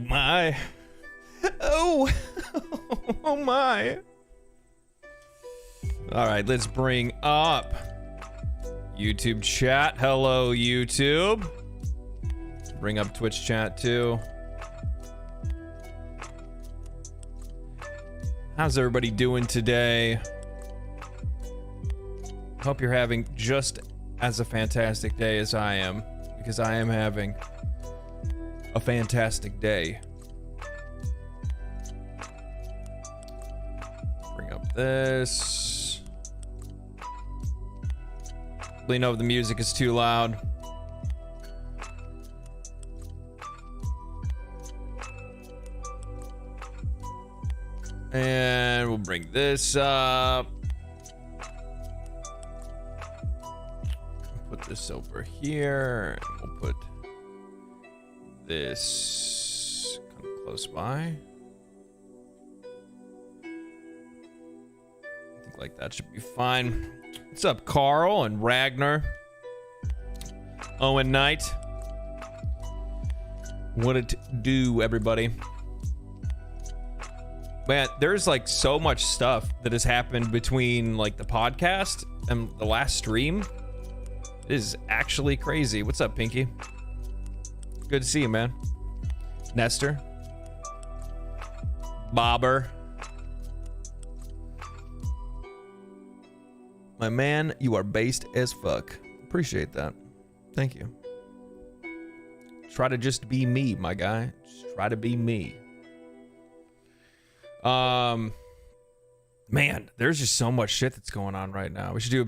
My. Oh. Oh my. All right, let's bring up YouTube chat. Hello, YouTube. Let's bring up Twitch chat too. How's everybody doing today? Hope you're having just as a fantastic day as I am, because I am having a fantastic day. Bring up this. Let me know if the music is too loud. And we'll bring this up. Put this over here. And we'll put this kind of close by. I think like that should be fine. What's up, Carl and Ragnar? Owen Knight. What it do, everybody? Man, there's like so much stuff that has happened between like the podcast and the last stream. It is actually crazy. What's up, Pinky? Good to see you, man. Nestor. Bobber. My man, you are based as fuck. Appreciate that. Thank you. Try to just be me, my guy. Just try to be me. Man, there's just so much shit that's going on right now. We should do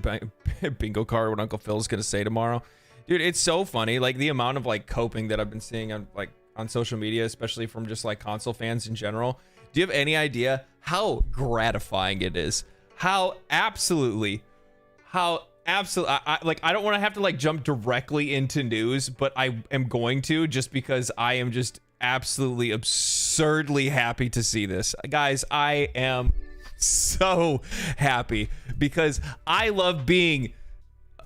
a bingo card what Uncle Phil's gonna say tomorrow. Dude, it's so funny, like the amount of like coping that I've been seeing on like on social media, especially from just like console fans in general. Do you have any idea how gratifying it is? How absolutely I don't want to have to like jump directly into news, but I am going to, just because I am just absolutely absurdly happy to see this. Guys, I am so happy because I love being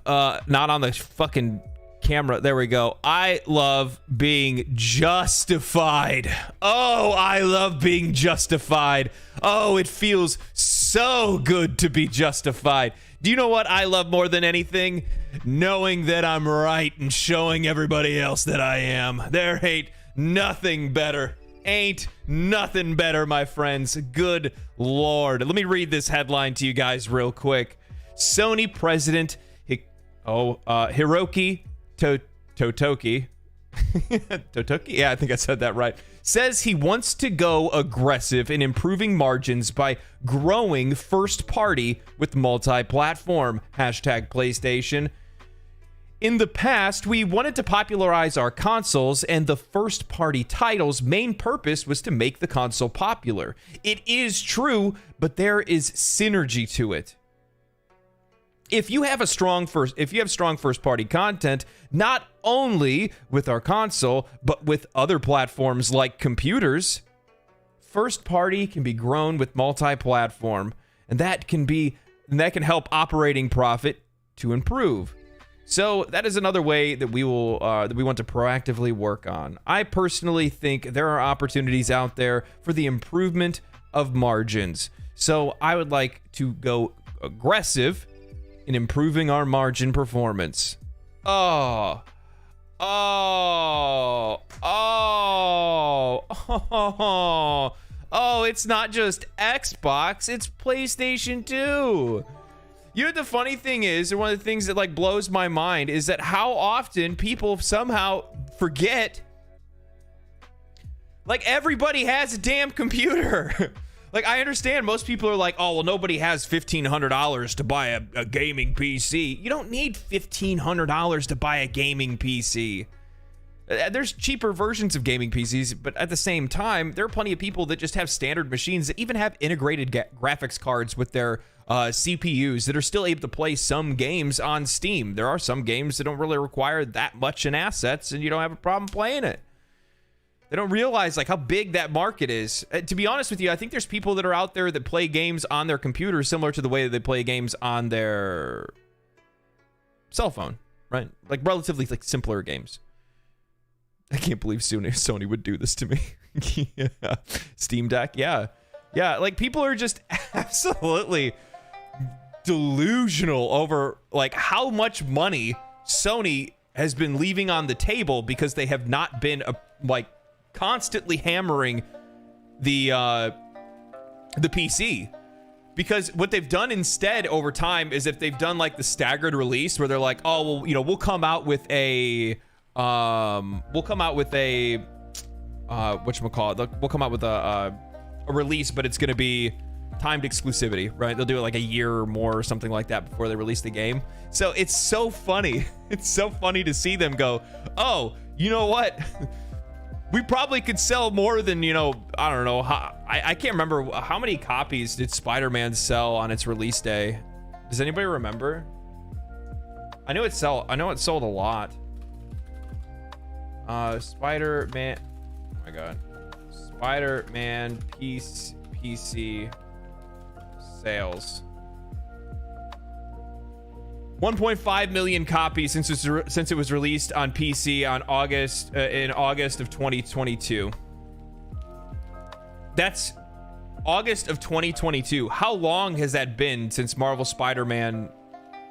not on the fucking camera. There we go. I love being justified. Oh, I love being justified. Oh, it feels so good to be justified. Do you know what I love more than anything? Knowing that I'm right and showing everybody else that I am. There ain't nothing better. Ain't nothing better, my friends. Good lord. Let me read this headline to you guys real quick. Sony president Hiroki Totoki Totoki? Yeah, I think I said that right. Says he wants to go aggressive in improving margins by growing first party with multi-platform. Hashtag PlayStation. In the past, we wanted to popularize our consoles, and the first-party title's main purpose was to make the console popular. It is true, but there is synergy to it. If you have strong first-party content, not only with our console, but with other platforms like computers, first-party can be grown with multi-platform, and that can help operating profit to improve. So that is another way that we want to proactively work on. I personally think there are opportunities out there for the improvement of margins. So I would like to go aggressive in improving our margin performance. Oh, it's not just Xbox, it's PlayStation 2. You know what the funny thing is, or one of the things that like blows my mind, is that how often people somehow forget, like, everybody has a damn computer. Like, I understand most people are like, oh, well, nobody has $1,500 to buy a gaming PC. You don't need $1,500 to buy a gaming PC. There's cheaper versions of gaming PCs, but at the same time, there are plenty of people that just have standard machines that even have integrated graphics cards with their CPUs that are still able to play some games on Steam. There are some games that don't really require that much in assets, and you don't have a problem playing it. They don't realize like how big that market is. To be honest with you, I think there's people that are out there that play games on their computer similar to the way that they play games on their cell phone, right? Like relatively like simpler games. I can't believe Sony would do this to me. Yeah. Steam Deck, yeah. Yeah, like people are just absolutely delusional over like how much money Sony has been leaving on the table because they have not been like constantly hammering the PC. Because what they've done instead over time is if they've done like the staggered release where they're like, oh well, you know, we'll come out with a release, but it's gonna be timed exclusivity, right? They'll do it like a year or more or something like that before they release the game. So it's so funny. It's so funny to see them go, oh, you know what? We probably could sell more than, you know, I don't know. I can't remember how many copies did Spider-Man sell on its release day. Does anybody remember? I know it sold a lot. Spider-Man. Oh my God. Spider-Man PC sales. 1.5 million copies since it was released on PC on in August of 2022. That's August of 2022. How long has that been since Marvel Spider-Man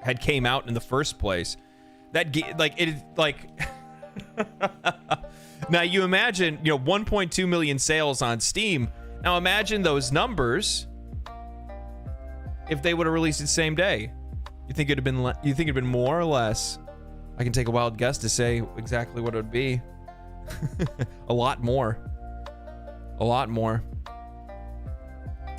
had came out in the first place? Now you imagine, you know, 1.2 million sales on Steam. Now imagine those numbers if they would have released it the same day. You think it'd have been more or less? I can take a wild guess to say exactly what it would be. A lot more. A lot more.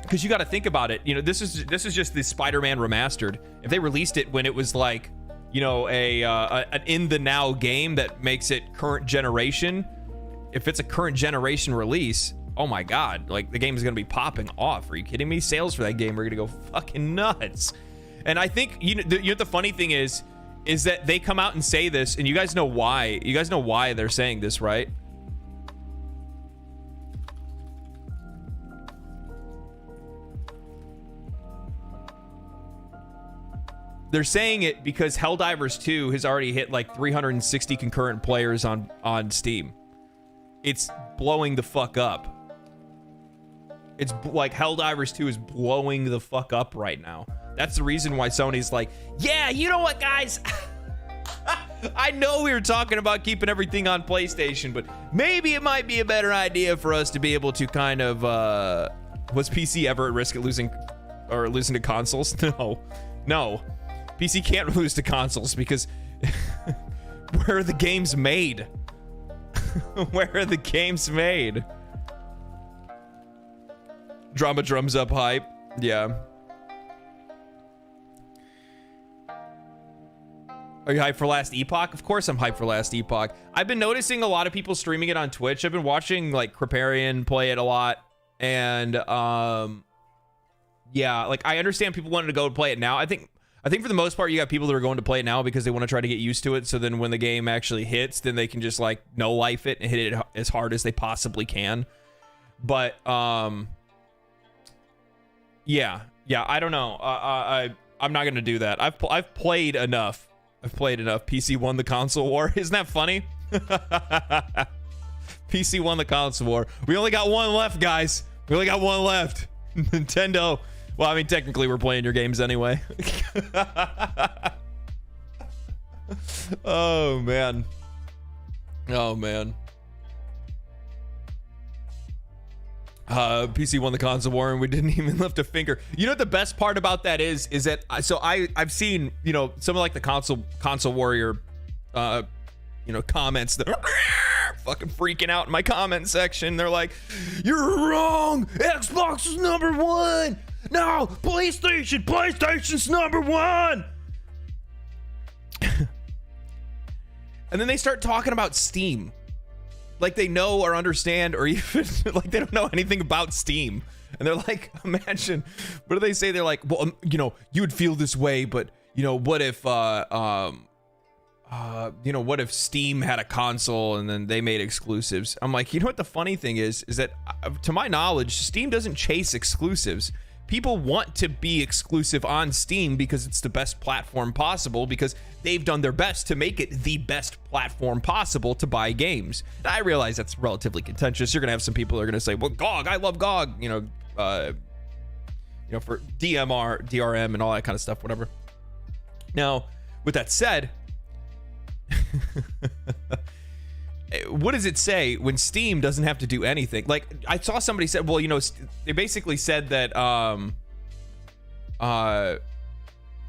Because you got to think about it. You know, this is just the Spider-Man remastered. If they released it when it was like, you know, an in the now game that makes it current generation, if it's a current generation release, oh my God, like the game is gonna be popping off. Are you kidding me? Sales for that game are gonna go fucking nuts. And I think you know what the funny thing is that they come out and say this, and you guys know why. You guys know why they're saying this, right? They're saying it because Helldivers 2 has already hit like 360 concurrent players on Steam. It's blowing the fuck up. It's like Helldivers 2 is blowing the fuck up right now. That's the reason why Sony's like, yeah, you know what, guys? I know we were talking about keeping everything on PlayStation, but maybe it might be a better idea for us to be able to kind of, was PC ever at risk of losing to consoles? No. PC can't lose to consoles because where are the games made? Where are the games made? Drama drums up hype. Yeah. Are you hyped for Last Epoch? Of course I'm hyped for Last Epoch. I've been noticing a lot of people streaming it on Twitch. I've been watching like Kriparian play it a lot. And yeah, like I understand people wanted to go and play it now. I think for the most part you got people that are going to play it now because they want to try to get used to it, so then when the game actually hits, then they can just like no life it and hit it as hard as they possibly can. But yeah, I don't know. I'm not gonna do that. I've played enough. PC won the console war. Isn't that funny? PC won the console war. We only got one left, guys. We only got one left. Nintendo. Well, I mean, technically, we're playing your games anyway. Oh, man. PC won the console war and we didn't even lift a finger. You know what the best part about that is that so I've seen, you know, some of like the console warrior you know, comments that are fucking freaking out in my comment section. They're like, you're wrong, Xbox is #1. No, PlayStation's #1. And then they start talking about Steam like they know or understand, or even like they don't know anything about Steam. And they're like, imagine, what do they say? They're like, well, you know, you would feel this way, but you know, what if you know, what if Steam had a console and then they made exclusives? I'm like, you know what the funny thing is that to my knowledge, Steam doesn't chase exclusives. People want to be exclusive on Steam because it's the best platform possible, because they've done their best to make it the best platform possible to buy games. And I realize that's relatively contentious. You're gonna have some people that are gonna say, well, GOG, I love GOG, you know, for DRM and all that kind of stuff, whatever. Now, with that said, what does it say when Steam doesn't have to do anything? Like, I saw somebody said, well, you know, they basically said that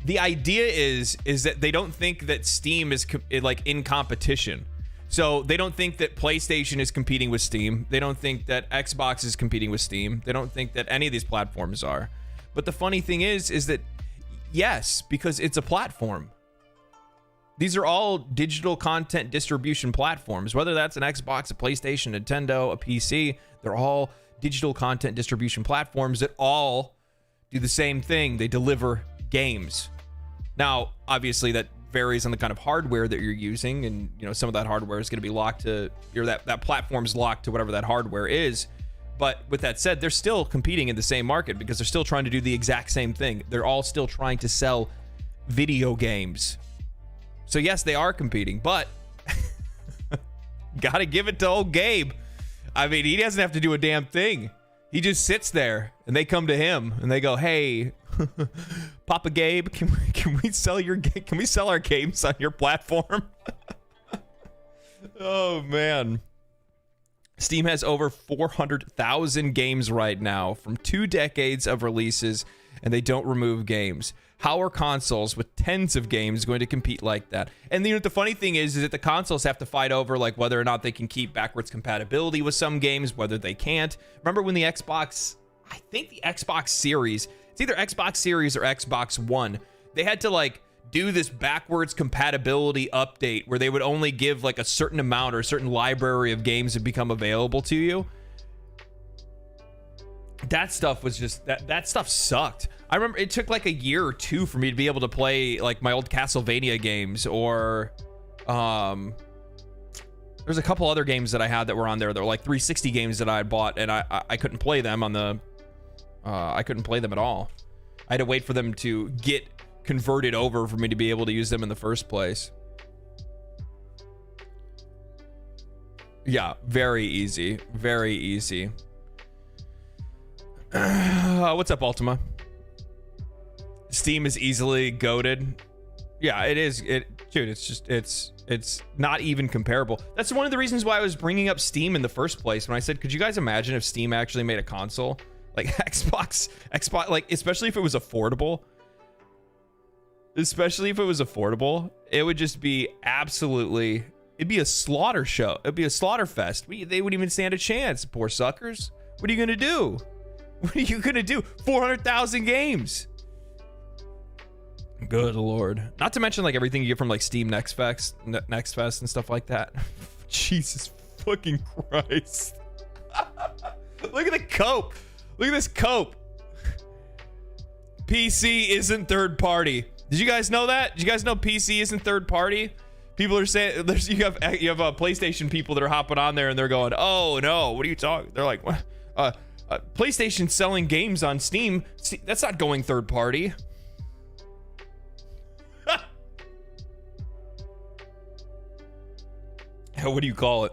the idea is that they don't think that Steam is like in competition. So they don't think that PlayStation is competing with Steam. They don't think that Xbox is competing with Steam. They don't think that any of these platforms are. But the funny thing is that yes, because it's a platform. These are all digital content distribution platforms, whether that's an Xbox, a PlayStation, Nintendo, a PC. They're all digital content distribution platforms that all do the same thing. They deliver games. Now, obviously, that varies on the kind of hardware that you're using, and you know, some of that hardware is going to be locked to, or that platform's locked to whatever that hardware is. But with that said, they're still competing in the same market because they're still trying to do the exact same thing. They're all still trying to sell video games. So yes, they are competing, but gotta give it to old Gabe. I mean, he doesn't have to do a damn thing. He just sits there, and they come to him, and they go, "Hey, Papa Gabe, can we sell our games on your platform?" Oh man. Steam has over 400,000 games right now from 2 decades of releases, and they don't remove games. How are consoles with tens of games going to compete like that? And you know, the funny thing is that the consoles have to fight over like whether or not they can keep backwards compatibility with some games, whether they can't. Remember when the Xbox, I think the Xbox Series, it's either Xbox Series or Xbox One, they had to like do this backwards compatibility update where they would only give like a certain amount or a certain library of games to become available to you. That stuff was just, that stuff sucked. I remember it took like a year or two for me to be able to play like my old Castlevania games, or there's a couple other games that I had that were on there that were like 360 games that I had bought, and I couldn't play them on the I couldn't play them at all. I had to wait for them to get converted over for me to be able to use them in the first place. Yeah, very easy, very easy. What's up, Ultima? Steam is easily goated. Yeah, it is. Dude, it's just, it's not even comparable. That's one of the reasons why I was bringing up Steam in the first place when I said, could you guys imagine if Steam actually made a console? Like Xbox, like, especially if it was affordable. Especially if it was affordable, it would just be absolutely, it'd be a slaughter show. It'd be a slaughter fest. They wouldn't even stand a chance, poor suckers. What are you gonna do? What are you gonna do? 400,000 games. Good lord. Not to mention like everything you get from like Steam Next Fest and stuff like that. Jesus fucking Christ. Look at the cope. Look at this cope. PC isn't third party. Did you guys know that? Did you guys know PC isn't third party? People are saying, you have PlayStation people that are hopping on there and they're going, oh no, what are you talking? They're like, what? PlayStation selling games on Steam, that's not going third party. What do you call it?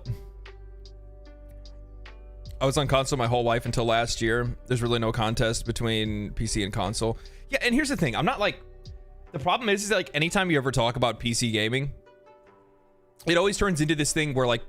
I was on console my whole life until last year. There's really no contest between PC and console. Yeah, and here's the thing. I'm not like, the problem is that like anytime you ever talk about PC gaming, it always turns into this thing where like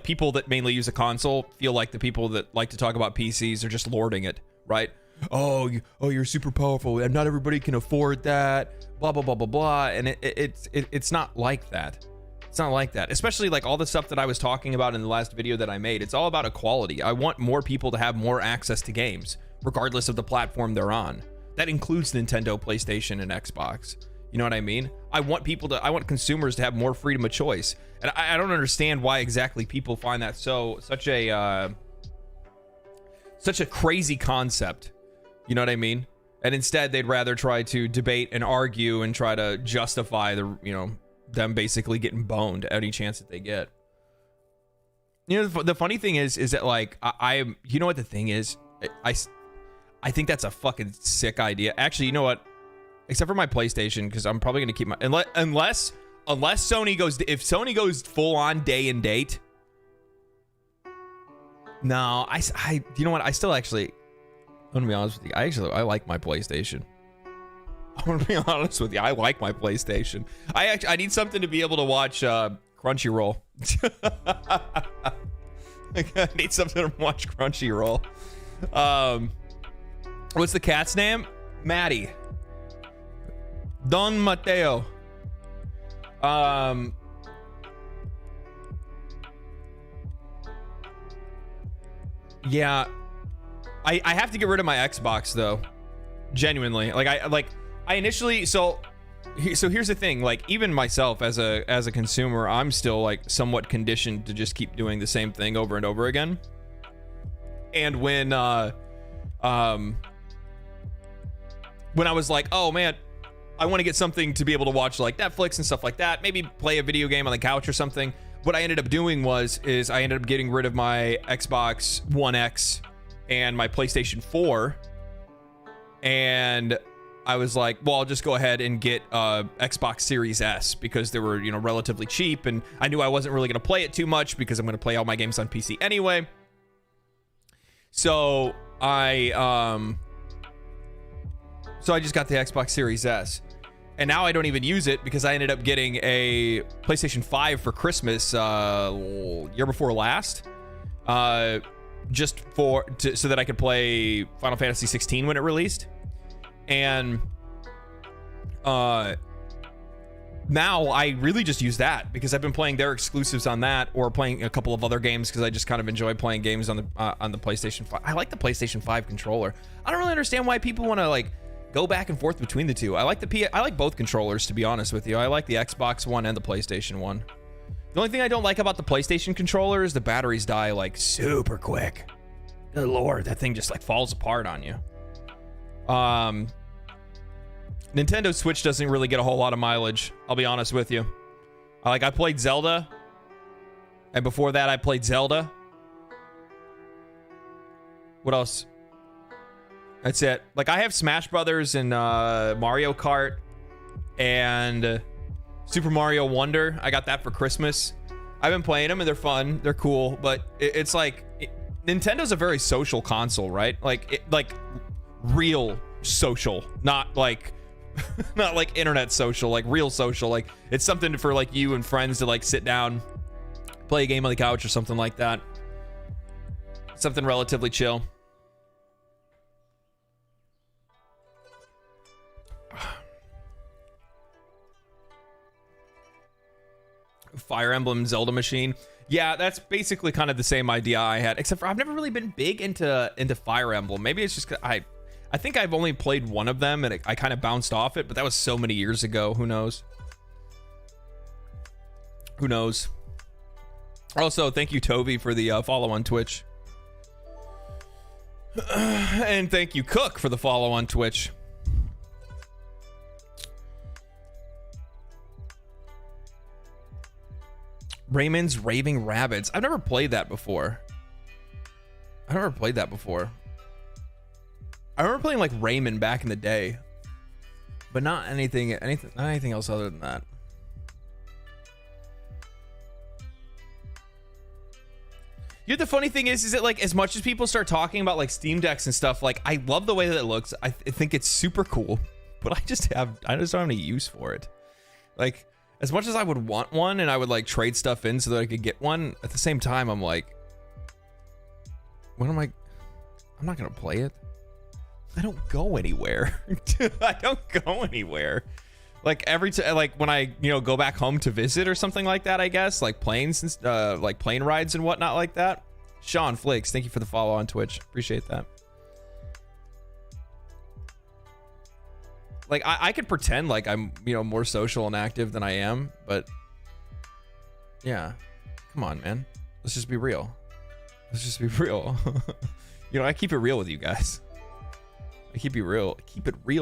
people that mainly use a console feel like the people that like to talk about PCs are just lording it, right? Oh, you're super powerful and not everybody can afford that, blah blah blah blah blah. And it's not like that. It's not like that. Especially like all the stuff that I was talking about in the last video that I made. It's all about equality. I want more people to have more access to games, regardless of the platform they're on. That includes Nintendo, PlayStation, and Xbox. You know what I mean? I want consumers to have more freedom of choice. And I don't understand why exactly people find that such a crazy concept. You know what I mean? And instead they'd rather try to debate and argue and try to justify them basically getting boned any chance that they get. You know, the funny thing is that like you know what the thing is? I think that's a fucking sick idea. Actually, you know what? Except for my PlayStation, because I'm probably gonna keep my unless Sony goes, if Sony goes full on day and date. No, I you know what? I still actually, I'm gonna be honest with you. I like my PlayStation. I'm gonna be honest with you. I like my PlayStation. I need something to be able to watch Crunchyroll. I need something to watch Crunchyroll. What's the cat's name? Maddie. Don Mateo. Yeah. I have to get rid of my Xbox though. Genuinely. I initially, so here's the thing, like even myself as a consumer, I'm still like somewhat conditioned to just keep doing the same thing over and over again. And when I was like, oh man, I want to get something to be able to watch like Netflix and stuff like that, maybe play a video game on the couch or something. What I ended up doing is I ended up getting rid of my Xbox One X and my PlayStation 4. And I was like, well, I'll just go ahead and get Xbox Series S because they were, you know, relatively cheap. And I knew I wasn't really going to play it too much because I'm going to play all my games on PC anyway. So I just got the Xbox Series S. And now I don't even use it because I ended up getting a PlayStation 5 for Christmas year before last. Just so that I could play Final Fantasy 16 when it released. And now I really just use that because I've been playing their exclusives on that, or playing a couple of other games because I just kind of enjoy playing games on the PlayStation 5. I like the PlayStation 5 controller. I don't really understand why people want to like go back and forth between the two. I like both controllers, to be honest with you. I like the Xbox One and the PlayStation One. The only thing I don't like about the PlayStation controller is the batteries die like super quick. Good lord, that thing just like falls apart on you. Nintendo Switch doesn't really get a whole lot of mileage, I'll be honest with you. I played Zelda, and before that I played Zelda. What else? That's it. Like, I have Smash Brothers and Mario Kart and Super Mario Wonder. I got that for Christmas. I've been playing them and they're fun, they're cool, but it's like Nintendo's a very social console, right? Like real social, not like not like internet social, like real social. Like it's something for like you and friends to like sit down, play a game on the couch or something like that. Something relatively chill. Fire Emblem Zelda machine. Yeah, that's basically kind of the same idea I had, except for I've never really been big into Fire Emblem. Maybe it's just I think I've only played one of them and I kind of bounced off it, but that was so many years ago. Who knows? Who knows? Also, thank you, Toby, for the follow on Twitch. And thank you, Cook, for the follow on Twitch. Raymond's Raving Rabbids. I've never played that before. I remember playing like Rayman back in the day, but not anything else other than that. You know, the funny thing is that like as much as people start talking about like Steam Decks and stuff, like I love the way that it looks. I think it's super cool, but I just don't have any use for it. Like, as much as I would want one and I would like trade stuff in so that I could get one, at the same time I'm like, I'm not gonna play it. I don't go anywhere. I don't go anywhere. Like every time, like when I go back home to visit or something like that, I guess like planes and like plane rides and whatnot like that. Sean Flakes, thank you for the follow on Twitch. Appreciate that. Like I could pretend like I'm more social and active than I am, but yeah, come on, man. Let's just be real. Let's just be real. I keep it real with you guys. I keep it real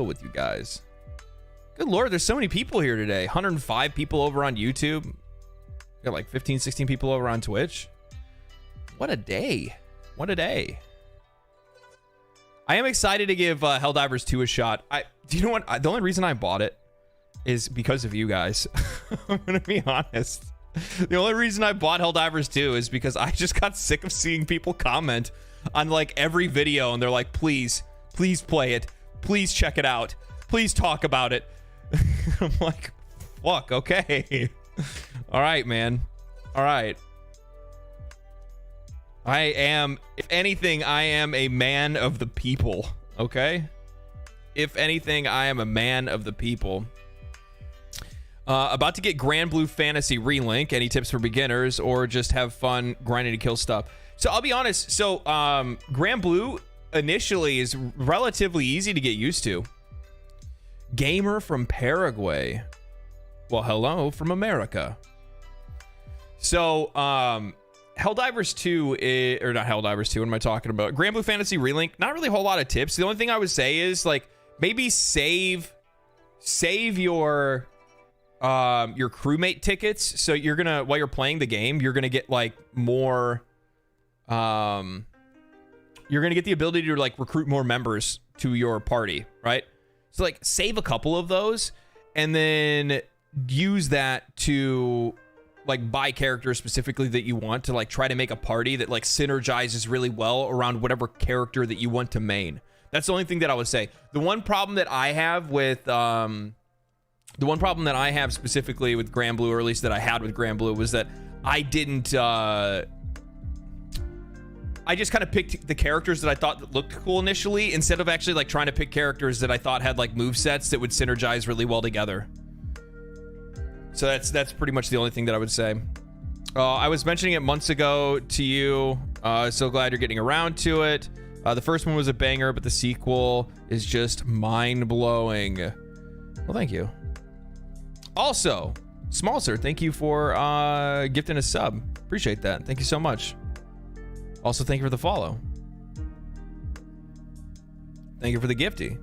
with you guys. Good lord, there's so many people here today. 105 people over on YouTube. Got like 15, 16 people over on Twitch. What a day. What a day. I am excited to give Helldivers 2 a shot. Do you know what? The only reason I bought it is because of you guys. I'm gonna be honest. The only reason I bought Helldivers 2 is because I just got sick of seeing people comment on like every video, and they're like, please play it. Please check it out. Please talk about it. I'm like, fuck, okay. All right, man. All right. I am, if anything, I am a man of the people, okay? If anything, I am a man of the people. About to get Grand Blue Fantasy Relink. Any tips for beginners or just have fun grinding to kill stuff? So I'll be honest. So Grand Blue initially is relatively easy to get used to. Gamer from Paraguay. Well, hello from America. So Helldivers 2 or not Helldivers 2, what am I talking about? Grand Blue Fantasy Relink, not really a whole lot of tips. The only thing I would say is like maybe save your crewmate tickets, so you're gonna, while you're playing the game, you're gonna get like more you're gonna get the ability to like recruit more members to your party, right? So like save a couple of those and then use that to like buy characters specifically that you want to like try to make a party that like synergizes really well around whatever character that you want to main. That's the only thing that I would say. The one problem that I have with specifically with Grand Blue, or at least that I had with Grand Blue, was that I didn't I just kind of picked the characters that I thought that looked cool initially, instead of actually like trying to pick characters that I thought had like movesets that would synergize really well together. So that's pretty much the only thing that I would say. I was mentioning it months ago to you. So glad you're getting around to it. The first one was a banger, but the sequel is just mind-blowing. Well, thank you. Also, Small Sir, thank you for gifting a sub. Appreciate that. Thank you so much. Also, thank you for the follow. Thank you for the gifty.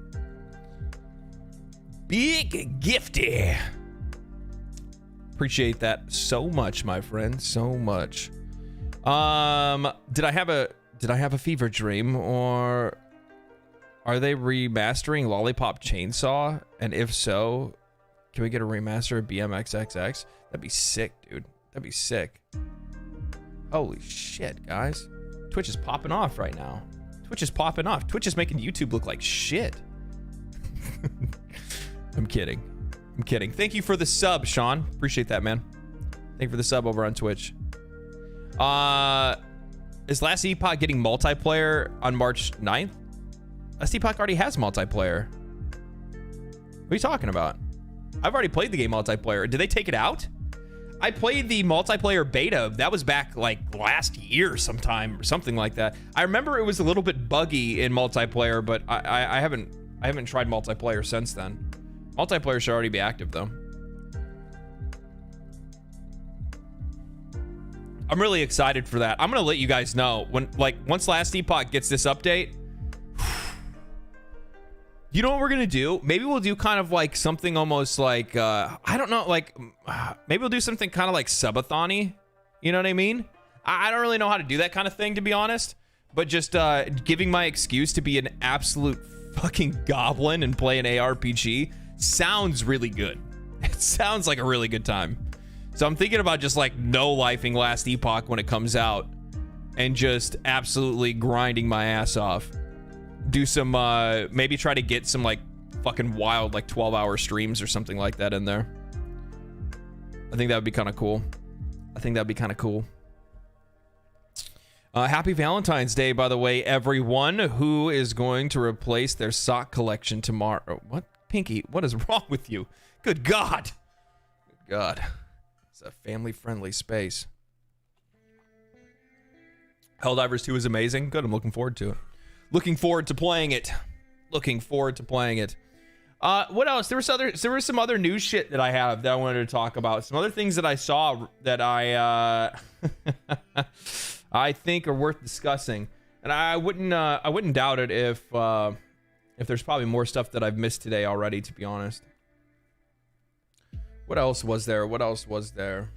Big gifty. Appreciate that so much, my friend. So much. Did I have a fever dream, or are they remastering Lollipop Chainsaw? And if so, can we get a remaster of BMXXX? That'd be sick, dude. That'd be sick. Holy shit, guys. Twitch is popping off right now. Twitch is popping off. Twitch is making YouTube look like shit. I'm kidding. I'm kidding. Thank you for the sub, Sean. Appreciate that, man. Thank you for the sub over on Twitch. Is Last Epoch getting multiplayer on March 9th? Last Epoch already has multiplayer. What are you talking about? I've already played the game multiplayer. Did they take it out? I played the multiplayer beta. That was back like last year sometime or something like that. I remember it was a little bit buggy in multiplayer, but I haven't tried multiplayer since then. Multiplayer should already be active though. I'm really excited for that. I'm gonna let you guys know when, like, once Last Epoch gets this update. You know what we're gonna do? Maybe we'll do kind of like something almost like I don't know, like maybe we'll do something kind of like subathon-y. You know what I mean? I don't really know how to do that kind of thing, to be honest. But just giving my excuse to be an absolute fucking goblin and play an ARPG sounds really good. It sounds like a really good time. So I'm thinking about just like no-lifing Last Epoch when it comes out and just absolutely grinding my ass off. Do some maybe try to get some like fucking wild like 12-hour streams or something like that in there. I think that would be kind of cool. I think that'd be kind of cool. Happy Valentine's Day, by the way, everyone who is going to replace their sock collection tomorrow. What? Pinky, what is wrong with you? Good God. Good God. It's a family-friendly space. Helldivers 2 is amazing. Good, I'm looking forward to it. Looking forward to playing it. Looking forward to playing it. What else? There was some other news shit that I have that I wanted to talk about. Some other things that I saw that I I think are worth discussing. And I wouldn't doubt it if there's probably more stuff that I've missed today already, to be honest. What else was there? What else was there?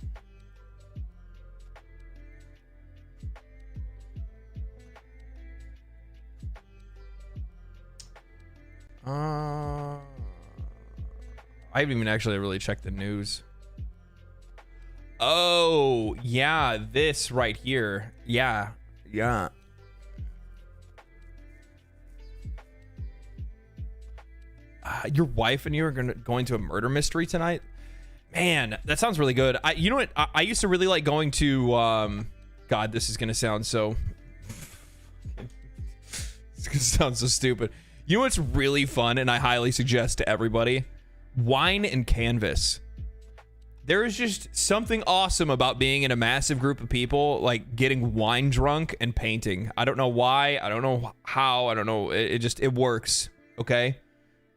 I haven't even actually really checked the news. Oh, yeah, this right here. Yeah. Your wife and you are going to a murder mystery tonight? Man, that sounds really good. You know what? I used to really like going to, God, this is going to sound so... It's going to sound so stupid. You know what's really fun and I highly suggest to everybody? Wine and canvas. There is just something awesome about being in a massive group of people, like getting wine drunk and painting. I don't know why. I don't know how. I don't know. It works. Okay?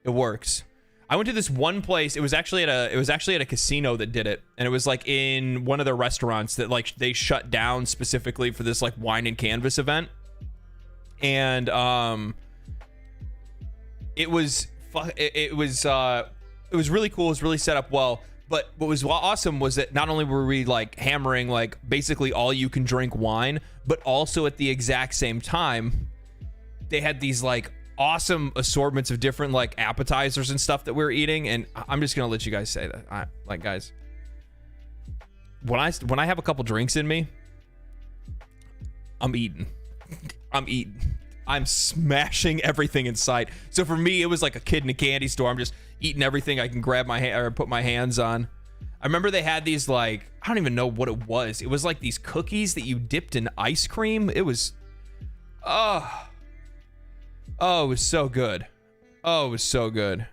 It works. I went to this one place. It was actually at a casino that did it, and it was like in one of their restaurants that like they shut down specifically for this like wine and canvas event. And it was really cool. It was really set up well. But what was awesome was that not only were we like hammering like basically all you can drink wine, but also at the exact same time, they had these like awesome assortments of different like appetizers and stuff that we were eating. And I'm just gonna let you guys say that. Like guys, when I have a couple drinks in me, I'm eating. I'm smashing everything in sight. So for me, it was like a kid in a candy store. I'm just eating everything I can grab my hand or put my hands on. I remember they had these like, I don't even know what it was. It was like these cookies that you dipped in ice cream. It was, it was so good. Oh, it was so good.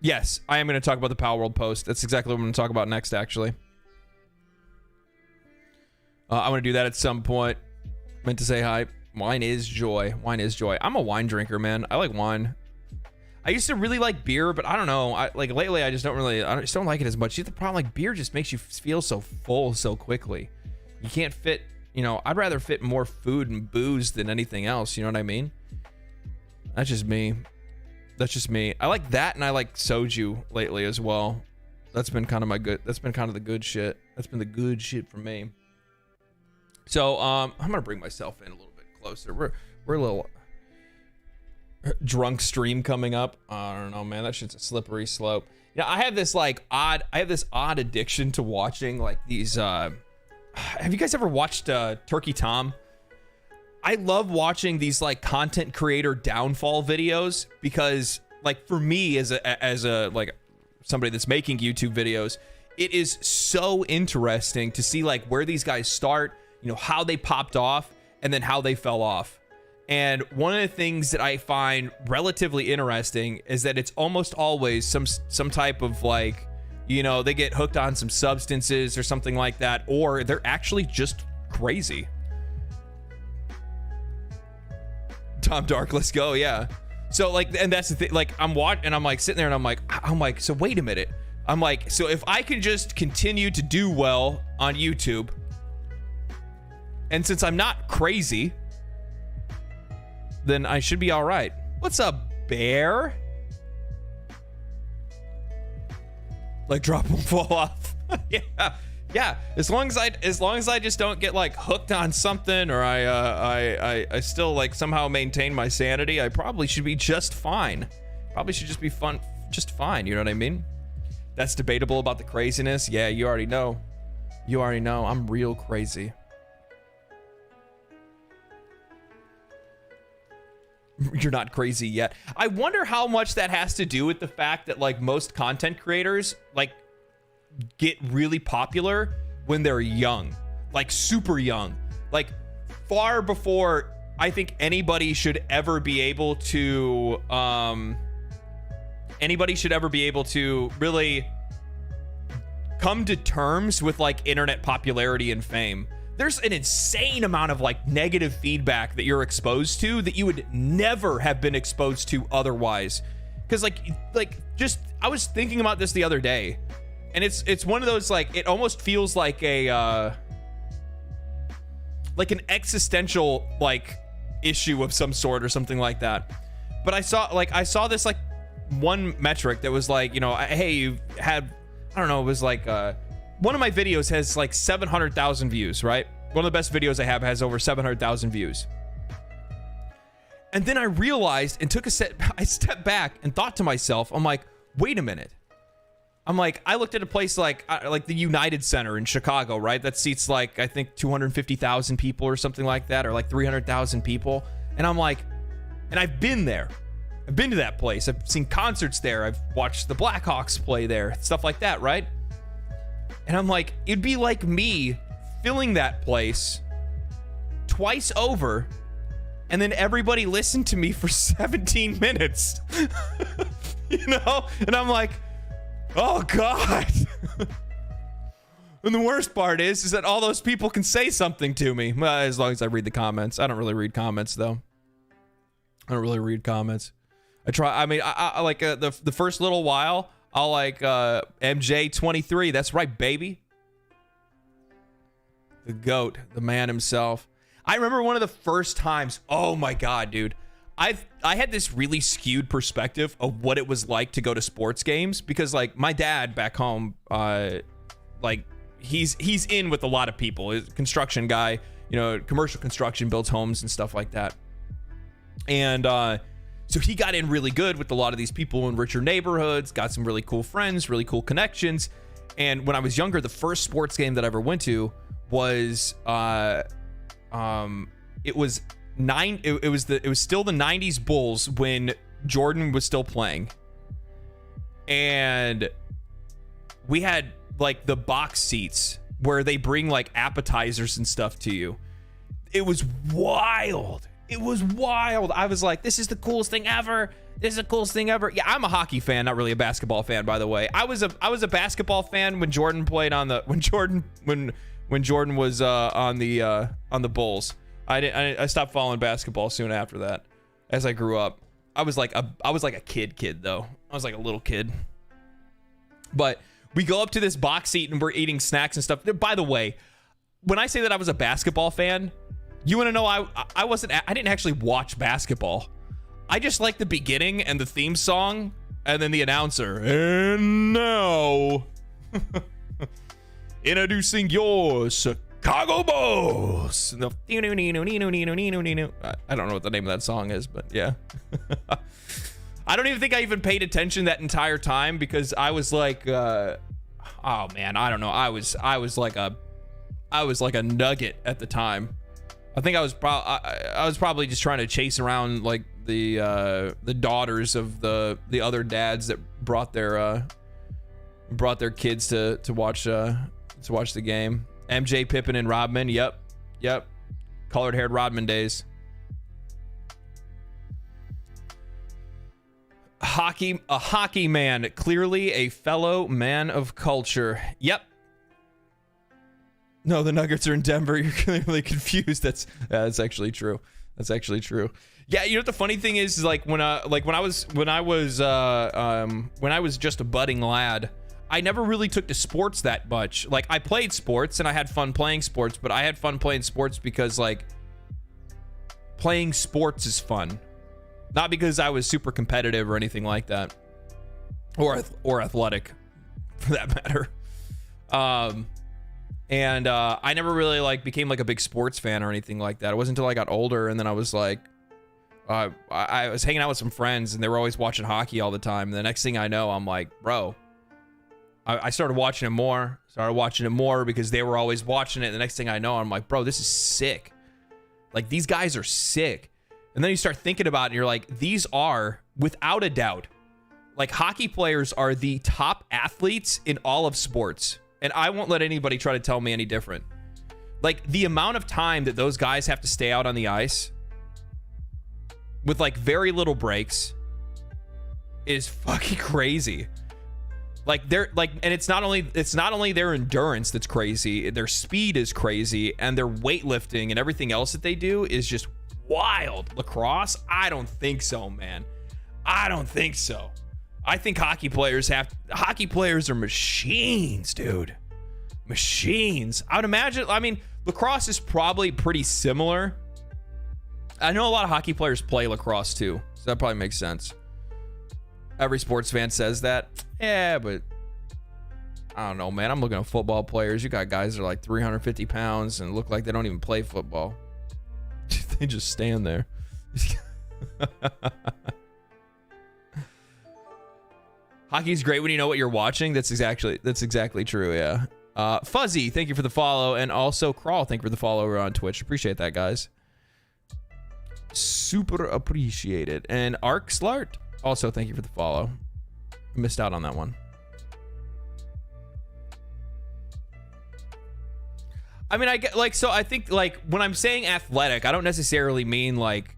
Yes, I am going to talk about the Palworld post. That's exactly what I'm going to talk about next, actually. I want to do that at some point. Meant to say hi. Wine is joy. Wine is joy. I'm a wine drinker, man. I like wine. I used to really like beer, but I don't know. Lately, I just don't like it as much. The problem, like beer just makes you feel so full so quickly. You can't fit, you know, I'd rather fit more food and booze than anything else. You know what I mean? That's just me. That's just me. I like that, and I like soju lately as well. That's been kind of the good shit. That's been the good shit for me. So I'm gonna bring myself in a little bit closer. We're a little drunk stream coming up. I don't know, man. That shit's a slippery slope. You know, I have this odd addiction to watching like these. Have you guys ever watched Turkey Tom? I love watching these like content creator downfall videos because, like, for me as a like somebody that's making YouTube videos, it is so interesting to see like where these guys start. You know, how they popped off and then how they fell off. And one of the things that I find relatively interesting is that it's almost always some type of like, you know, they get hooked on some substances or something like that, or they're actually just crazy. Tom Dark, let's go. Yeah. So like, and that's the thing, like I'm watching and I'm like sitting there and I'm like, so wait a minute. I'm like, so if I can just continue to do well on YouTube, and since I'm not crazy, then I should be all right. What's up, bear? Like drop and fall off. yeah. As long as I just don't get like hooked on something, or I still like somehow maintain my sanity, I probably should be just fine. Probably should just be just fine. You know what I mean? That's debatable about the craziness. Yeah, you already know. I'm real crazy. You're not crazy yet. I wonder how much that has to do with the fact that like most content creators like get really popular when they're young, like super young, like far before I think anybody should ever be able to really come to terms with like internet popularity and fame. There's an insane amount of like negative feedback that you're exposed to that you would never have been exposed to otherwise. Because like just I was thinking about this the other day, and it's one of those like it almost feels like a like an existential like issue of some sort or something like that. But I saw this like one metric that was like, you know, hey, you had, I don't know, it was like one of my videos has like 700,000 views, right? One of the best videos I have has over 700,000 views. And then I realized and I stepped back and thought to myself, I'm like, wait a minute. I'm like, I looked at a place like the United Center in Chicago, right? That seats like, I think 250,000 people or something like that, or like 300,000 people. And I'm like, and I've been there. I've been to that place. I've seen concerts there. I've watched the Blackhawks play there, stuff like that, right? And I'm like, it'd be like me filling that place twice over, and then everybody listened to me for 17 minutes. You know? And I'm like, oh God. And the worst part is that all those people can say something to me. Well, as long as I read the comments. I don't really read comments though. I don't really read comments. I like the first little while, I'll like MJ23. That's right, baby. The GOAT, the man himself. I remember one of the first times, oh my God, dude. I had this really skewed perspective of what it was like to go to sports games, because like my dad back home, like he's in with a lot of people. He's a construction guy, you know, commercial construction, builds homes and stuff like that. And so he got in really good with a lot of these people in richer neighborhoods, got some really cool friends, really cool connections. And when I was younger, the first sports game that I ever went to was it was still the 90s Bulls when Jordan was still playing. And we had like the box seats where they bring like appetizers and stuff to you. It was wild. It was wild. I was like, this is the coolest thing ever. This is the coolest thing ever. Yeah, I'm a hockey fan, not really a basketball fan, by the way. I was a basketball fan when Jordan played on the when Jordan was on the Bulls. I stopped following basketball soon after that. As I grew up, I was like a kid though. I was like a little kid. But we go up to this box seat and we're eating snacks and stuff. By the way, when I say that I was a basketball fan, you want to know I didn't actually watch basketball. I just liked the beginning and the theme song and then the announcer. And now introducing your Chicago Bulls. I don't know what the name of that song is, but yeah. I don't even think I even paid attention that entire time, because I was like, oh man, I don't know. I was like a nugget at the time. I think I was probably just trying to chase around like the daughters of the other dads that brought their kids to watch the game. MJ, Pippen, and Rodman. Yep. Colored-haired Rodman days. A hockey man, clearly a fellow man of culture. Yep. No, the Nuggets are in Denver. You're clearly confused. That's actually true. That's actually true. Yeah, you know what the funny thing is like when I was just a budding lad, I never really took to sports that much. Like, I played sports and I had fun playing sports, but I had fun playing sports because like playing sports is fun. Not because I was super competitive or anything like that. Or athletic for that matter. And I never really like became like a big sports fan or anything like that. It wasn't until I got older and then I was like, I was hanging out with some friends and they were always watching hockey all the time. And the next thing I know, I'm like, bro, I started watching it more. Because they were always watching it. And the next thing I know, I'm like, bro, this is sick. Like, these guys are sick. And then you start thinking about it and you're like, these are, without a doubt, like, hockey players are the top athletes in all of sports. And I won't let anybody try to tell me any different. Like, the amount of time that those guys have to stay out on the ice with like very little breaks is fucking crazy. Like, they're like, and it's not only their endurance that's crazy, their speed is crazy, and their weightlifting and everything else that they do is just wild. Lacrosse? I don't think so, man. I don't think so. I think hockey players are machines, dude. Machines. I would imagine, I mean, lacrosse is probably pretty similar. I know a lot of hockey players play lacrosse too, so that probably makes sense. Every sports fan says that. Yeah, but I don't know, man. I'm looking at football players. You got guys that are like 350 pounds and look like they don't even play football. They just stand there. Hockey's great when you know what you're watching. That's exactly true. Yeah. Fuzzy, thank you for the follow, and also Crawl, thank you for the follow over on Twitch. Appreciate that, guys. Super appreciated. And Arc Slart, also thank you for the follow. Missed out on that one. I mean, I get like, so I think like when I'm saying athletic, I don't necessarily mean like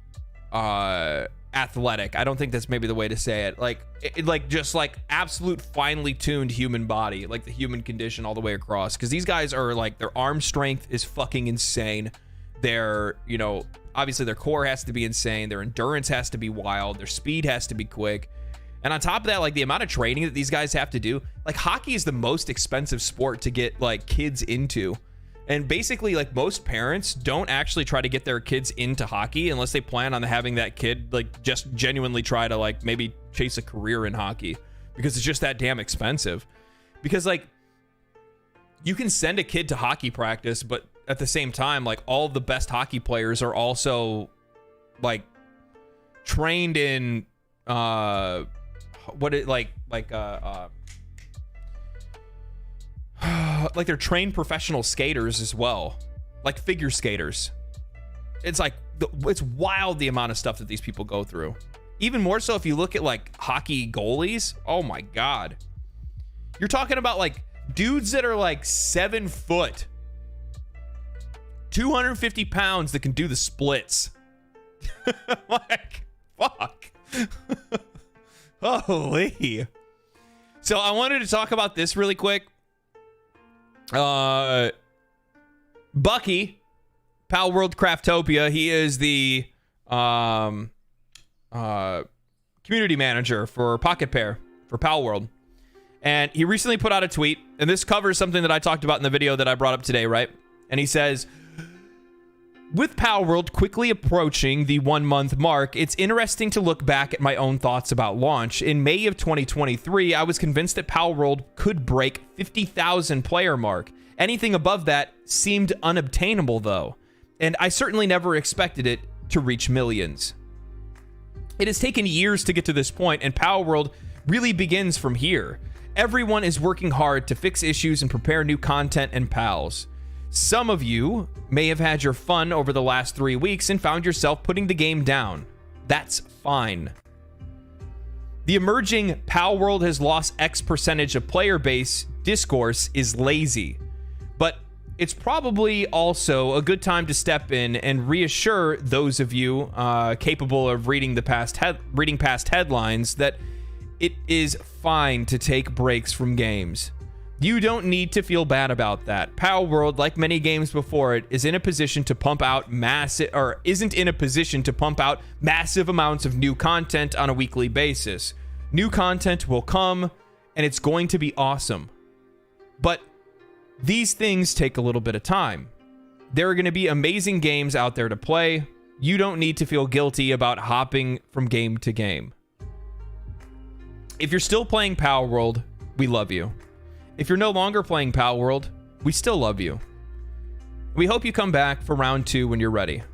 athletic. I don't think that's maybe the way to say it. Like like just like absolute finely tuned human body, like the human condition all the way across. Because these guys are like, their arm strength is fucking insane. Their, you know, obviously their core has to be insane. Their endurance has to be wild. Their speed has to be quick. And on top of that, like the amount of training that these guys have to do, like hockey is the most expensive sport to get like kids into. And basically, like most parents don't actually try to get their kids into hockey unless they plan on having that kid like just genuinely try to like maybe chase a career in hockey, because it's just that damn expensive. Because like you can send a kid to hockey practice, but at the same time, like all of the best hockey players are also like trained in like they're trained professional skaters as well, like figure skaters. It's like it's wild the amount of stuff that these people go through. Even more so if you look at like hockey goalies. Oh my god, you're talking about like dudes that are like 7 foot, 250 pounds that can do the splits. Like fuck. Holy. So I wanted to talk about this really quick. Bucky, Palworld Craftopia, he is the community manager for Pocket Pair for Palworld. And he recently put out a tweet, and this covers something that I talked about in the video that I brought up today, right? And he says, with Palworld quickly approaching the 1 month mark, it's interesting to look back at my own thoughts about launch. In May of 2023, I was convinced that Palworld could break 50,000 player mark. Anything above that seemed unobtainable though, and I certainly never expected it to reach millions. It has taken years to get to this point, and Palworld really begins from here. Everyone is working hard to fix issues and prepare new content and pals. Some of you may have had your fun over the last 3 weeks and found yourself putting the game down. That's fine. The emerging Palworld has lost X percentage of player base discourse is lazy, but it's probably also a good time to step in and reassure those of you capable of reading past headlines that it is fine to take breaks from games. You don't need to feel bad about that. Palworld, like many games before it, isn't in a position to pump out massive amounts of new content on a weekly basis. New content will come, and it's going to be awesome. But these things take a little bit of time. There are going to be amazing games out there to play. You don't need to feel guilty about hopping from game to game. If you're still playing Palworld, we love you. If you're no longer playing Palworld, we still love you. We hope you come back for round 2 when you're ready.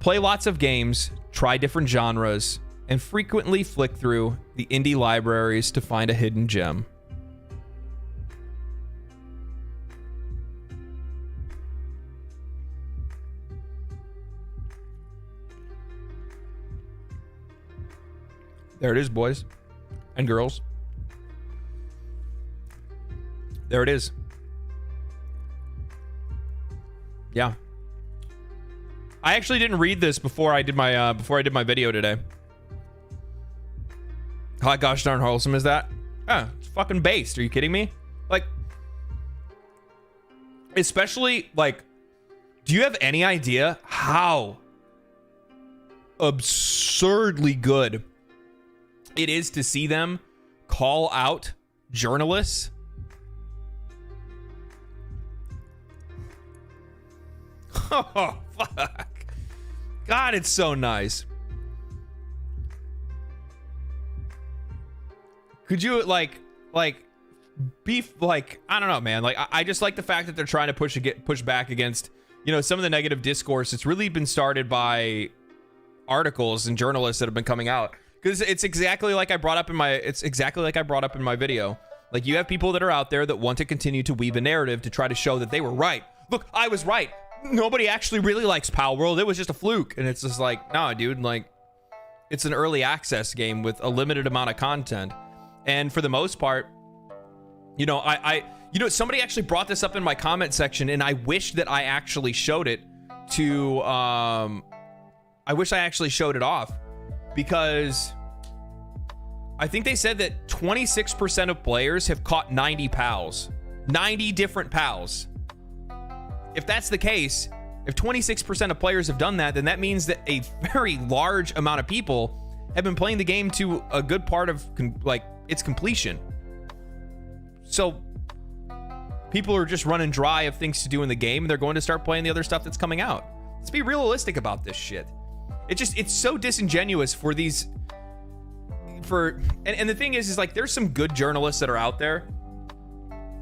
Play lots of games, try different genres, and frequently flick through the indie libraries to find a hidden gem. There it is, boys and girls. There it is. Yeah. I actually didn't read this before I did my video today. How gosh darn wholesome is that? Ah, it's fucking based. Are you kidding me? Like, especially like, do you have any idea how absurdly good it is to see them call out journalists? Oh, fuck. God, it's so nice. Could you, like, beef, like, I don't know, man. Like, I just like the fact that they're trying to push back against, you know, some of the negative discourse. It's really been started by articles and journalists that have been coming out, because it's exactly like I brought up in my video. Like, you have people that are out there that want to continue to weave a narrative to try to show that they were right. Look, I was right. Nobody actually really likes Palworld. It was just a fluke. And it's just like, nah, dude, like, it's an early access game with a limited amount of content. And for the most part, you know, somebody actually brought this up in my comment section, and I wish that I actually showed it to, I wish I actually showed it off, because I think they said that 26% of players have caught 90 pals. 90 different pals. If that's the case, if 26% of players have done that, then that means that a very large amount of people have been playing the game to a good part of its completion. So people are just running dry of things to do in the game, and they're going to start playing the other stuff that's coming out. Let's be realistic about this shit. It's so disingenuous for these, and the thing is like, there's some good journalists that are out there.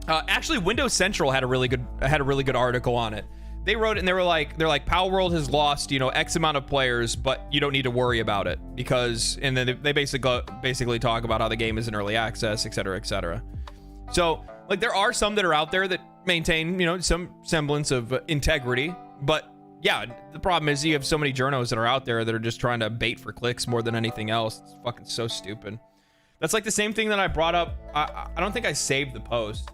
Actually, Windows Central had a really good article on it. They wrote it, and they're like, Palworld has lost, you know, X amount of players, but you don't need to worry about it, because, and then they basically talk about how the game is in early access, etc., etc. So, like, there are some that are out there that maintain, you know, some semblance of integrity, but yeah, the problem is you have so many journos that are out there that are just trying to bait for clicks more than anything else. It's fucking so stupid. That's like the same thing that I brought up. I don't think I saved the post.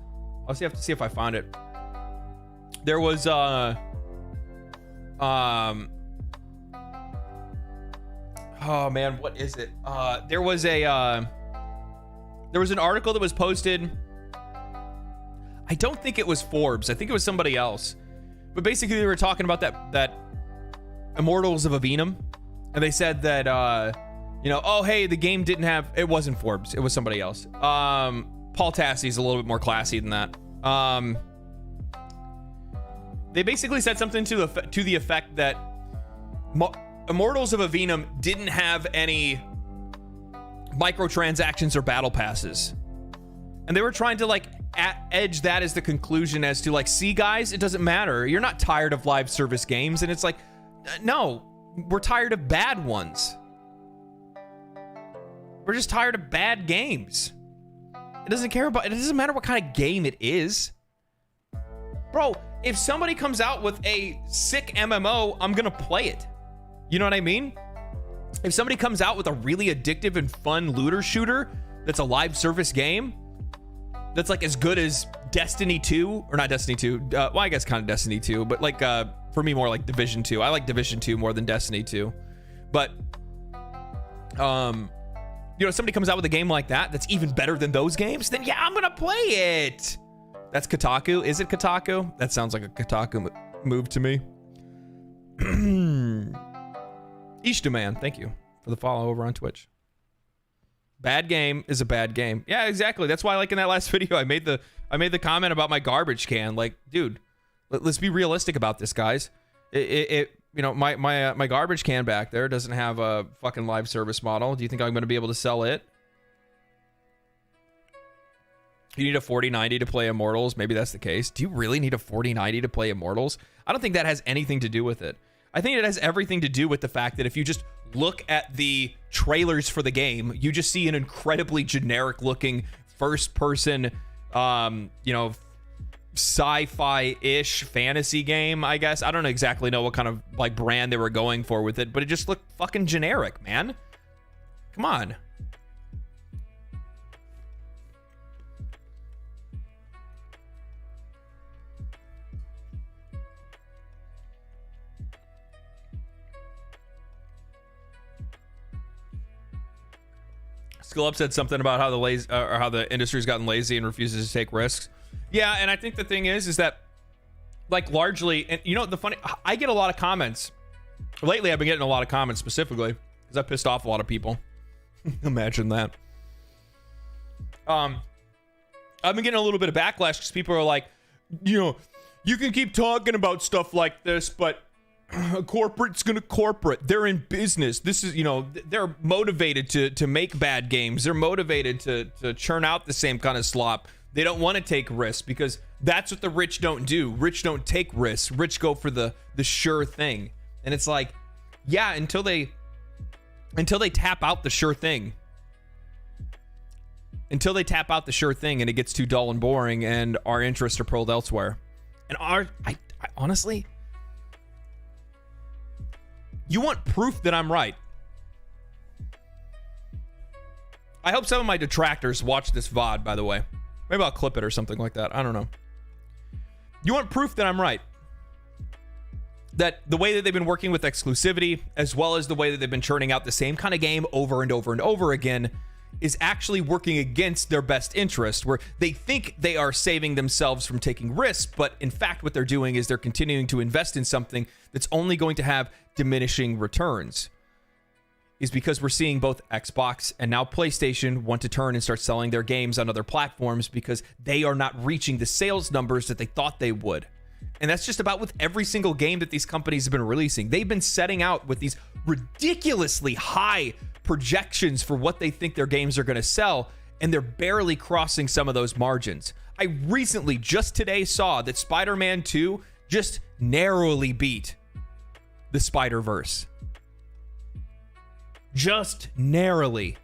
I'll have to see if I find it. There was oh man, what is it? There was an article that was posted. I don't think it was Forbes. I think it was somebody else. But basically, they were talking about that Immortals of Avenum, and they said that you know, oh hey, the game didn't have. It wasn't Forbes. It was somebody else. Paul Tassie's a little bit more classy than that. They basically said something to the effect that Immortals of Avenum didn't have any microtransactions or battle passes, and they were trying to like edge that as the conclusion as to like, see guys, it doesn't matter. You're not tired of live service games, and it's like, no, we're tired of bad ones. We're just tired of bad games. It doesn't matter what kind of game it is. Bro, if somebody comes out with a sick MMO, I'm gonna play it. You know what I mean? If somebody comes out with a really addictive and fun looter shooter that's a live service game, that's like as good as Destiny 2, or not Destiny 2, well, I guess kind of Destiny 2, but like, for me, more like Division 2. I like Division 2 more than Destiny 2. But, you know, if somebody comes out with a game like that that's even better than those games, then yeah, I'm gonna play it. That's Kotaku. Is it Kotaku? That sounds like a Kotaku move to me. Ishtaman, thank you for the follow over on Twitch. Bad game is a bad game. Yeah, exactly. That's why, like in that last video, I made the comment about my garbage can. Like, dude, let's be realistic about this, guys. You know, my garbage can back there doesn't have a fucking live service model. Do you think I'm going to be able to sell it? You need a 4090 to play Immortals. Maybe that's the case. Do you really need a 4090 to play Immortals? I don't think that has anything to do with it. I think it has everything to do with the fact that if you just look at the trailers for the game, you just see an incredibly generic looking first person, you know, sci-fi-ish fantasy game, I guess. I don't exactly know what kind of like brand they were going for with it, but it just looked fucking generic, man. Come on. Skill Up said something about how the industry's gotten lazy and refuses to take risks. Yeah, and I think the thing is that, like, largely, and you know, I get a lot of comments. Lately, I've been getting a lot of comments specifically because I pissed off a lot of people. Imagine that. I've been getting a little bit of backlash because people are like, you know, you can keep talking about stuff like this, but corporate's gonna corporate. They're in business. This is, you know, they're motivated to make bad games. They're motivated to churn out the same kind of slop. They don't want to take risks because that's what the rich don't do. Rich don't take risks. Rich go for the sure thing. And it's like, yeah, until they until they tap out the sure thing. Until they tap out the sure thing and it gets too dull and boring and our interests are pulled elsewhere. And I honestly, you want proof that I'm right. I hope some of my detractors watch this VOD, by the way. Maybe I'll clip it or something like that. I don't know. You want proof that I'm right. That the way that they've been working with exclusivity, as well as the way that they've been churning out the same kind of game over and over and over again, is actually working against their best interest, where they think they are saving themselves from taking risks, but in fact what they're doing is they're continuing to invest in something that's only going to have diminishing returns. Is because we're seeing both Xbox and now PlayStation want to turn and start selling their games on other platforms because they are not reaching the sales numbers that they thought they would. And that's just about with every single game that these companies have been releasing. They've been setting out with these ridiculously high projections for what they think their games are going to sell, and they're barely crossing some of those margins. I recently, just today, saw that Spider-Man 2 just narrowly beat the Spider-Verse. Just narrowly.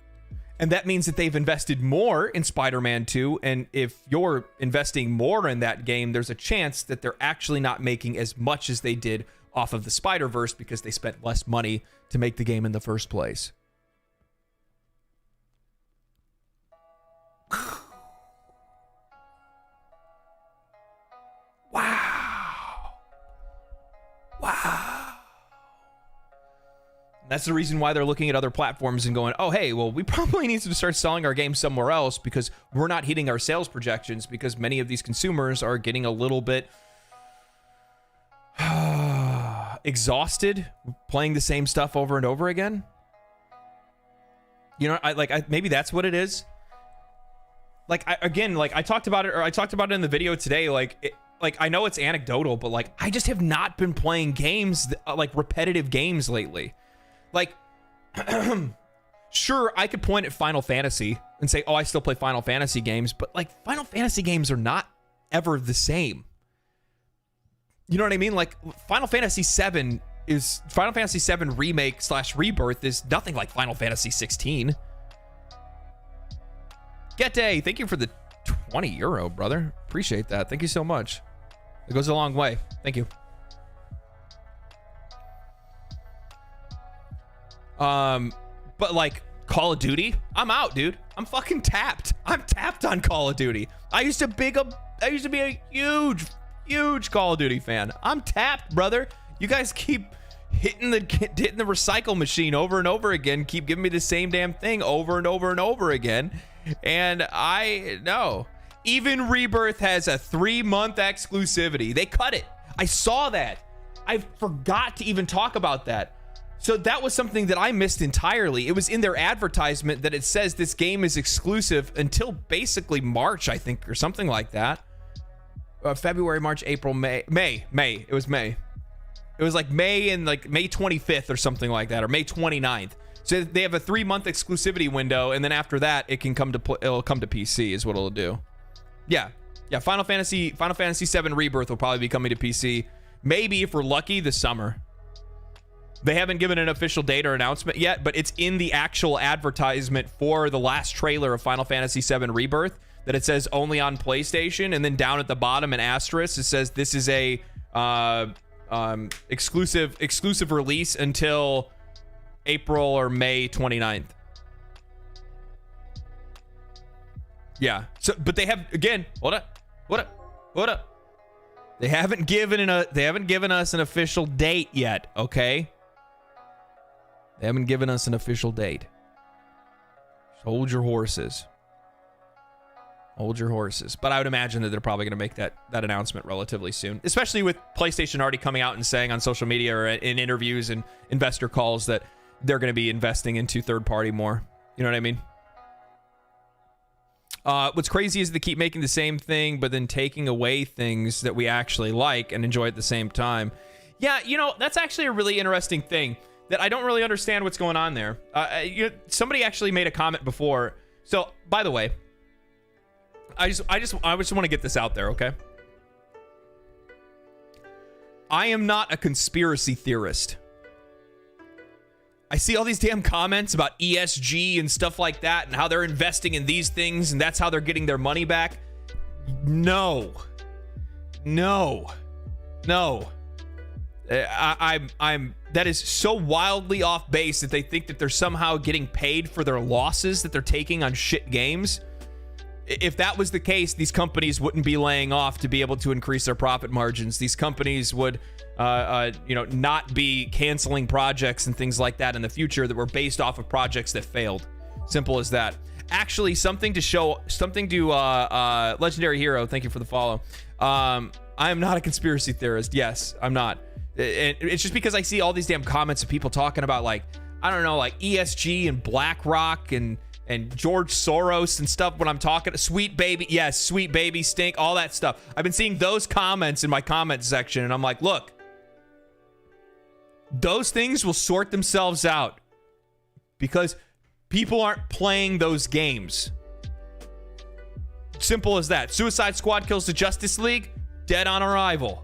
And that means that they've invested more in Spider-Man 2, and if you're investing more in that game, there's a chance that they're actually not making as much as they did off of the Spider-Verse because they spent less money to make the game in the first place. Wow. Wow. That's the reason why they're looking at other platforms and going, oh, hey, well, we probably need to start selling our games somewhere else because we're not hitting our sales projections because many of these consumers are getting a little bit exhausted playing the same stuff over and over again. You know, maybe that's what it is. I talked about it in the video today. I know it's anecdotal, but I just have not been playing games, repetitive games lately. Sure, I could point at Final Fantasy and say, oh, I still play Final Fantasy games, but Final Fantasy games are not ever the same. You know what I mean? Final Fantasy VII remake / rebirth is nothing like Final Fantasy 16. Gete, thank you for the 20 euro, brother. Appreciate that. Thank you so much. It goes a long way. Thank you. But Call of Duty, I'm out, dude. I'm fucking tapped. I'm tapped on Call of Duty. I used to be a huge Call of Duty fan. I'm tapped, brother. You guys keep hitting the recycle machine over and over again. Keep giving me the same damn thing over and over and over again. And I know. Even Rebirth has a 3-month exclusivity. They cut it. I saw that. I forgot to even talk about that. So that was something that I missed entirely. It was in their advertisement that it says this game is exclusive until basically March, I think, or something like that. February, March, April, May. It was May. It was May and May 25th or something like that, or May 29th. So they have a 3-month exclusivity window, and then after that, it'll come to PC is what it'll do. Yeah. Final Fantasy VII Rebirth will probably be coming to PC. Maybe if we're lucky, this summer. They haven't given an official date or announcement yet, but it's in the actual advertisement for the last trailer of Final Fantasy VII Rebirth that it says only on PlayStation, and then down at the bottom an asterisk, it says this is a exclusive release until April or May 29th. Yeah. So, but they have, again, hold up. They haven't given us an official date yet, okay? They haven't given us an official date. Just hold your horses. Hold your horses. But I would imagine that they're probably going to make that announcement relatively soon, especially with PlayStation already coming out and saying on social media or in interviews and investor calls that they're going to be investing into third party more. You know what I mean? What's crazy is they keep making the same thing, but then taking away things that we actually like and enjoy at the same time. Yeah, that's actually a really interesting thing that I don't really understand what's going on there. Somebody actually made a comment before. So, by the way, I just want to get this out there, okay? I am not a conspiracy theorist. I see all these damn comments about ESG and stuff like that and how they're investing in these things and that's how they're getting their money back. No. I'm that is so wildly off base that they think that they're somehow getting paid for their losses that they're taking on shit games. If that was the case, these companies wouldn't be laying off to be able to increase their profit margins. These companies would, not be canceling projects and things like that in the future that were based off of projects that failed. Simple as that. Actually, something to Legendary Hero. Thank you for the follow. I am not a conspiracy theorist. Yes, I'm not. It's just because I see all these damn comments of people talking about like, I don't know, like ESG and BlackRock and George Soros and stuff when I'm talking Sweet Baby. Yes, Sweet Baby Stink, all that stuff. I've been seeing those comments in my comment section and I'm like, look, those things will sort themselves out because people aren't playing those games. Simple as that. Suicide Squad kills the Justice League, dead on arrival.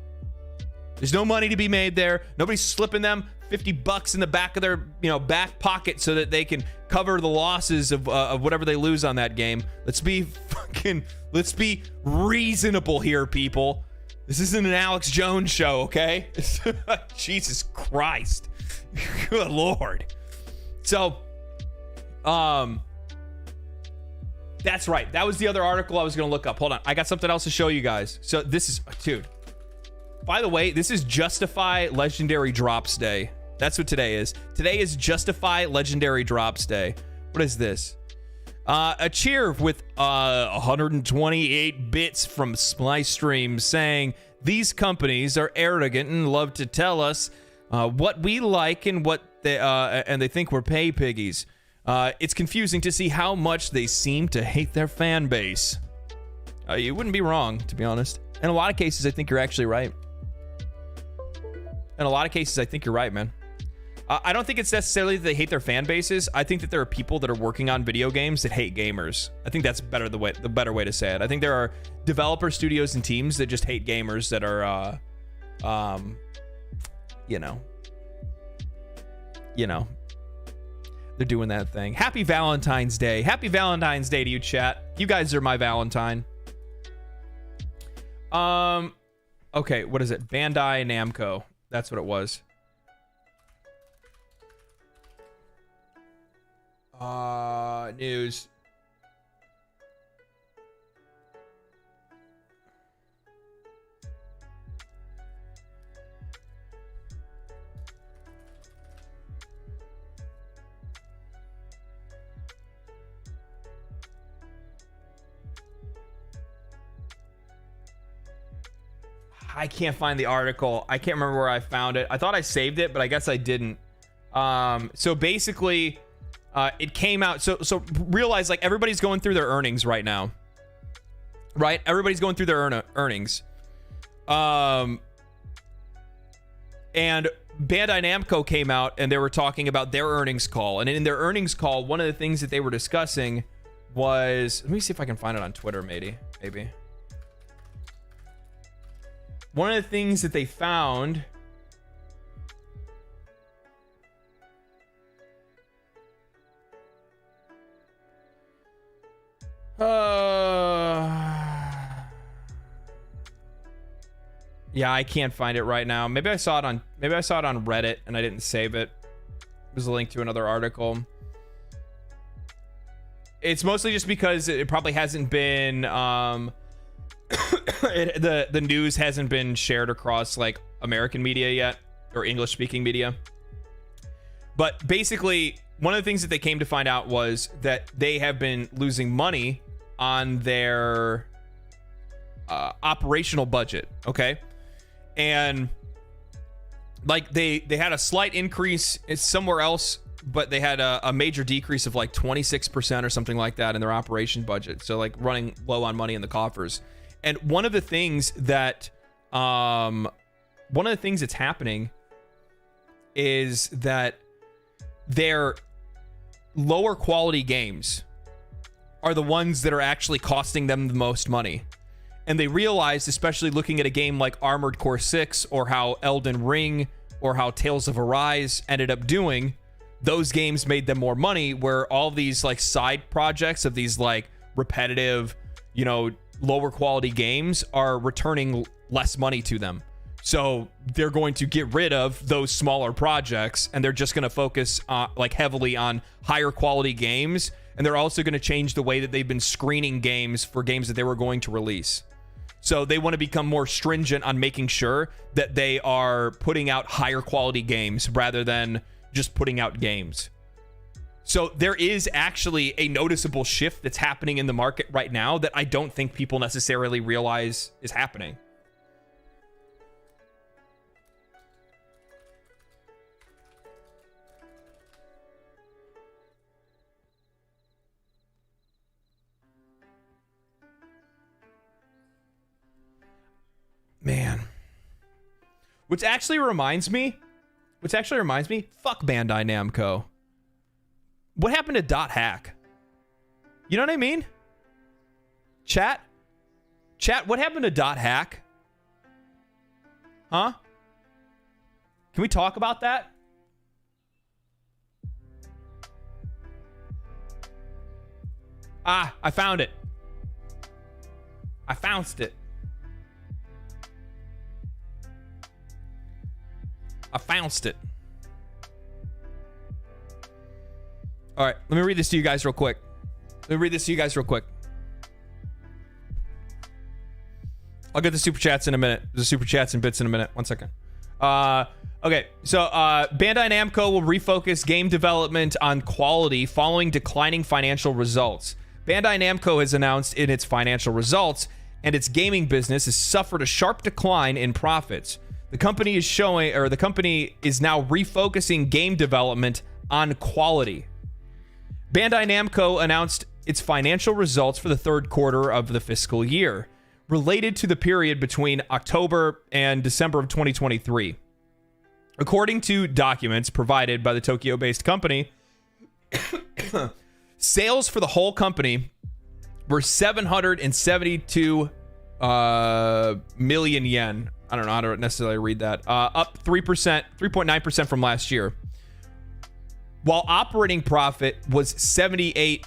There's no money to be made there. Nobody's slipping them $50 in the back of their, back pocket so that they can cover the losses of whatever they lose on that game. Let's be reasonable here, people. This isn't an Alex Jones show, okay? Jesus Christ. Good Lord. So, that's right. That was the other article I was going to look up. Hold on. I got something else to show you guys. So this is, dude, by the way, this is Justify Legendary Drops Day. That's what today is. Today is Justify Legendary Drops Day. What is this? A cheer with 128 bits from Splicestream saying these companies are arrogant and love to tell us what we like and what they think we're pay piggies. It's confusing to see how much they seem to hate their fan base. You wouldn't be wrong, to be honest. In a lot of cases, I think you're actually right. In a lot of cases, I think you're right, man. I don't think it's necessarily that they hate their fan bases. I think that there are people that are working on video games that hate gamers. I think that's the better way to say it. I think there are developer studios and teams that just hate gamers that are, they're doing that thing. Happy Valentine's Day. Happy Valentine's Day to you, chat. You guys are my Valentine. Okay, what is it? Bandai Namco. That's what it was. News. I can't find the article. I can't remember where I found it. I thought I saved it, but I guess I didn't. So basically, it came out. So realize, like, everybody's going through their earnings right now, right? Everybody's going through their earnings. And Bandai Namco came out and they were talking about their earnings call. And in their earnings call, one of the things that they were discussing was, let me see if I can find it on Twitter, maybe. One of the things that they found yeah, I can't find it right now. Maybe I saw it on Reddit and I didn't save it. It was a link to another article. It's mostly just because it probably hasn't been the news hasn't been shared across like American media yet, or English speaking media. But basically, one of the things that they came to find out was that they have been losing money on their operational budget. Okay. And like they had a slight increase somewhere else, but they had a major decrease of like 26% or something like that in their operation budget. So like running low on money in the coffers. And one of the things that's happening is that their lower quality games are the ones that are actually costing them the most money. And they realized, especially looking at a game like Armored Core 6 or how Elden Ring or how Tales of Arise ended up doing, those games made them more money, where all these like side projects of these like repetitive, you know, lower quality games are returning less money to them. So they're going to get rid of those smaller projects, and they're just going to focus like heavily on higher quality games. And they're also going to change the way that they've been screening games for games that they were going to release. So they want to become more stringent on making sure that they are putting out higher quality games rather than just putting out games. So there is actually a noticeable shift that's happening in the market right now that I don't think people necessarily realize is happening. Man. Which actually reminds me, fuck Bandai Namco. What happened to Dot Hack? You know what I mean? Chat, what happened to Dot Hack? Huh? Can we talk about that? Ah, I found it. I founced it. I founced it. All right, let me read this to you guys real quick. I'll get the super chats in a minute. The super chats and bits in a minute. 1 second. Okay, so Bandai Namco will refocus game development on quality following declining financial results. Bandai Namco has announced in its financial results, and its gaming business has suffered a sharp decline in profits. The company is now refocusing game development on quality. Bandai Namco announced its financial results for the third quarter of the fiscal year, related to the period between October and December of 2023. According to documents provided by the Tokyo-based company, sales for the whole company were 772 million yen. I don't know how to necessarily read that. Up 3.9% from last year. While operating profit was 78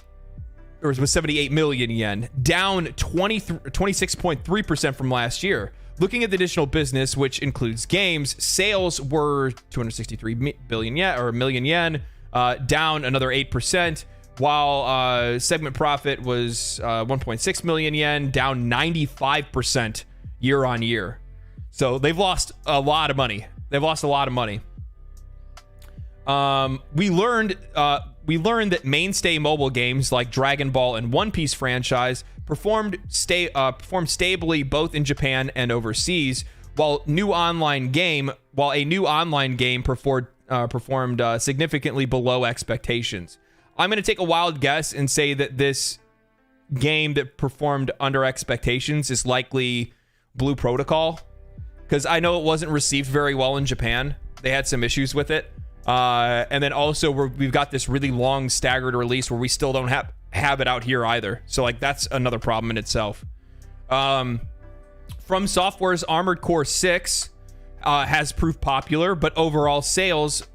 million yen, down 26.3% from last year. Looking at the additional business, which includes games, sales were 263 million yen, down another 8%, while segment profit was 1.6 million yen, down 95% year on year. So they've lost a lot of money. We learned that mainstay mobile games like Dragon Ball and One Piece franchise performed stably both in Japan and overseas, while a new online game performed significantly below expectations. I'm going to take a wild guess and say that this game that performed under expectations is likely Blue Protocol, because I know it wasn't received very well in Japan. They had some issues with it. And then also we've got this really long staggered release where we still don't have it out here either. So like that's another problem in itself. From Software's Armored Core 6 has proved popular, but overall sales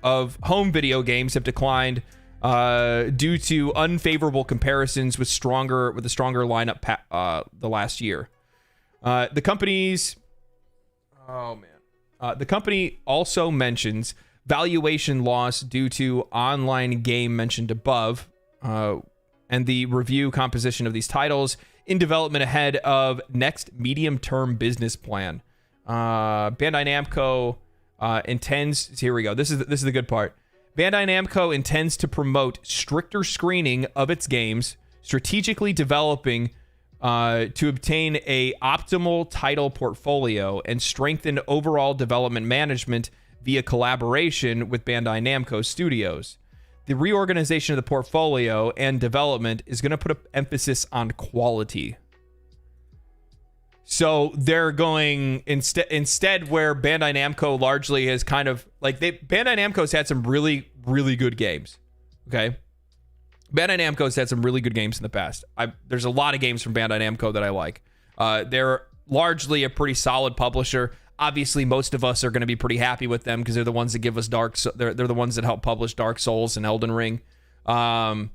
of home video games have declined due to unfavorable comparisons with a stronger lineup the last year. The company also mentions valuation loss due to online game mentioned above, and the review composition of these titles in development ahead of next medium-term business plan. Bandai Namco intends. Here we go. This is the good part. Bandai Namco intends to promote stricter screening of its games, strategically developing to obtain a optimal title portfolio and strengthen overall development management via collaboration with Bandai Namco Studios. The reorganization of the portfolio and development is going to put an emphasis on quality. So they're going instead where Bandai Namco largely has kind of like Bandai Namco's had some really, really good games. Okay. Bandai Namco's had some really good games in the past. There's a lot of games from Bandai Namco that I like. They're largely a pretty solid publisher. Obviously, most of us are going to be pretty happy with them because they're the ones that give us they're the ones that help publish Dark Souls and Elden Ring. I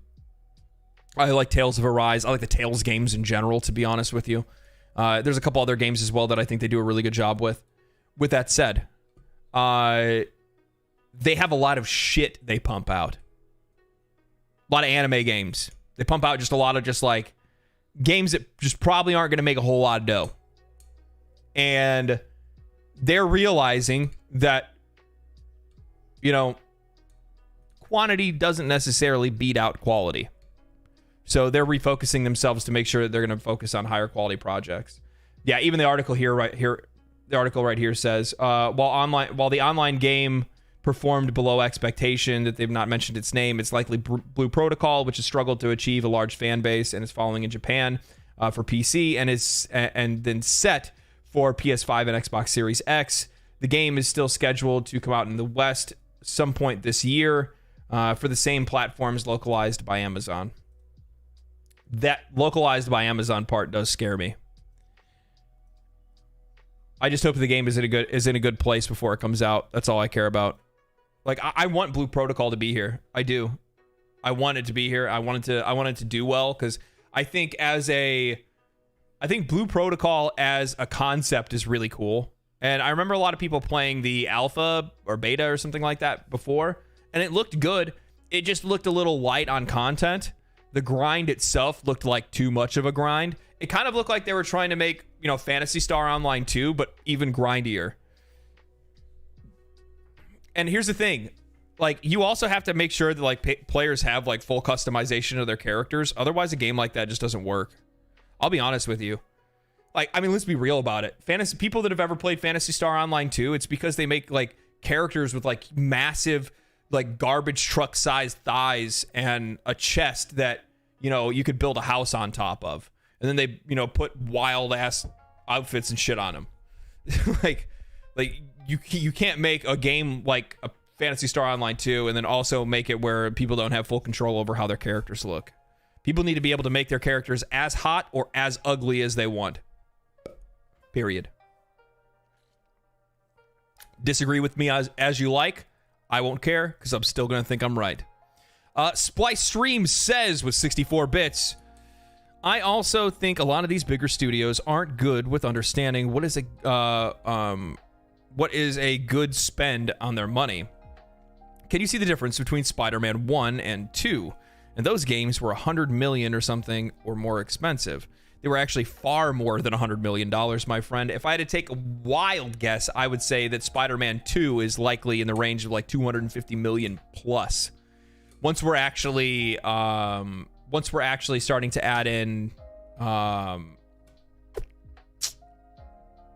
like Tales of Arise. I like the Tales games in general, to be honest with you. There's a couple other games as well that I think they do a really good job with. With that said, they have a lot of shit they pump out. A lot of anime games. They pump out just a lot of just like games that just probably aren't going to make a whole lot of dough. And they're realizing that, you know, quantity doesn't necessarily beat out quality. So they're refocusing themselves to make sure that they're going to focus on higher quality projects. Yeah, even the article right here says, while the online game performed below expectation, that they've not mentioned its name, it's likely Blue Protocol, which has struggled to achieve a large fan base and is following in Japan for PC and then set for PS5 and Xbox Series X. The game is still scheduled to come out in the West some point this year for the same platforms localized by Amazon. That localized by Amazon part does scare me. I just hope the game is in a good place before it comes out. That's all I care about. Like, I want Blue Protocol to be here. I do. I want it to be here. I want it to do well, because I think Blue Protocol as a concept is really cool. And I remember a lot of people playing the alpha or beta or something like that before, and it looked good. It just looked a little light on content. The grind itself looked like too much of a grind. It kind of looked like they were trying to make, you know, Phantasy Star Online 2, but even grindier. And here's the thing. Like, you also have to make sure that, like, players have, like, full customization of their characters. Otherwise, a game like that just doesn't work. I'll be honest with you. Like, I mean, let's be real about it. People that have ever played Phantasy Star Online 2, it's because they make, like, characters with, like, massive, like, garbage truck-sized thighs and a chest that, you know, you could build a house on top of. And then they, you know, put wild-ass outfits and shit on them. like you can't make a game like a Phantasy Star Online 2 and then also make it where people don't have full control over how their characters look. People need to be able to make their characters as hot or as ugly as they want. Period. Disagree with me as you like. I won't care, because I'm still going to think I'm right. Splice Streams says, with 64 bits, I also think a lot of these bigger studios aren't good with understanding what is a good spend on their money. Can you see the difference between Spider-Man 1 and 2? And those games were $100 million or something or more expensive. They were actually far more than $100 million, my friend. If I had to take a wild guess, I would say that Spider-Man 2 is likely in the range of like $250 million plus. Once we're actually starting to add in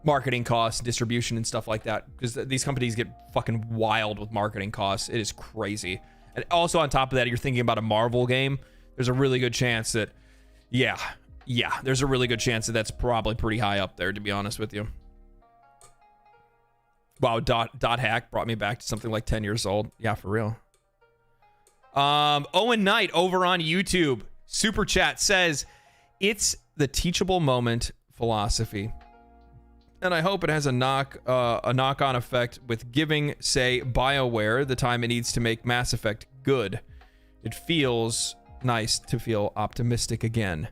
marketing costs, distribution, and stuff like that, because these companies get fucking wild with marketing costs. It is crazy. And also on top of that, you're thinking about a Marvel game. There's a really good chance that, there's a really good chance that that's probably pretty high up there, to be honest with you. Wow, dot hack brought me back to something like 10 years old. Yeah, for real. Owen Knight over on YouTube, super chat, says, it's the teachable moment philosophy. And I hope it has a knock-on effect with giving, say, BioWare the time it needs to make Mass Effect good. It feels nice to feel optimistic again.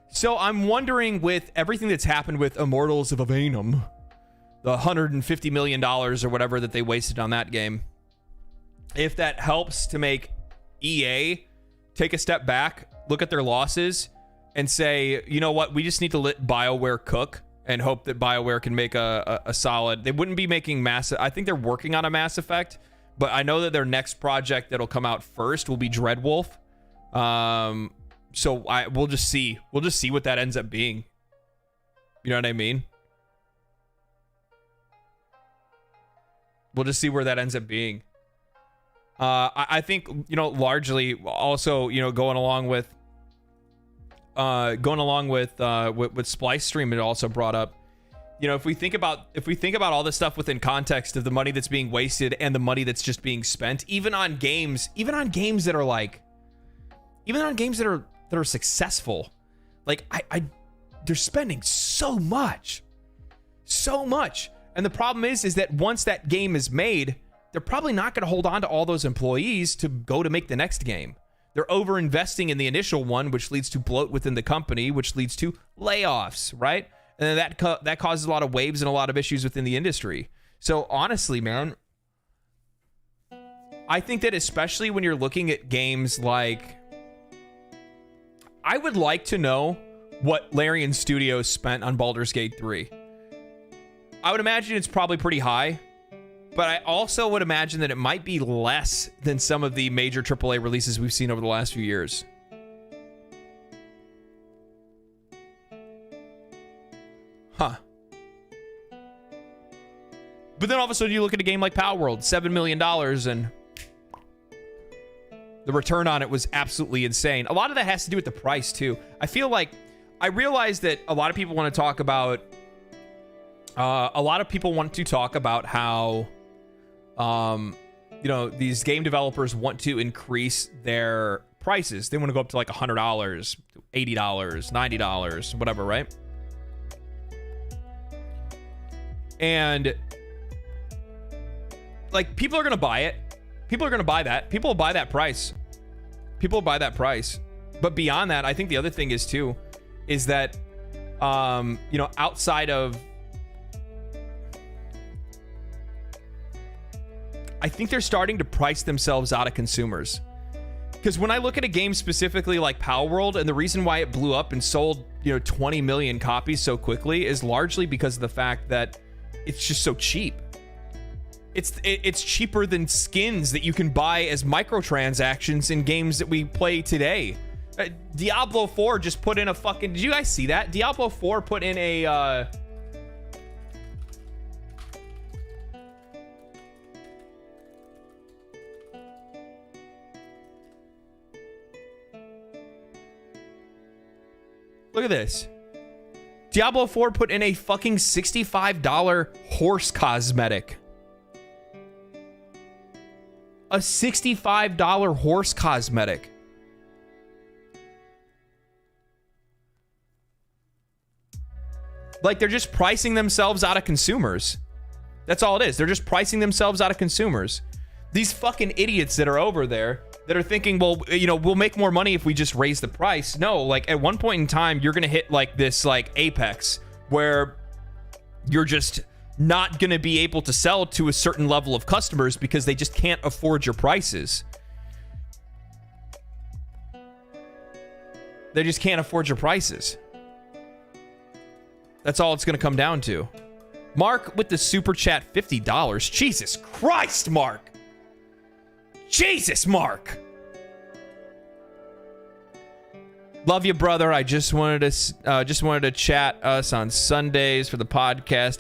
So I'm wondering, with everything that's happened with Immortals of Aveum, the $150 million or whatever that they wasted on that game, if that helps to make EA take a step back, look at their losses, and say, you know what, we just need to let BioWare cook and hope that BioWare can make a solid... They wouldn't be making I think they're working on a Mass Effect, but I know that their next project that'll come out first will be Dreadwolf. So we'll just see. We'll just see what that ends up being. You know what I mean? We'll just see where that ends up being. I think, you know, largely also, you know, going along with Splice Stream, it also brought up, You know, if we think about all this stuff within context of the money that's being wasted and the money that's just being spent, even on games that are like, even on games that are successful, like they're spending so much. And the problem is that once that game is made, they're probably not going to hold on to all those employees to go to make the next game. They're over investing in the initial one, which leads to bloat within the company, which leads to layoffs, right? And then that causes a lot of waves and a lot of issues within the industry. So honestly, man, I think that especially when you're looking at games like, I would like to know what Larian Studios spent on Baldur's Gate 3. I would imagine it's probably pretty high, but I also would imagine that it might be less than some of the major AAA releases we've seen over the last few years. Huh. But then all of a sudden you look at a game like Palworld, $7 million, and the return on it was absolutely insane. A lot of that has to do with the price too. I feel like, I realize that a lot of people want to talk about how you know, these game developers want to increase their prices. They want to go up to like $100, $80, $90, whatever, right? And like, people are going to buy it. People are going to buy that. People will buy that price. People will buy that price. But beyond that, I think the other thing is too, is that, you know, outside of, I think they're starting to price themselves out of consumers. Because when I look at a game specifically like Palworld, and the reason why it blew up and sold, you know, 20 million copies so quickly is largely because of the fact that it's just so cheap. It's cheaper than skins that you can buy as microtransactions in games that we play today. Diablo 4 just put in a fucking... Did you guys see that? Diablo 4 put in a... Look at this. Diablo 4 put in a fucking $65 horse cosmetic. A $65 horse cosmetic. Like, they're just pricing themselves out of consumers. That's all it is. They're just pricing themselves out of consumers. These fucking idiots that are over there that are thinking, well, you know, we'll make more money if we just raise the price. No, like, at one point in time, you're gonna hit like this like apex where you're just not gonna be able to sell to a certain level of customers because they just can't afford your prices. They just can't afford your prices. That's all it's gonna come down to. Mark with the super chat, $50. Jesus Christ, Mark. Jesus, Mark. Love you, brother. I just wanted to chat us on Sundays for the podcast,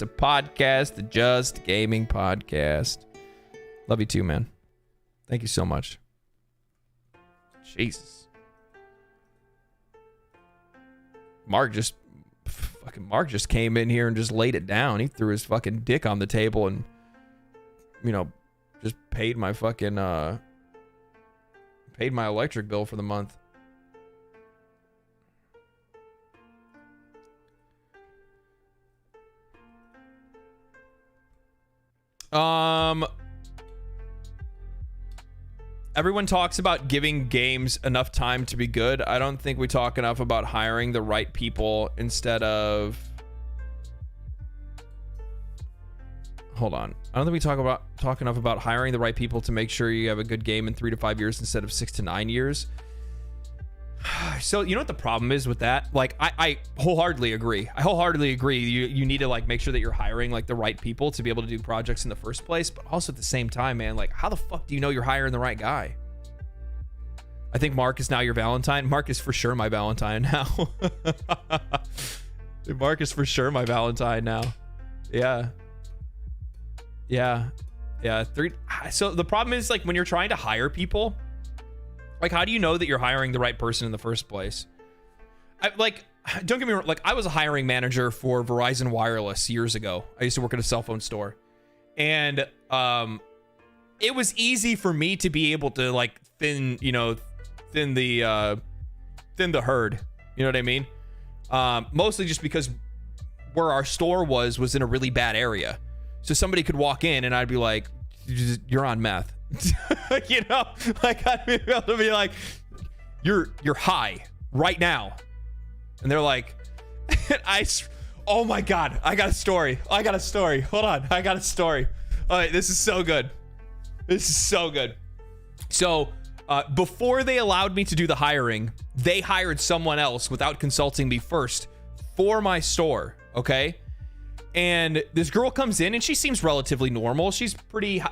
the Just Gaming podcast. Love you too, man. Thank you so much. Jesus. Mark just came in here and just laid it down. He threw his fucking dick on the table and, you know, just paid my fucking paid my electric bill for the month. Everyone talks about giving games enough time to be good. I don't think we talk enough about hiring the right people instead of... Hold on. I don't think we talk enough about hiring the right people to make sure you have a good game in 3 to 5 years instead of 6 to 9 years. So, you know what the problem is with that? Like, I wholeheartedly agree. You need to, like, make sure that you're hiring, like, the right people to be able to do projects in the first place. But also at the same time, man, like, how the fuck do you know you're hiring the right guy? I think Mark is now your Valentine. Mark is for sure my Valentine now. Mark is for sure my Valentine now. Yeah. So the problem is, like, when you're trying to hire people, like, how do you know that you're hiring the right person in the first place? like, don't get me wrong, like I was a hiring manager for Verizon Wireless years ago. I used to work at a cell phone store, and it was easy for me to be able to like thin the herd. You know what I mean? Mostly just because where our store was in a really bad area, so somebody could walk in and I'd be like, "You're on meth," you know, like I'd be able to be like, "You're high right now," and they're like, "Oh my god, I got a story. Hold on, I got a story. All right, this is so good. So before they allowed me to do the hiring, they hired someone else without consulting me first for my store, okay? And this girl comes in and she seems relatively normal. She's pretty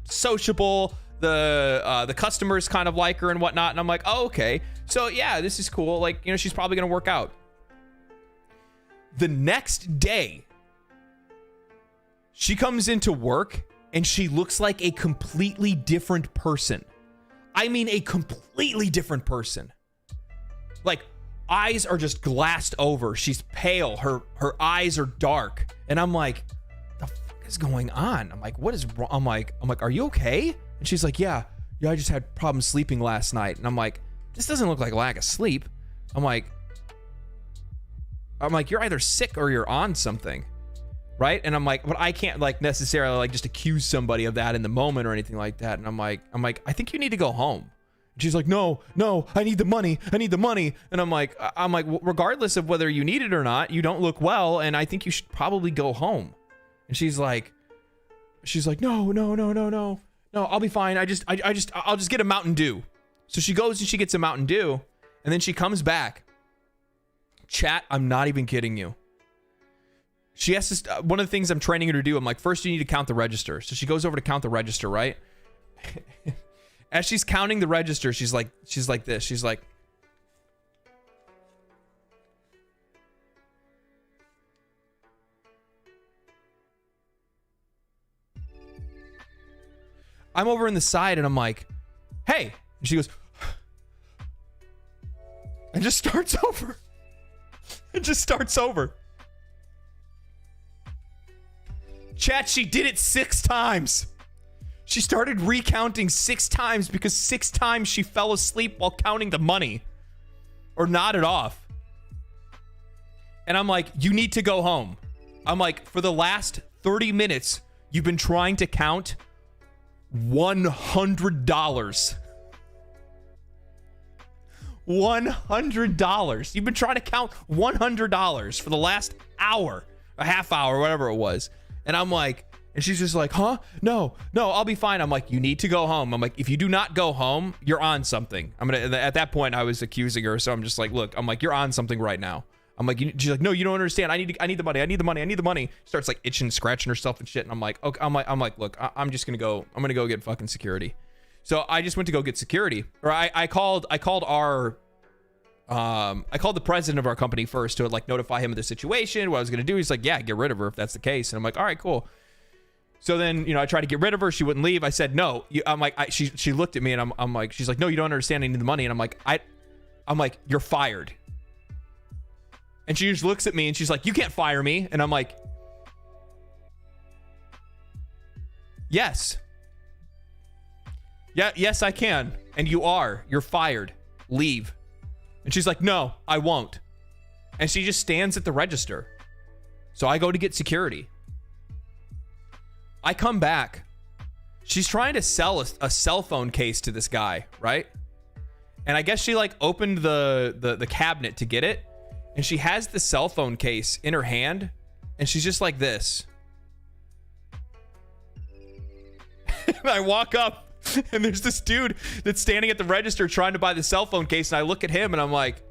sociable. The customers kind of like her and whatnot. And I'm like, oh, okay. So yeah, this is cool. Like, she's probably gonna work out. The next day, she comes into work and she looks like a completely different person. I mean, a completely different person. Like, eyes are just glassed over. She's pale. Her eyes are dark. And I'm like, the fuck is going on? I'm like, what is wrong? I'm like, are you okay? And she's like, yeah, I just had problems sleeping last night. And I'm like, this doesn't look like lack of sleep. I'm like, you're either sick or you're on something. Right? And I'm like, but I can't like necessarily like just accuse somebody of that in the moment or anything like that. And I'm like, I think you need to go home. And she's like, no, I need the money. And I'm like, well, regardless of whether you need it or not, you don't look well. And I think you should probably go home. And she's like, no, I'll be fine. I'll just get a Mountain Dew. So she goes and she gets a Mountain Dew and then she comes back. Chat, I'm not even kidding you. She has to, one of the things I'm training her to do, I'm like, first you need to count the register. So she goes over to count the register, right? As she's counting the register, she's like this. She's like, I'm over in the side and I'm like, hey. And she goes, and just starts over. Chat, she did it 6 times. She started recounting 6 times because 6 times she fell asleep while counting the money or nodded off. And I'm like, you need to go home. I'm like, for the last 30 minutes, you've been trying to count $100. $100. You've been trying to count $100 for the last hour, a half hour, whatever it was. And I'm like, and she's just like, huh? No, I'll be fine. I'm like, you need to go home. I'm like, if you do not go home, you're on something. At that point, I was accusing her. So I'm just like, look, I'm like, you're on something right now. I'm like, she's like, no, you don't understand. I need the money. She starts like itching, scratching herself and shit. And I'm like, okay, I'm like, look, I'm gonna go get fucking security. So I just went to go get security, or I called the president of our company first to like notify him of the situation, what I was gonna do. He's like, yeah, get rid of her if that's the case. And I'm like, all right, cool. So then, I tried to get rid of her. She wouldn't leave. I said, no. I'm like, she looked at me and I'm like, she's like, no, you don't understand. I need the money. And I'm like, you're fired. And she just looks at me and she's like, you can't fire me. And I'm like, yes. Yeah, yes, I can. And you're fired. Leave. And she's like, no, I won't. And she just stands at the register. So I go to get security. I come back. She's trying to sell a cell phone case to this guy, right? And I guess she like opened the cabinet to get it. And she has the cell phone case in her hand. And she's just like this. And I walk up. And there's this dude that's standing at the register trying to buy the cell phone case. And I look at him and I'm like,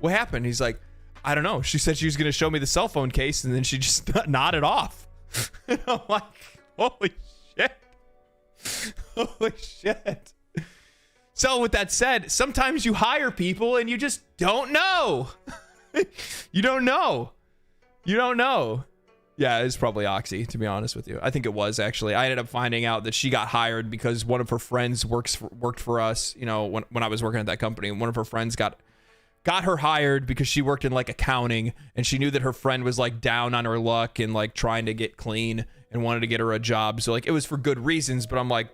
what happened? He's like, I don't know. She said she was going to show me the cell phone case. And then she just nodded off. And I'm like, holy shit. So with that said, sometimes you hire people and you just don't know. You don't know. Yeah, it's probably Oxy, to be honest with you. I think it was, actually. I ended up finding out that she got hired because one of her friends worked for us, you know, when I was working at that company. One of her friends got her hired because she worked in like accounting, and she knew that her friend was like down on her luck and like trying to get clean and wanted to get her a job. So like it was for good reasons, but I'm like,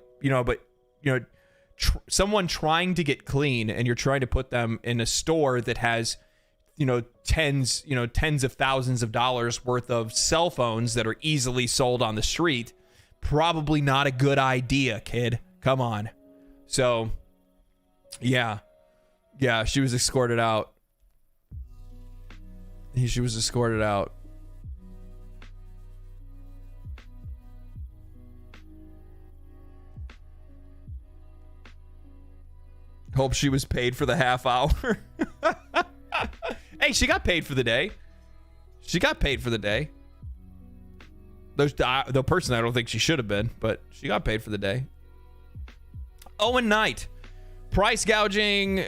someone trying to get clean and you're trying to put them in a store that has, tens of thousands of dollars worth of cell phones that are easily sold on the street. Probably not a good idea, kid. Come on. So, yeah, she was escorted out. Hope she was paid for the half hour. Hey, she got paid for the day. The person, I don't think she should have been, but she got paid for the day. Owen Knight. Price gouging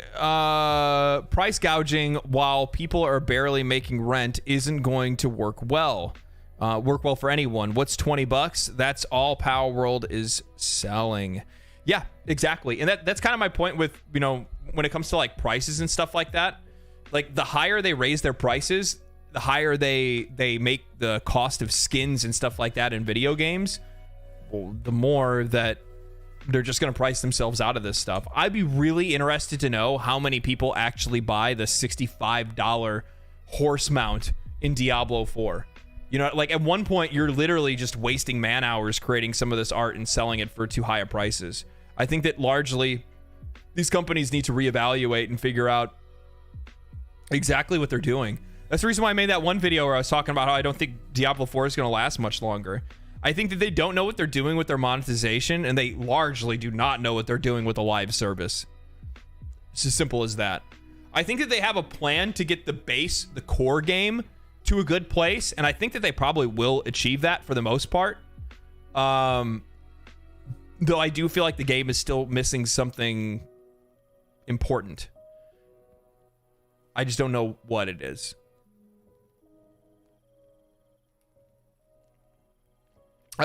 while people are barely making rent isn't going to work well for anyone. What's $20? That's all Palworld is selling. Yeah, exactly. And that's kind of my point with, when it comes to like prices and stuff like that. Like the higher they raise their prices, the higher they make the cost of skins and stuff like that in video games, well, the more that they're just going to price themselves out of this stuff. I'd be really interested to know how many people actually buy the $65 horse mount in Diablo 4. Like at one point, you're literally just wasting man hours creating some of this art and selling it for too high of prices. I think that largely these companies need to reevaluate and figure out exactly what they're doing. That's the reason why I made that one video where I was talking about how I don't think Diablo 4 is going to last much longer. I think that they don't know what they're doing with their monetization, and they largely do not know what they're doing with a live service. It's as simple as that. I think that they have a plan to get the core game to a good place, and I think that they probably will achieve that for the most part. Though I do feel like the game is still missing something important. I just don't know what it is.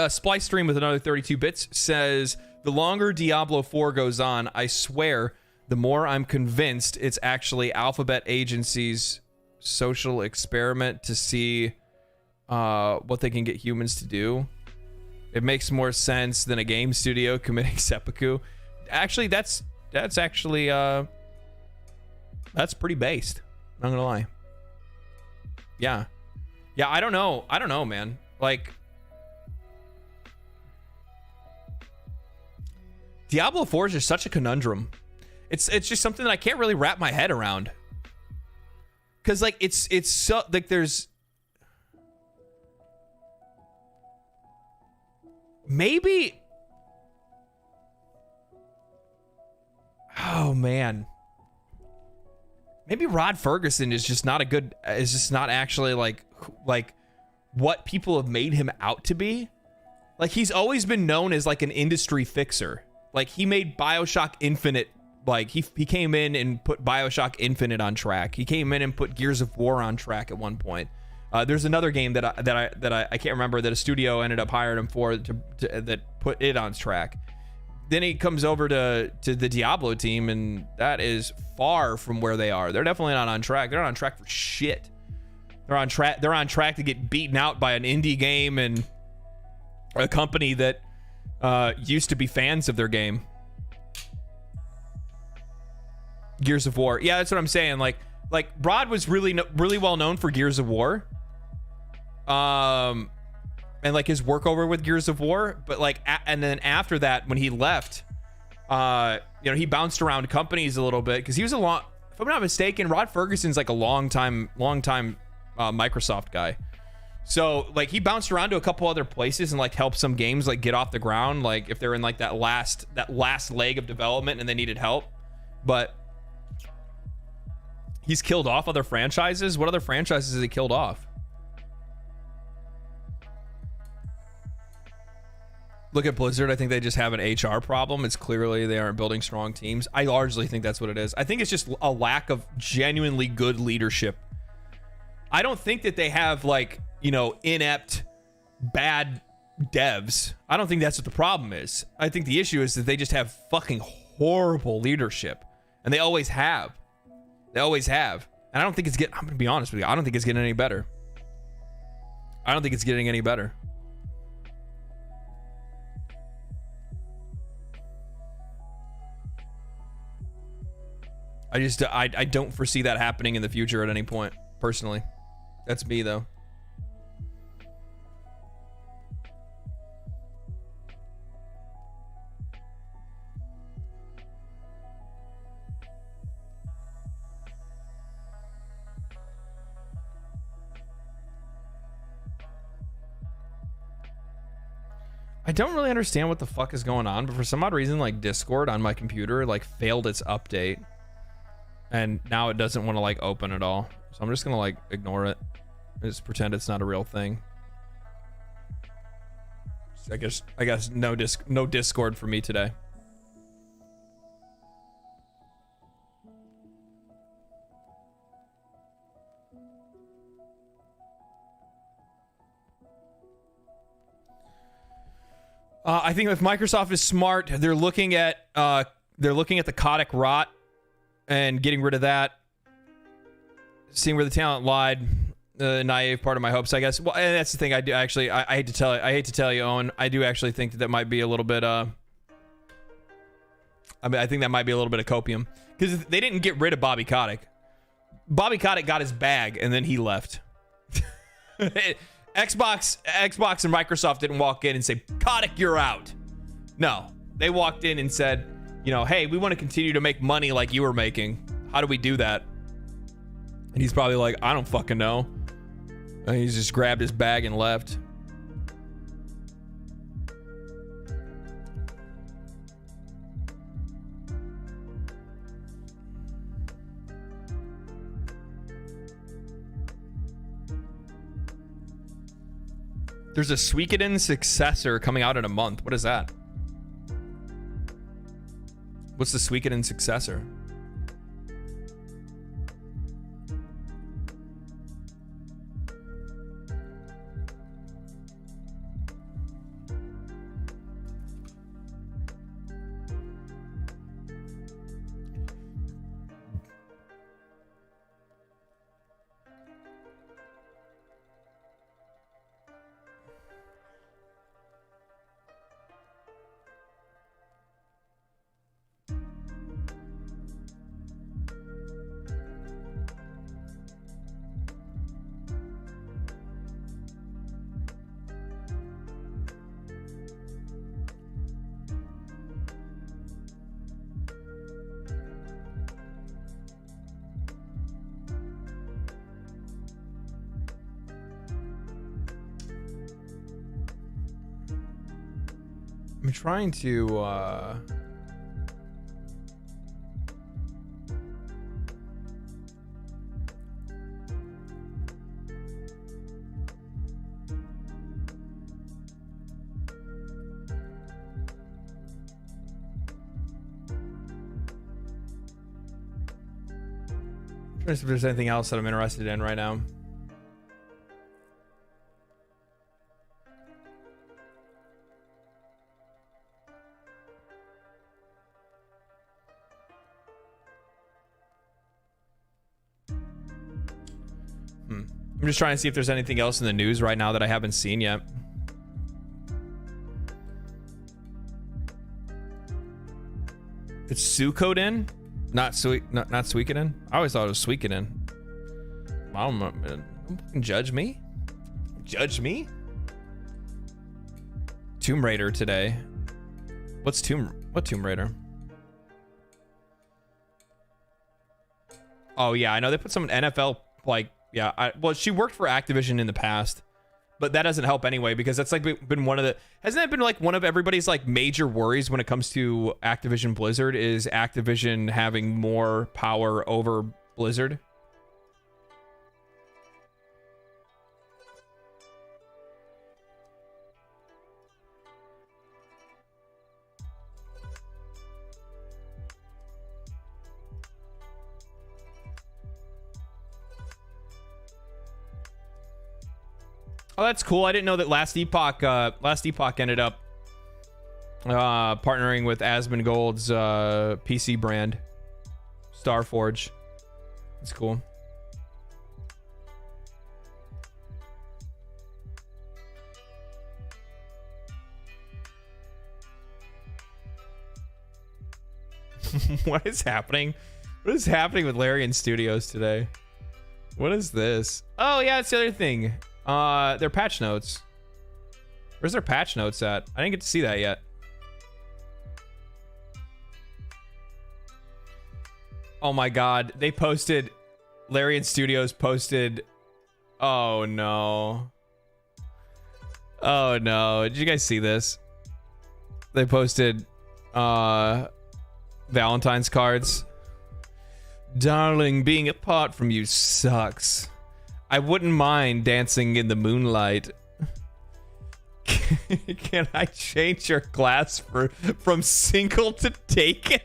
Splice Stream with another 32 bits says, the longer Diablo 4 goes on, I swear, the more I'm convinced it's actually Alphabet Agency's social experiment to see what they can get humans to do. It makes more sense than a game studio committing seppuku. Actually, that's pretty based. I'm not gonna lie. Yeah, I don't know, man. Like, Diablo 4 is just such a conundrum. It's just something that I can't really wrap my head around. Cause like it's so like there's maybe, oh man, maybe Rod Ferguson is just not actually like what people have made him out to be. Like, he's always been known as like an industry fixer. Like, he made BioShock Infinite, like he came in and put BioShock Infinite on track. He came in and put Gears of War on track at one point. There's another game that I can't remember that a studio ended up hiring him for that put it on track. Then he comes over to the Diablo team, and that is far from where they are. They're definitely not on track. They're not on track for shit. They're on track to get beaten out by an indie game and a company that used to be fans of their game. Gears of War. Yeah, that's what I'm saying. Like Rod was really well known for Gears of War. And like his work over with Gears of War, but like and then after that, when he left, he bounced around companies a little bit because he was if I'm not mistaken, Rod Ferguson's like a long time Microsoft guy. So like he bounced around to a couple other places and like helped some games like get off the ground, like if they're in like that last leg of development and they needed help. But he's killed off other franchises. What other franchises has he killed off? Look at Blizzard. I think they just have an HR problem. It's clearly they aren't building strong teams. I largely think that's what it is. I think it's just a lack of genuinely good leadership. I don't think that they have like, inept bad devs. I don't think that's what the problem is. I think the issue is that they just have fucking horrible leadership, and they always have. They always have. And I don't think it's getting, I'm gonna be honest with you, I don't think it's getting any better. I don't think it's getting any better. I don't foresee that happening in the future at any point, personally. That's me, though. I don't really understand what the fuck is going on, but for some odd reason, like, Discord on my computer, like, failed its update. And now it doesn't want to, like, open at all. So I'm just gonna, like, ignore it. Just pretend it's not a real thing. I guess no Discord for me today. I think if Microsoft is smart, they're looking at the Codic rot and getting rid of that. Seeing where the talent lied, the naive part of my hopes, I guess. Well, and that's the thing. I do actually. I hate to tell you, Owen. I do actually think that might be a little bit. I mean, I think that might be a little bit of copium, because they didn't get rid of Bobby Kotick. Bobby Kotick got his bag and then he left. Xbox and Microsoft didn't walk in and say, Kotick, you're out. No, they walked in and said, you know, hey, we want to continue to make money like you were making. How do we do that? And he's probably like, I don't fucking know. And he's just grabbed his bag and left. There's a Suikoden successor coming out in a month. What is that? What's the Suikoden successor? I'm trying to see if there's anything else that I'm interested in right now. I'm just trying to see if there's anything else in the news right now that I haven't seen yet. It's Suikoden, not Suikoden. I always thought it was Suikoden. Don't judge me. Judge me. Tomb Raider today. What Tomb Raider? Oh yeah, I know they put some NFL like. Yeah, well, she worked for Activision in the past, but that doesn't help anyway, because that's like been one of the, hasn't that been like one of everybody's like major worries when it comes to Activision Blizzard, is Activision having more power over Blizzard? Oh, that's cool. I didn't know that Last Epoch ended up partnering with Asmongold's PC brand, Starforge. That's cool. What is happening? What is happening with Larian Studios today? What is this? Oh yeah, it's the other thing. Their patch notes. Where's their patch notes at? I didn't get to see that yet. Oh my god, they posted, Larian Studios posted, oh no. Oh no, did you guys see this? They posted Valentine's cards. Darling, being apart from you sucks. I wouldn't mind dancing in the moonlight. Can I change your class from single to taken?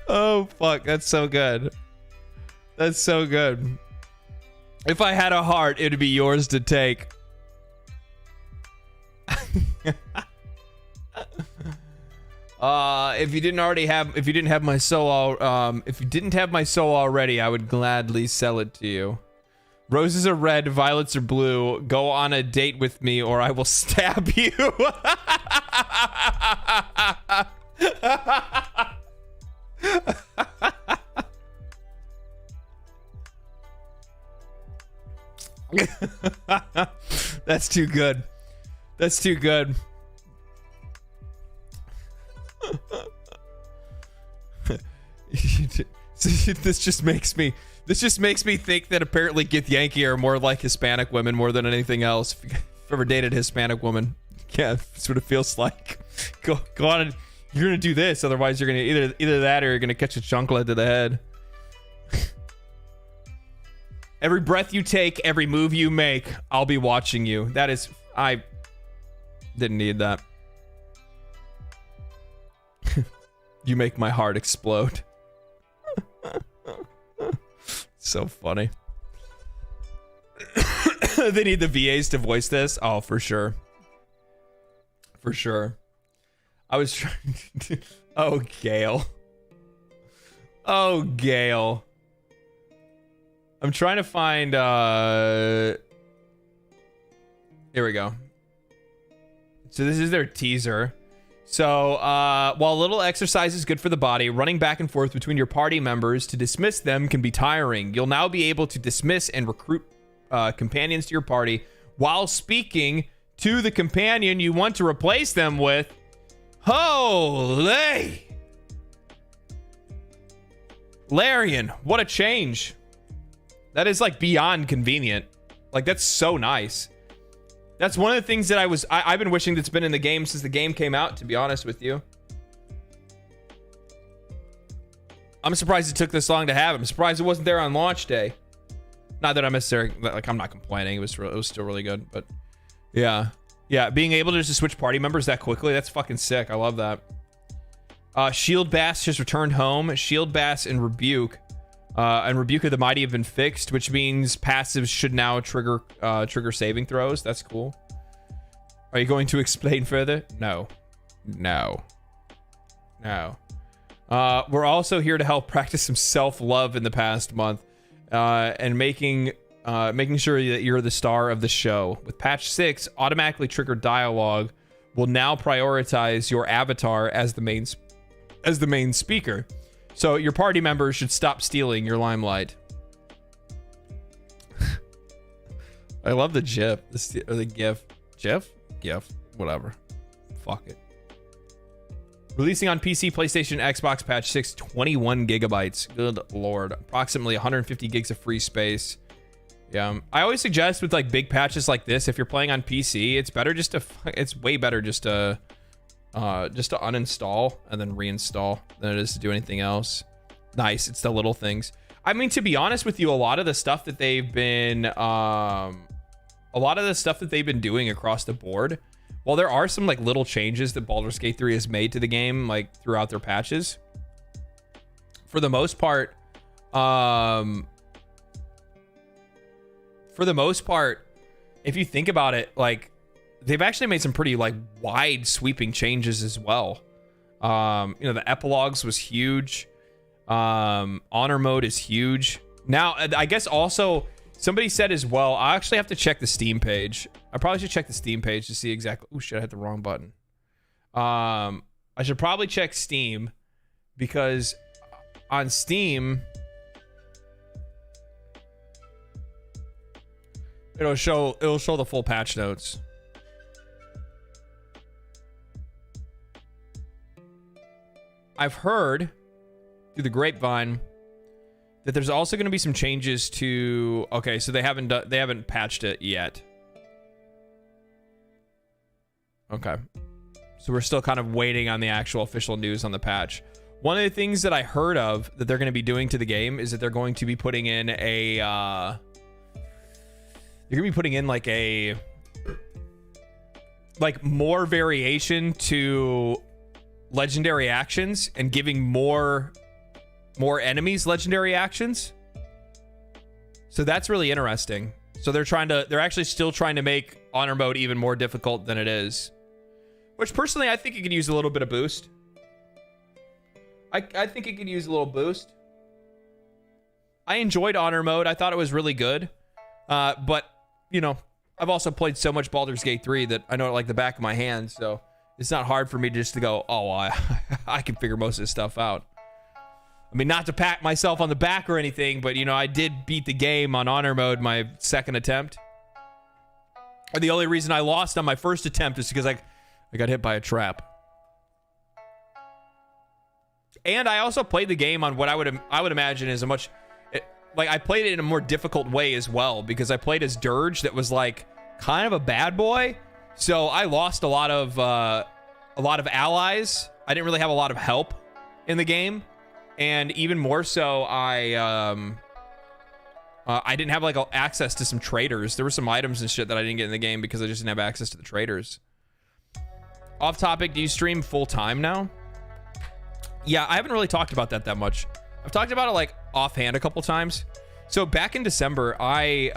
Oh fuck, that's so good. That's so good. If I had a heart, it'd be yours to take. If you didn't have my soul already, I would gladly sell it to you. Roses are red, violets are blue. Go on a date with me or I will stab you. That's too good. That's too good. This just makes me think that apparently Githyanki are more like Hispanic women more than anything else. If you've ever dated a Hispanic woman, yeah, that's what it feels like. Go on and you're gonna do this, otherwise you're gonna either that or you're gonna catch a chunkla to the head. Every breath you take, every move you make, I'll be watching you. That is, I didn't need that. You make my heart explode. So funny. They need the VAs to voice this. Oh, for sure. For sure. I was trying to... Oh, Gale. Oh, Gale. I'm trying to find, here we go. So this is their teaser. So, while a little exercise is good for the body, running back and forth between your party members to dismiss them can be tiring. You'll now be able to dismiss and recruit companions to your party while speaking to the companion you want to replace them with. Holy! Larian, what a change. That is like beyond convenient. Like that's so nice. That's one of the things that I've been wishing that's been in the game since the game came out, to be honest with you. I'm surprised it took this long to have it. I'm surprised it wasn't there on launch day. Not that I'm necessarily, like, I'm not complaining. It was still really good, but yeah. Yeah, being able to just switch party members that quickly, that's fucking sick. I love that. Shield Bass just returned home. Shield Bass and Rebuke of the Mighty have been fixed, which means passives should now trigger saving throws. That's cool. Are you going to explain further? No. No. No. We're also here to help practice some self-love in the past month, and making sure that you're the star of the show. With patch 6, automatically triggered dialogue will now prioritize your avatar as the main speaker. So your party members should stop stealing your limelight. I love the GIF. Or the GIF. GIF? GIF. Whatever. Fuck it. Releasing on PC, PlayStation, Xbox, patch 6, 21 gigabytes. Good lord. Approximately 150 gigs of free space. Yeah. I always suggest with like big patches like this, if you're playing on PC, it's better just to, it's way better just to uninstall and then reinstall than it is to do anything else. Nice. It's the little things. I mean, to be honest with you, a lot of the stuff that they've been doing across the board while there are some like little changes that Baldur's Gate 3 has made to the game, like throughout their patches, for the most part, if you think about it, like they've actually made some pretty like wide sweeping changes as well. The epilogues was huge. Honor mode is huge. Now, I guess also somebody said as well, I actually have to check the Steam page. I probably should check the Steam page to see exactly. Oh shit, I hit the wrong button. I should probably check Steam, because on Steam it'll show the full patch notes. I've heard through the grapevine that there's also going to be some changes to. Okay, so they haven't patched it yet. Okay, so we're still kind of waiting on the actual official news on the patch. One of the things that I heard of that they're going to be doing to the game is that they're going to be putting in a like more variation to legendary actions and giving more enemies legendary actions. So that's really interesting. So they're actually still trying to make honor mode even more difficult than it is, which personally I think it could use a little bit of boost. I think it could use a little boost. I enjoyed honor mode. I thought it was really good. But, I've also played so much Baldur's Gate 3 that I know it like the back of my hand. So it's not hard for me just to go, oh, I can figure most of this stuff out. I mean, not to pat myself on the back or anything, but, I did beat the game on honor mode my second attempt. And the only reason I lost on my first attempt is because I got hit by a trap. And I also played the game on what I would imagine is I played it in a more difficult way as well, because I played as Dirge, that was like kind of a bad boy. So I lost a lot of allies. I didn't really have a lot of help in the game, and even more so, I didn't have like access to some traders. There were some items and shit that I didn't get in the game because I just didn't have access to the traders. Off topic, do you stream full time now? Yeah, I haven't really talked about that much. I've talked about it like offhand a couple times. So back in December, I've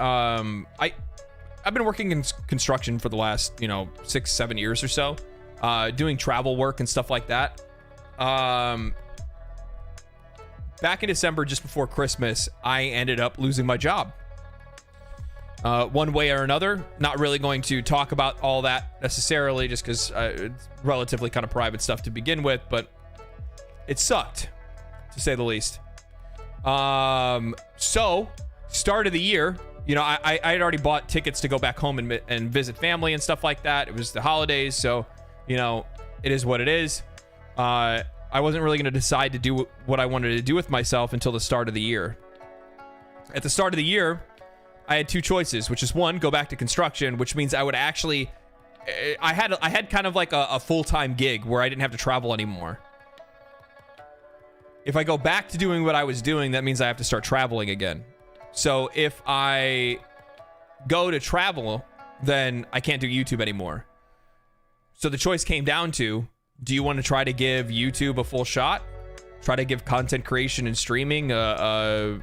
been working in construction for the last 6-7 years or so, doing travel work and stuff like that. Back in December, just before Christmas, I ended up losing my job. One way or another. Not really going to talk about all that necessarily, just because it's relatively kind of private stuff to begin with, but it sucked, to say the least. So start of the year, I had already bought tickets to go back home and visit family and stuff like that. It was the holidays, so it is what it is. I wasn't really going to decide to do what I wanted to do with myself until the start of the year. At the start of the year, I had two choices, which is one, go back to construction, which means I would actually, I had kind of like a full-time gig where I didn't have to travel anymore. If I go back to doing what I was doing, that means I have to start traveling again. So if I go to travel, then I can't do YouTube anymore. So the choice came down to, do you want to try to give YouTube a full shot? Try to give content creation and streaming the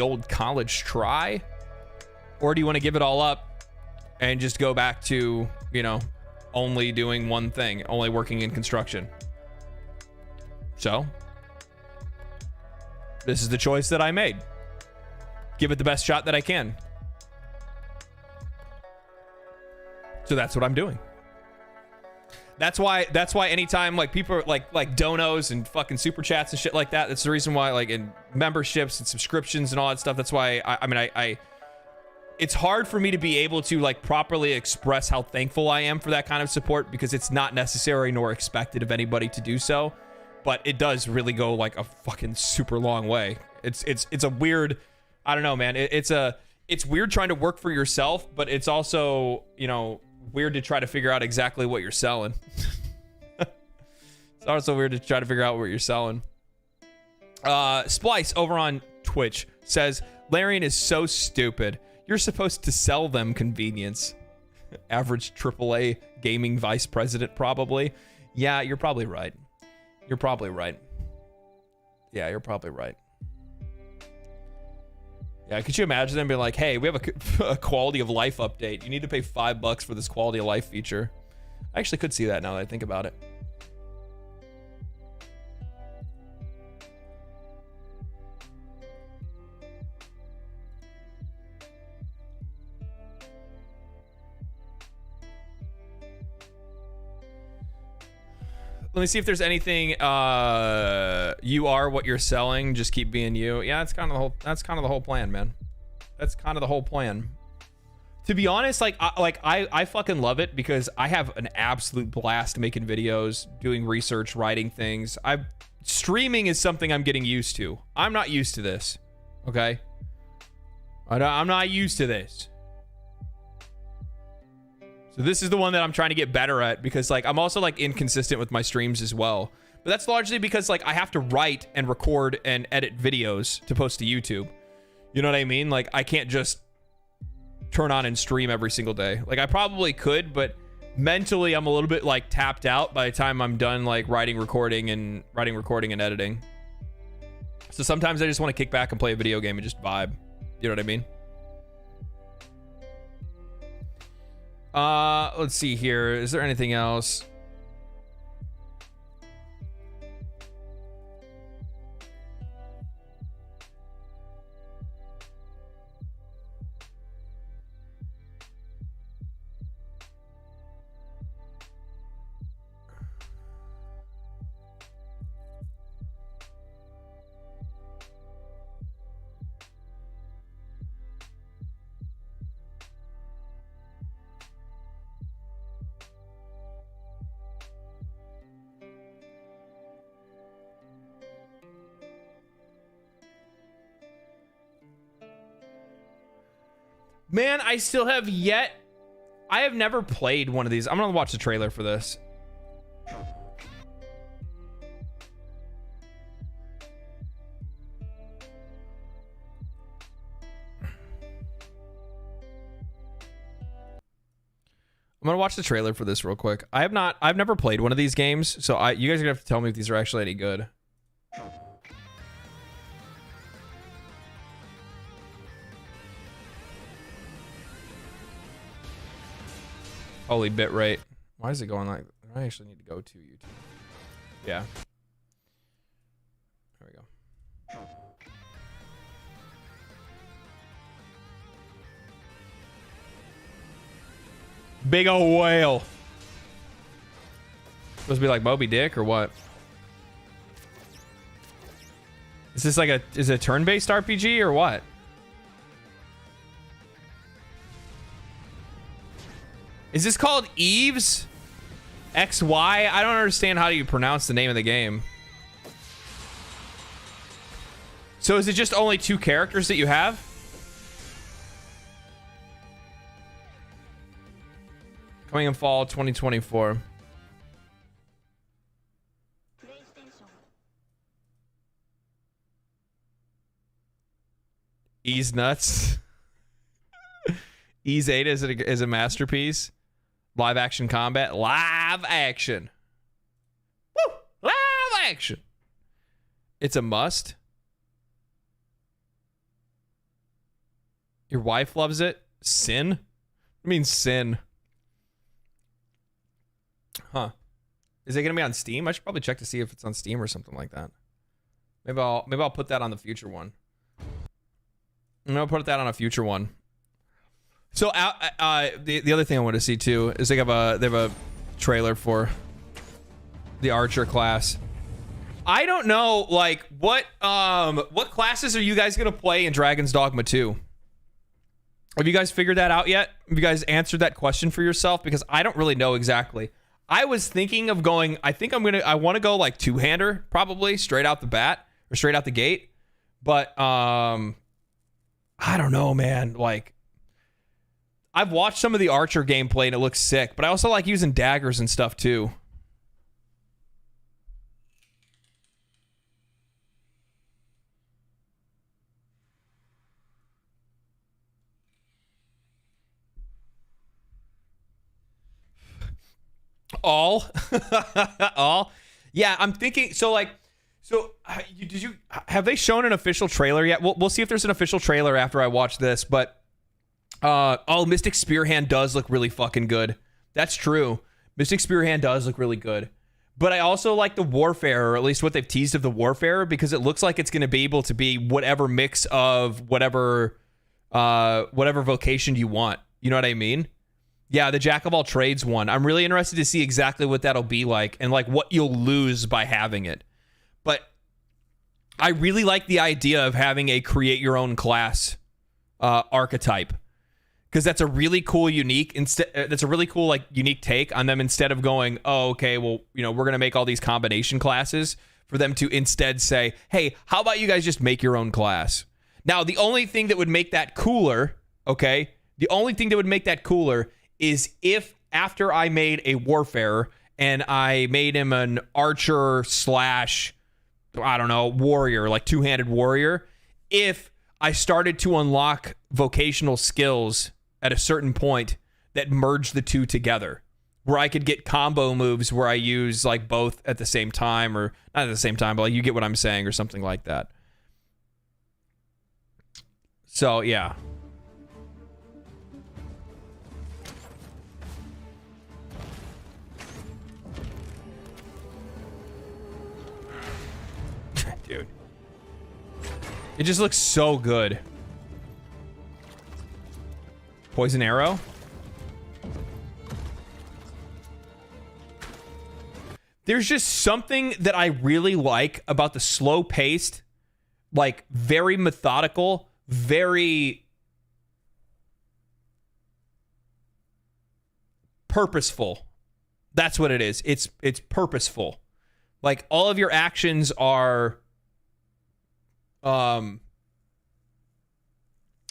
old college try? Or do you want to give it all up and just go back to, only doing one thing, only working in construction? So this is the choice that I made. Give it the best shot that I can. So that's what I'm doing. That's why anytime like people are like donos and fucking super chats and shit like that, that's the reason why, like, in memberships and subscriptions and all that stuff, that's why I it's hard for me to be able to like properly express how thankful I am for that kind of support, because it's not necessary nor expected of anybody to do so. But it does really go like a fucking super long way. It's a weird, I don't know, man. It's weird trying to work for yourself, but it's also, weird to try to figure out exactly what you're selling. It's also weird to try to figure out what you're selling. Splice over on Twitch says, Larian is so stupid. You're supposed to sell them convenience. Average AAA gaming vice president, probably. Yeah, you're probably right. You're probably right. Yeah, you're probably right. Yeah, could you imagine them being like, hey, we have a quality of life update. You need to pay $5 for this quality of life feature. I actually could see that now that I think about it. Let me see if there's anything. You are what you're selling. Just keep being you. Yeah, that's kind of the whole. That's kind of the whole plan, man. That's kind of the whole plan. To be honest, I fucking love it because I have an absolute blast making videos, doing research, writing things. Streaming is something I'm getting used to. I'm not used to this. Okay. I'm not used to this. So this is the one that I'm trying to get better at because like I'm also like inconsistent with my streams as well. But that's largely because like I have to write and record and edit videos to post to YouTube. You know what I mean? Like I can't just turn on and stream every single day. Like I probably could, but mentally I'm a little bit like tapped out by the time I'm done like writing, recording and editing. So sometimes I just want to kick back and play a video game and just vibe. You know what I mean? Let's see here. Is there anything else? Man, I still have yet. I have never played one of these. I'm gonna watch the trailer for this. I'm gonna watch the trailer for this real quick. I've never played one of these games, so you guys are gonna have to tell me if these are actually any good. Holy bitrate. Why is it going like... I actually need to go to YouTube. Yeah. There we go. Big ol' whale. Supposed to be like Moby Dick or what? Is this like is it a turn-based RPG or what? Is this called Eves? XY? I don't understand how you pronounce the name of the game. So is it just only 2 characters that you have? Coming in fall 2024. Ease nuts. Ease 8 is a masterpiece. Live action combat. Live action. Woo! Live action. It's a must. Your wife loves it. Sin? I mean sin. Huh. Is it gonna be on Steam? I should probably check to see if it's on Steam or something like that. Maybe I'll put that on the future one. I'm gonna put that on a future one. So the other thing I want to see too is they have a trailer for the archer class. I don't know like what classes are you guys gonna play in Dragon's Dogma 2? Have you guys figured that out yet? Have you guys answered that question for yourself? Because I don't really know exactly. I was thinking of going. I want to go like 2-hander probably straight out the bat or straight out the gate. But I don't know, man. Like. I've watched some of the Archer gameplay and it looks sick, but I also like using daggers and stuff too. all. All. Yeah, I'm thinking. So like, did you have they shown an official trailer yet? We'll see if there's an official trailer after I watch this. But Mystic Spearhand does look really fucking good. That's true. Mystic Spearhand does look really good. But I also like the Warfare, or at least what they've teased of the Warfare, because it looks like it's going to be able to be whatever mix of whatever vocation you want. You know what I mean? Yeah, the Jack of all trades one. I'm really interested to see exactly what that'll be like and like what you'll lose by having it. But I really like the idea of having a create your own class archetype. Because that's a really cool unique take on them, instead of going, oh, okay, well, you know, we're going to make all these combination classes, for them to instead say, hey, how about you guys just make your own class? Now, the only thing that would make that cooler, okay, the only thing that would make that cooler is if after I made a Warfarer and I made him an archer / I don't know, warrior, like two-handed warrior, if I started to unlock vocational skills at a certain point that merge the two together, where I could get combo moves where I use like both at the same time, or not at the same time, but like, you get what I'm saying, or something like that. So yeah. Dude. It just looks so good. Poison arrow. There's just something that I really like about the slow-paced, like very methodical, very purposeful. That's what it is. It's purposeful. Like all of your actions are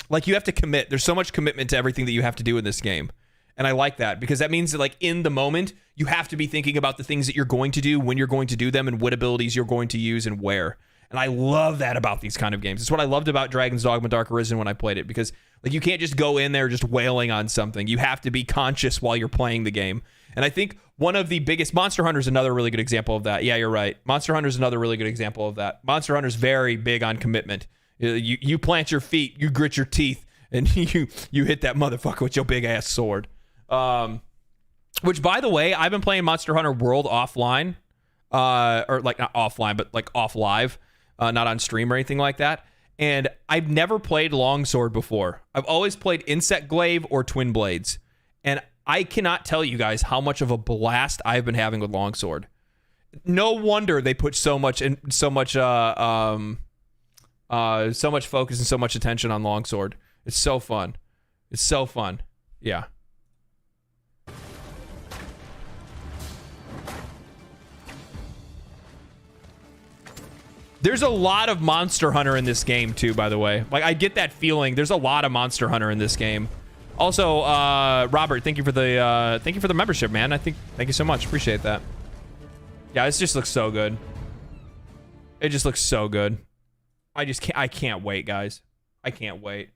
like you have to commit. There's so much commitment to everything that you have to do in this game. And I like that, because that means that like in the moment, you have to be thinking about the things that you're going to do, when you're going to do them, and what abilities you're going to use and where. And I love that about these kind of games. It's what I loved about Dragon's Dogma Dark Arisen when I played it, because like you can't just go in there just wailing on something. You have to be conscious while you're playing the game. And I think one of the biggest, Monster Hunter is another really good example of that. Yeah, you're right. Monster Hunter is another really good example of that. Monster Hunter is very big on commitment. You plant your feet, you grit your teeth, and you hit that motherfucker with your big ass sword. Which, by the way, I've been playing Monster Hunter World offline, or like not offline, but like off live, not on stream or anything like that. And I've never played Longsword before. I've always played Insect Glaive or Twin Blades, and I cannot tell you guys how much of a blast I've been having with Longsword. No wonder they put so much focus and so much attention on Longsword. It's so fun. It's so fun. Yeah. There's a lot of Monster Hunter in this game too, by the way. Like I get that feeling. There's a lot of Monster Hunter in this game. Also, Robert, thank you for the membership, man. Thank you so much. Appreciate that. Yeah, this just looks so good. It just looks so good. I can't wait, guys. I can't wait.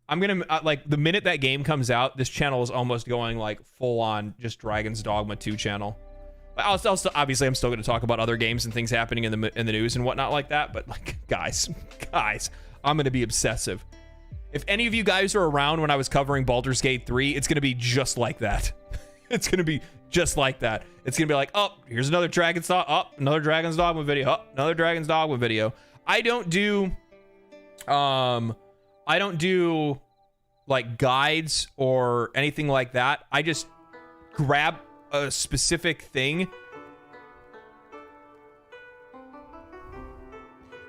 I'm gonna like the minute that game comes out, this channel is almost going like full on just Dragon's Dogma 2 channel. Obviously, I'm still gonna talk about other games and things happening in the news and whatnot like that. But like, guys, I'm gonna be obsessive. If any of you guys are around when I was covering Baldur's Gate 3, it's gonna be just like that. It's gonna be just like that. It's gonna be like, oh, here's another Dragon's Dogma, oh, another Dragon's Dogma video, oh, another Dragon's Dogma video. I don't do like guides or anything like that. I just grab a specific thing.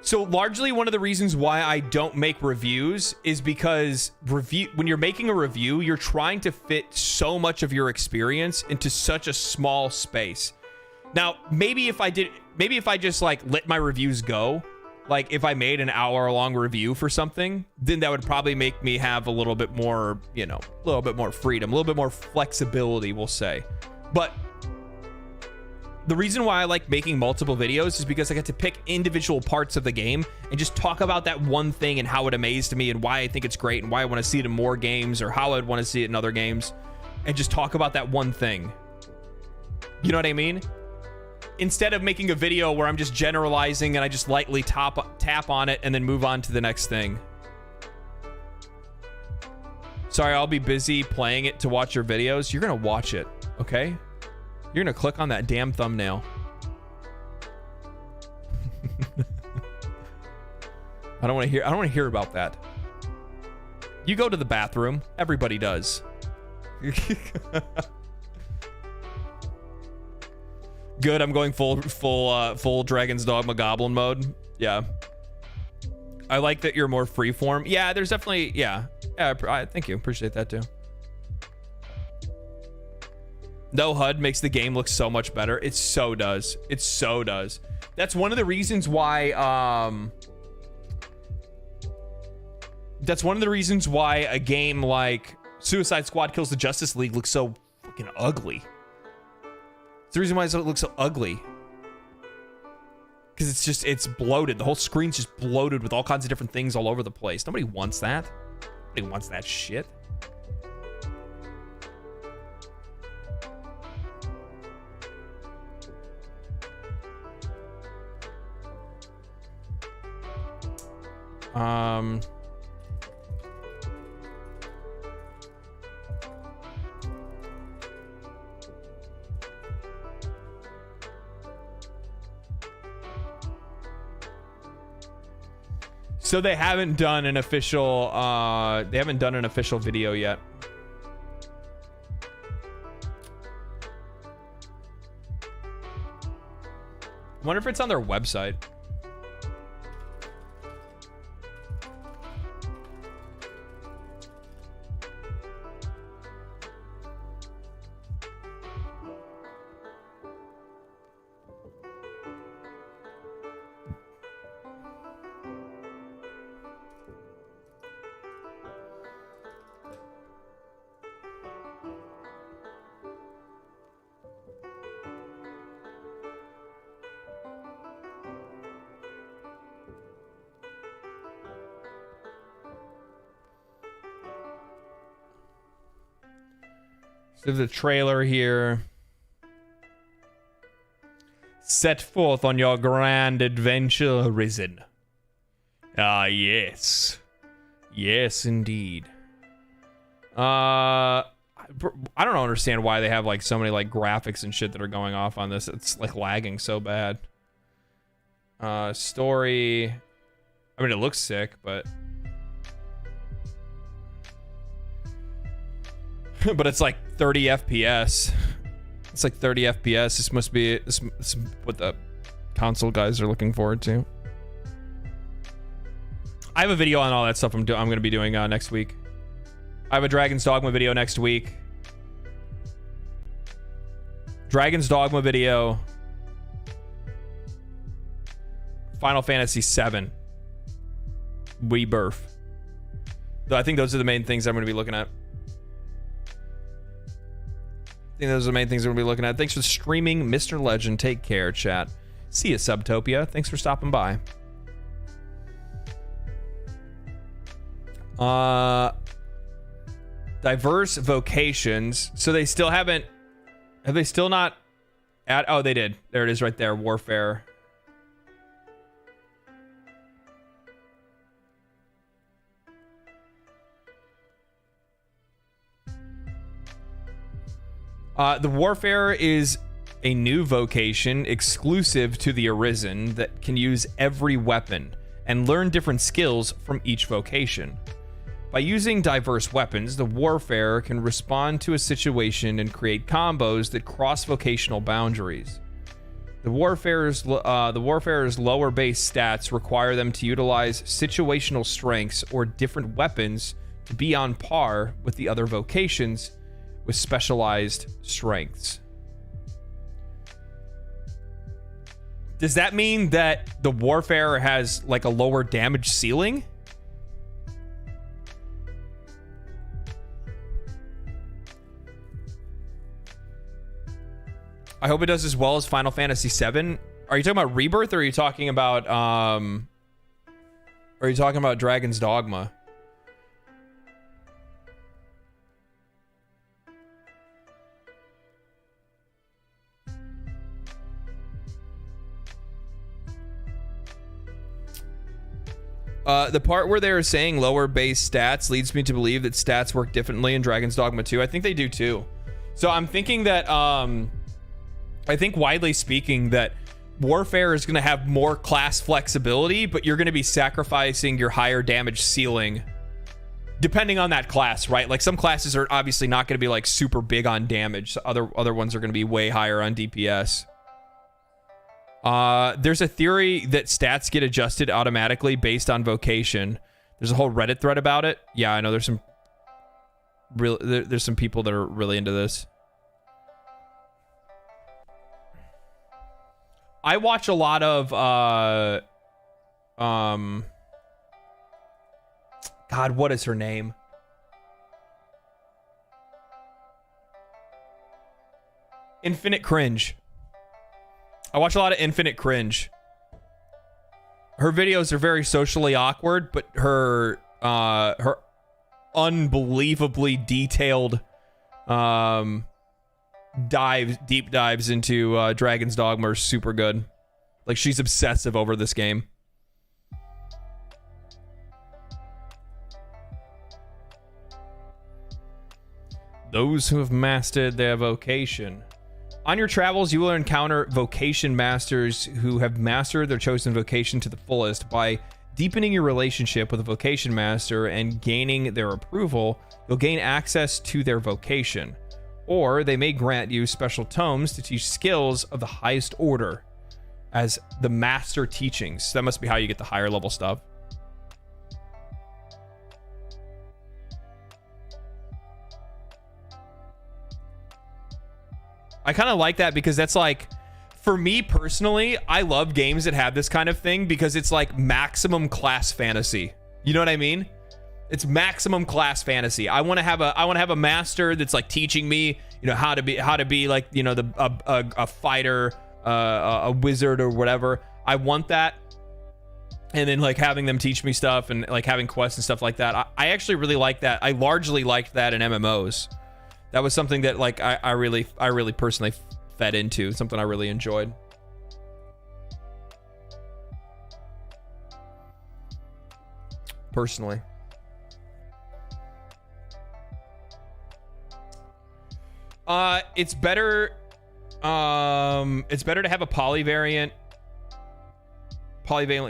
So largely one of the reasons why I don't make reviews is because when you're making a review, you're trying to fit so much of your experience into such a small space. Now, maybe if I just like let my reviews go, like if I made an hour-long review for something, then that would probably make me have a little bit more, you know, a little bit more freedom, a little bit more flexibility, we'll say. But the reason why I like making multiple videos is because I get to pick individual parts of the game and just talk about that one thing and how it amazed me and why I think it's great and why I want to see it in more games or how I'd want to see it in other games, and just talk about that one thing. You know what I mean? Instead of making a video where I'm just generalizing and I just lightly tap on it and then move on to the next thing. Sorry, I'll be busy playing it to watch your videos. You're gonna watch it, okay? You're gonna click on that damn thumbnail. I don't want to hear about that. You go to the bathroom. Everybody does. Good. I'm going full Dragon's Dogma Goblin mode. Yeah. I like that you're more freeform. Yeah, there's definitely. Yeah. Thank you. Appreciate that too. No HUD makes the game look so much better. It so does. It so does. That's one of the reasons why. That's one of the reasons why a game like Suicide Squad Kills the Justice League looks so fucking ugly. It's the reason why it looks so ugly. Because it's bloated. The whole screen's just bloated with all kinds of different things all over the place. Nobody wants that. Nobody wants that shit. So they haven't done an official video yet. I wonder if it's on their website. So the trailer here. Set forth on your grand adventure, Risen. Ah, yes. Yes, indeed. I don't understand why they have like so many like graphics and shit that are going off on this. It's like lagging so bad. Story. I mean, it looks sick, but but it's like 30 FPS. It's like 30 FPS. This must be this what the console guys are looking forward to. I have a video on all that stuff I'm going to be doing next week. I have a Dragon's Dogma video next week. Dragon's Dogma video. Final Fantasy VII. Rebirth. I think those are the main things I'm going to be looking at. I think those are the main things we're going to be looking at. Thanks for streaming, Mr. Legend. Take care, chat. See ya, Subtopia. Thanks for stopping by. Diverse vocations. So they still haven't... Have they still not... Oh, they did. There it is right there. Warfare. The Warfare is a new vocation exclusive to the Arisen that can use every weapon and learn different skills from each vocation. By using diverse weapons, the Warfare can respond to a situation and create combos that cross vocational boundaries. The Warfare's lower base stats require them to utilize situational strengths or different weapons to be on par with the other vocations with specialized strengths. Does that mean that the Warfare has like a lower damage ceiling? I hope it does as well as Final Fantasy VII. Are you talking about Rebirth, or are you talking about Dragon's Dogma? The part where they were saying lower base stats leads me to believe that stats work differently in Dragon's Dogma 2. I think they do too. So I'm thinking that, I think widely speaking that Warfare is going to have more class flexibility, but you're going to be sacrificing your higher damage ceiling depending on that class, right? Like some classes are obviously not going to be like super big on damage. So other ones are going to be way higher on DPS. There's a theory that stats get adjusted automatically based on vocation. There's a whole Reddit thread about it. Yeah, I know there's some people that are really into this. I watch a lot of God, what is her name? Infinite Cringe. I watch a lot of Infinite Cringe. Her videos are very socially awkward, but her unbelievably detailed deep dives into Dragon's Dogma are super good. Like she's obsessive over this game. Those who have mastered their vocation. On your travels, you will encounter vocation masters who have mastered their chosen vocation to the fullest. By deepening your relationship with a vocation master and gaining their approval, you'll gain access to their vocation. Or they may grant you special tomes to teach skills of the highest order as the master teachings. That must be how you get the higher level stuff. I kind of like that because that's like, for me personally, I love games that have this kind of thing because it's like maximum class fantasy. You know what I mean? It's maximum class fantasy. I want to have a master that's like teaching me, you know, how to be like, you know, a fighter, a wizard or whatever. I want that. And then like having them teach me stuff and like having quests and stuff like that. I actually really like that. I largely liked that in MMOs. That was something that like I really personally fed into, something I really enjoyed. Personally. It's better to have a polyvalent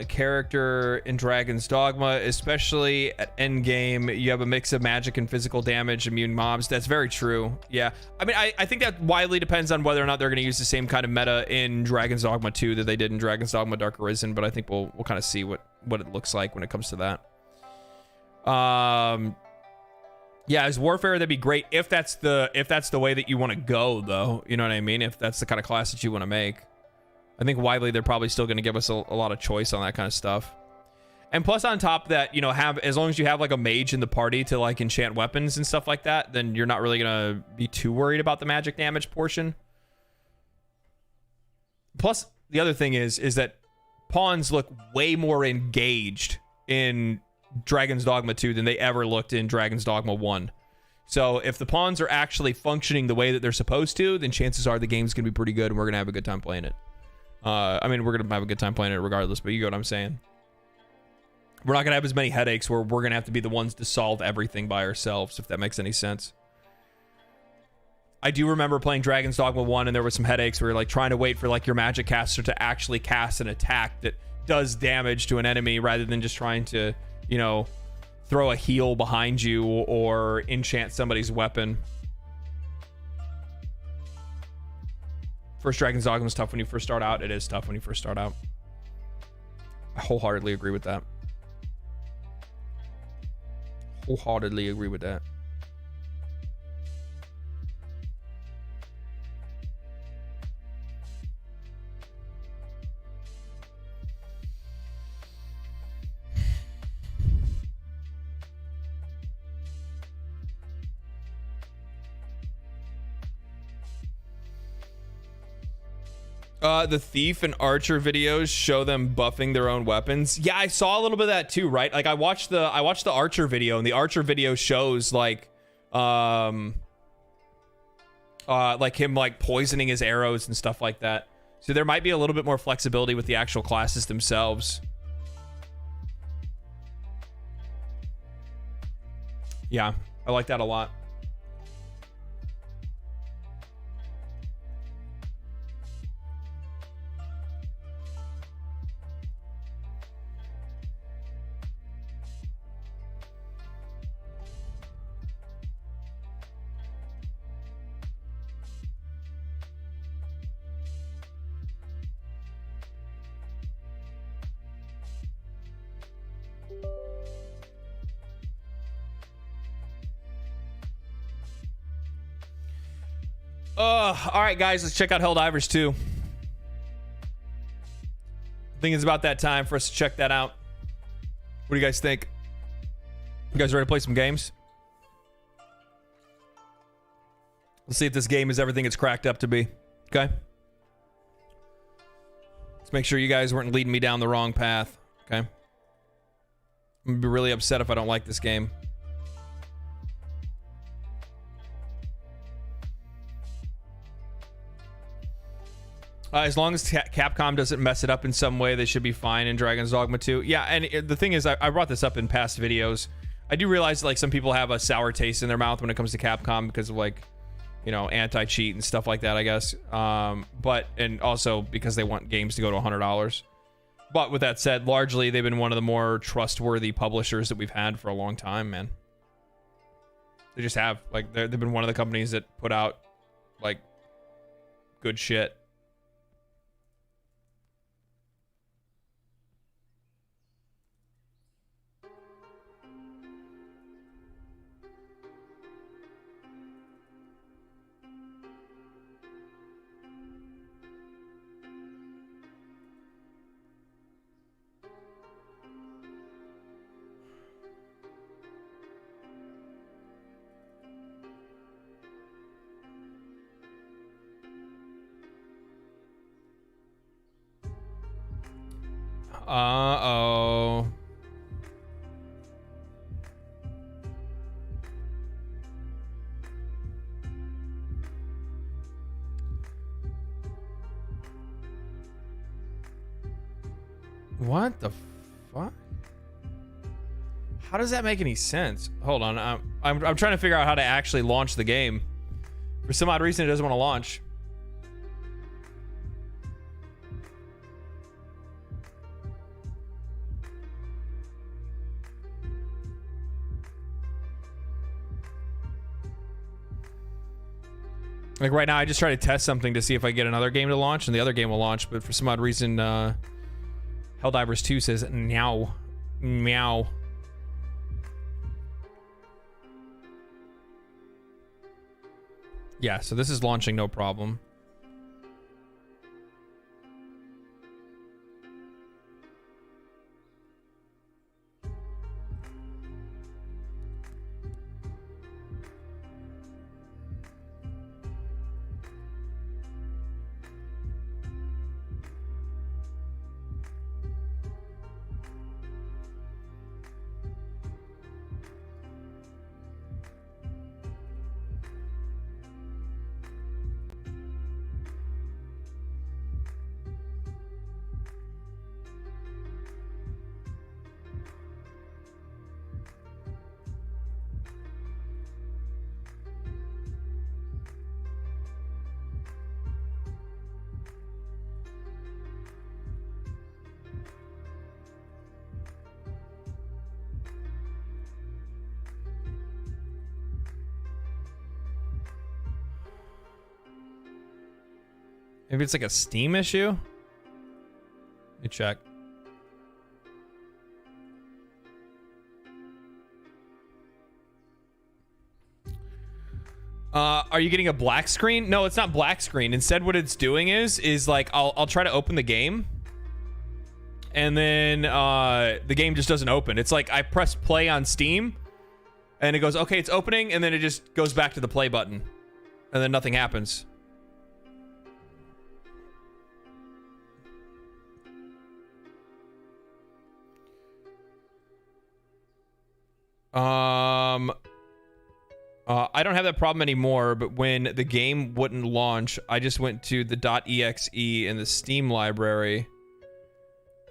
character in Dragon's Dogma, especially at endgame. You have a mix of magic and physical damage, immune mobs. That's very true. Yeah, I mean, I think that widely depends on whether or not they're going to use the same kind of meta in Dragon's Dogma 2 that they did in Dragon's Dogma Dark Arisen, but I think we'll kind of see what it looks like when it comes to that. Yeah, as Warfare, that'd be great if that's the way that you want to go, though. You know what I mean? If that's the kind of class that you want to make. I think widely they're probably still going to give us a lot of choice on that kind of stuff. And plus on top of that, you know, as long as you have like a mage in the party to like enchant weapons and stuff like that, then you're not really going to be too worried about the magic damage portion. Plus, the other thing is that pawns look way more engaged in Dragon's Dogma 2 than they ever looked in Dragon's Dogma 1. So if the pawns are actually functioning the way that they're supposed to, then chances are the game's going to be pretty good and we're going to have a good time playing it. I mean, we're going to have a good time playing it regardless, but you get what I'm saying. We're not going to have as many headaches where we're going to have to be the ones to solve everything by ourselves, if that makes any sense. I do remember playing Dragon's Dogma 1 and there were some headaches where you're like trying to wait for like your magic caster to actually cast an attack that does damage to an enemy rather than just trying to, you know, throw a heal behind you or enchant somebody's weapon. First Dragon's Dogma is tough when you first start out. It is tough when you first start out. I wholeheartedly agree with that. Wholeheartedly agree with that. The thief and archer videos show them buffing their own weapons. Yeah, I saw a little bit of that too, right? Like I watched the archer video, and the archer video shows like him like poisoning his arrows and stuff like that. So there might be a little bit more flexibility with the actual classes themselves. Yeah, I like that a lot. All right, guys, let's check out Helldivers 2. I think it's about that time for us to check that out. What do you guys think? You guys ready to play some games? Let's see if this game is everything it's cracked up to be. Okay? Let's make sure you guys weren't leading me down the wrong path. Okay? I'm gonna be really upset if I don't like this game. As long as Capcom doesn't mess it up in some way, they should be fine in Dragon's Dogma 2. Yeah, and the thing is, I brought this up in past videos. I do realize, like, some people have a sour taste in their mouth when it comes to Capcom because of, like, you know, anti-cheat and stuff like that, I guess. And also because they want games to go to $100. But with that said, largely, they've been one of the more trustworthy publishers that we've had for a long time, man. They just have. Like, they've been one of the companies that put out, like, good shit. Uh-oh. What the fuck? How does that make any sense? Hold on, I'm trying to figure out how to actually launch the game. For some odd reason, it doesn't want to launch. Like right now, I just try to test something to see if I get another game to launch, and the other game will launch. But for some odd reason, Helldivers 2 says meow, meow. Yeah, so this is launching no problem. Maybe it's like a Steam issue? Let me check. Are you getting a black screen? No, it's not black screen. Instead, what it's doing is like, I'll try to open the game. And then the game just doesn't open. It's like I press play on Steam. And it goes, okay, it's opening. And then it just goes back to the play button. And then nothing happens. I don't have that problem anymore, but when the game wouldn't launch, I just went to the .exe in the Steam library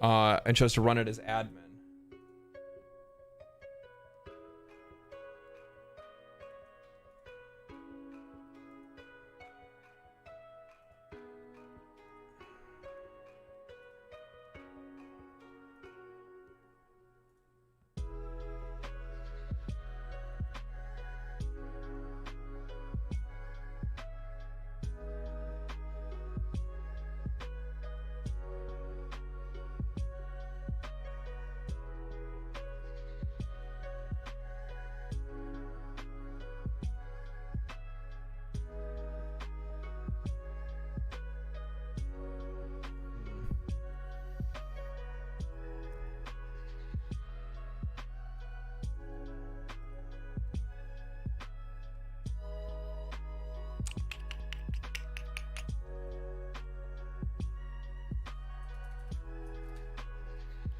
and chose to run it as admin.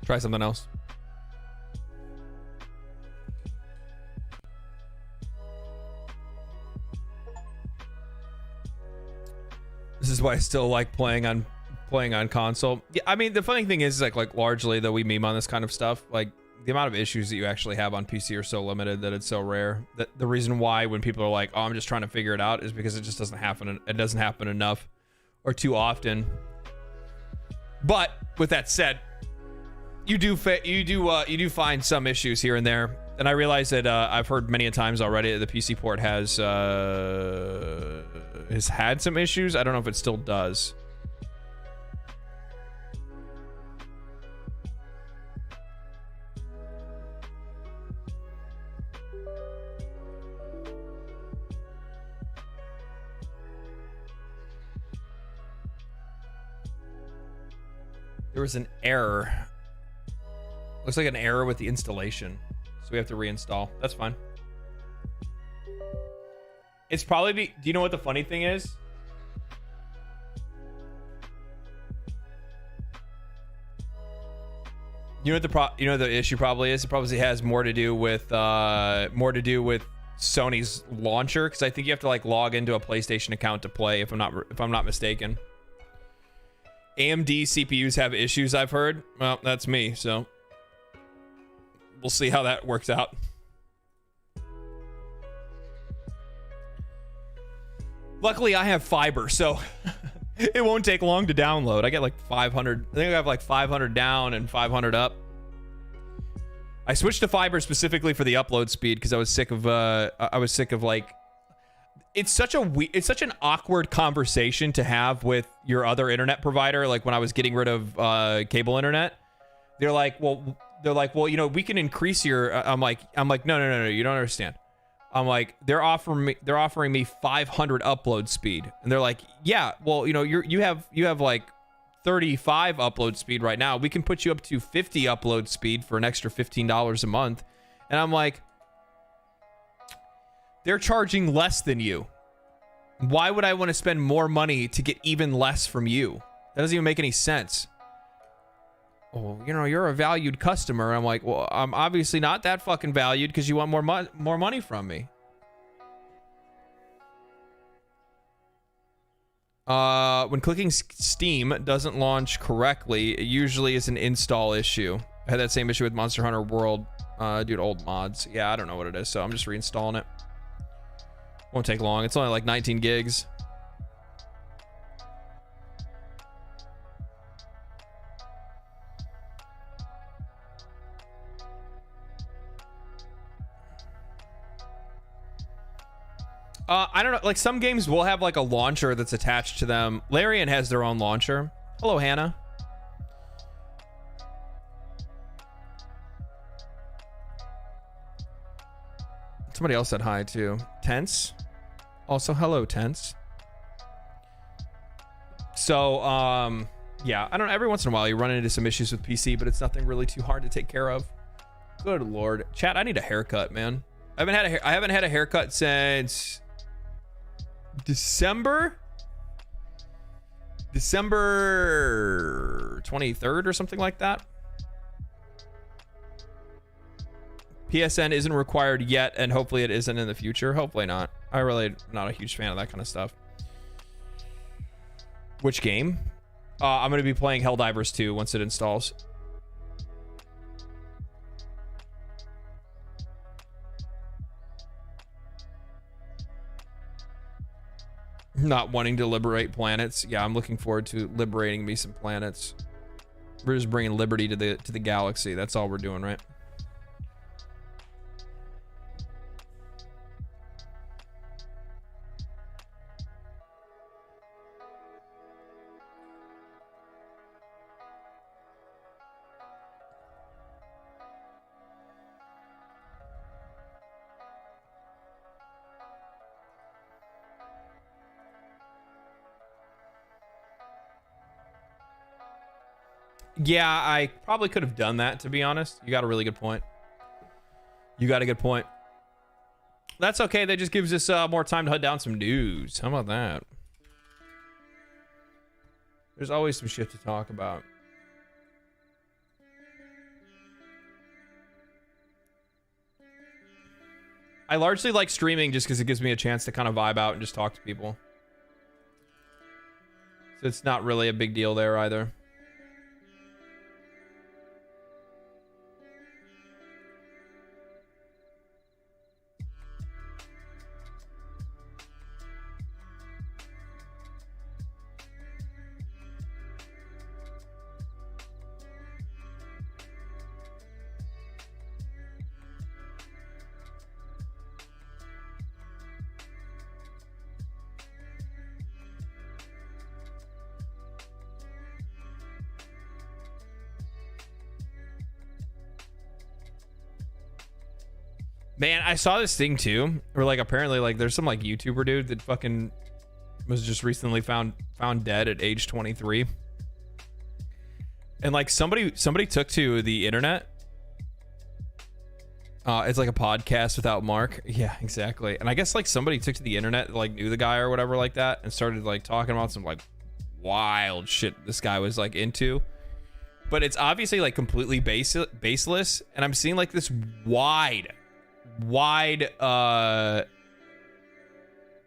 Try something else. This is why I still like playing on console. Yeah, I mean, the funny thing is like largely though we meme on this kind of stuff, like the amount of issues that you actually have on PC are so limited that it's so rare. That the reason why when people are like, "Oh, I'm just trying to figure it out," is because it just doesn't happen. It doesn't happen enough or too often. But with that said, you do find some issues here and there, and I realize that I've heard many a times already that the PC port has had some issues. I don't know if it still does. There was an error. Looks like an error with the installation. So we have to reinstall. That's fine. It's probably do you know what the funny thing is? You know what the issue probably is? It probably has more to do with Sony's launcher, because I think you have to like log into a PlayStation account to play if I'm not mistaken. AMD CPUs have issues, I've heard. Well, that's me, so we'll see how that works out. Luckily, I have fiber, so it won't take long to download. I get like 500. I think I have like 500 down and 500 up. I switched to fiber specifically for the upload speed because I was sick of like. It's such an awkward conversation to have with your other internet provider. Like when I was getting rid of cable internet, they're like, well, you know, we can increase your. I'm like, no, you don't understand. I'm like, they're offering me 500 upload speed, and they're like, yeah, well, you know, you have like 35 upload speed right now. We can put you up to 50 upload speed for an extra $15 a month, and I'm like. They're charging less than you. Why would I want to spend more money to get even less from you? That doesn't even make any sense. Oh, you know, you're a valued customer. I'm like, well, I'm obviously not that fucking valued because you want more money from me. When clicking Steam doesn't launch correctly, it usually is an install issue. I had that same issue with Monster Hunter World. Dude, old mods. Yeah, I don't know what it is, so I'm just reinstalling it. Won't take long. It's only like 19 gigs. I don't know. Like some games will have like a launcher that's attached to them. Larian has their own launcher. Hello, Hannah. Somebody else said hi too. Tense. Also, hello, Tense. So, yeah, I don't know. Every once in a while, you run into some issues with PC, but it's nothing really too hard to take care of. Good Lord, chat. I need a haircut, man. I haven't had a haircut since December 23rd or something like that. PSN isn't required yet, and hopefully it isn't in the future. Hopefully not. I really not a huge fan of that kind of stuff. Which game? I'm going to be playing Helldivers 2 once it installs. Not wanting to liberate planets. Yeah, I'm looking forward to liberating me some planets. We're just bringing liberty to the galaxy. That's all we're doing, right? Yeah, I probably could have done that, to be honest. You got a really good point. You got a good point. That's okay. That just gives us more time to hunt down some news. How about that? There's always some shit to talk about. I largely like streaming just because it gives me a chance to kind of vibe out and just talk to people. So it's not really a big deal there either. Man, I saw this thing too, where like apparently like there's some like YouTuber dude that fucking was just recently found dead at age 23. And like somebody took to the internet. It's like a podcast without Mark. Yeah, exactly. And I guess like somebody took to the internet, like knew the guy or whatever like that, and started like talking about some like wild shit this guy was like into. But it's obviously like completely baseless, and I'm seeing like this wide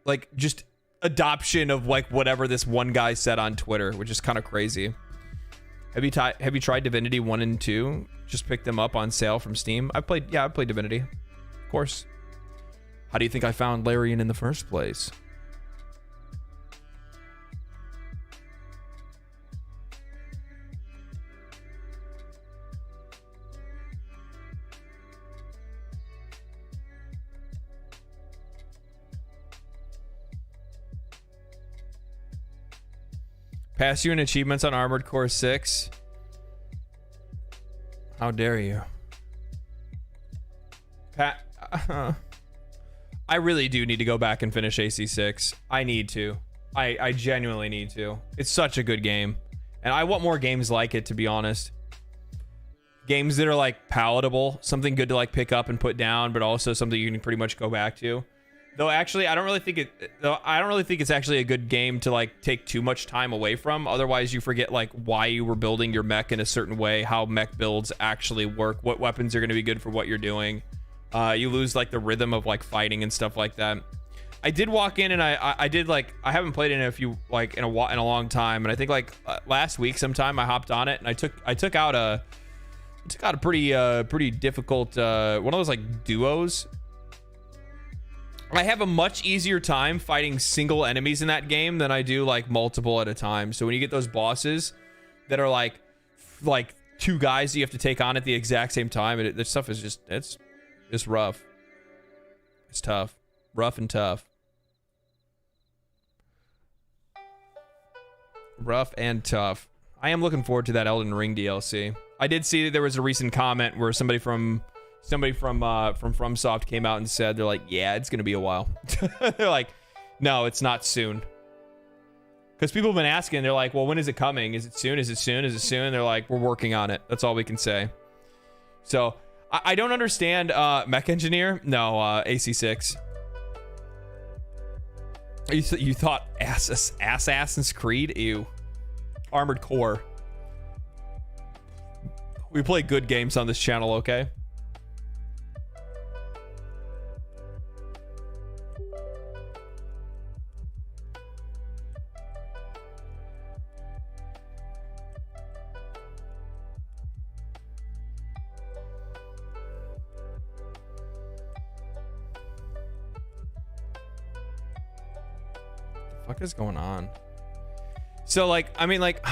like just adoption of like whatever this one guy said on Twitter, which is kind of crazy. Have you tried Divinity 1 and 2? Just picked them up on sale from Steam. I played Divinity, of course. How do you think I found Larian in the first place? Pass you in achievements on Armored Core 6. How dare you? I really do need to go back and finish AC6. I need to. I genuinely need to. It's such a good game. And I want more games like it, to be honest. Games that are like palatable, something good to like pick up and put down, but also something you can pretty much go back to. Though actually, I don't really think it's actually a good game to like take too much time away from. Otherwise, you forget like why you were building your mech in a certain way, how mech builds actually work, what weapons are going to be good for what you're doing. You lose like the rhythm of like fighting and stuff like that. I did walk in and I did like, I haven't played it in in a long time, and I think like last week sometime I hopped on it and I took out a pretty difficult one of those like duos. I have a much easier time fighting single enemies in that game than I do like multiple at a time. So when you get those bosses that are like two guys that you have to take on at the exact same time, this stuff is it's rough. It's tough. Rough and tough. Rough and tough. I am looking forward to that Elden Ring DLC. I did see that there was a recent comment where somebody from FromSoft came out and said, they're like, yeah, it's gonna be a while. They're like, no, it's not soon. Because people have been asking, they're like, well, when is it coming? Is it soon? Is it soon? Is it soon? They're like, we're working on it. That's all we can say. So I don't understand Mech Engineer. No, AC6. You thought Assassin's Creed? Ew. Armored Core. We play good games on this channel, okay? What is going on? So like, I mean, like,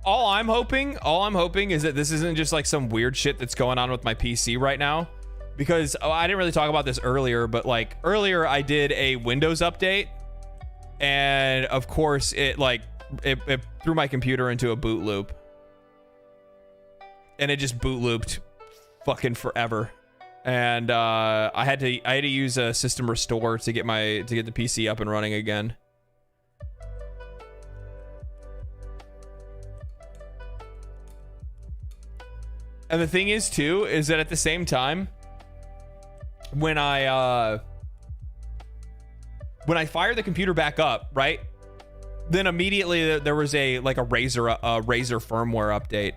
all I'm hoping is that this isn't just like some weird shit that's going on with my PC right now, because I didn't really talk about this earlier, but like earlier I did a Windows update, and of course it threw my computer into a boot loop, and it just boot looped fucking forever. And I had to use a system restore to get the PC up and running again. And the thing is too, is that at the same time, when I fired the computer back up, right? Then immediately there was a Razer firmware update.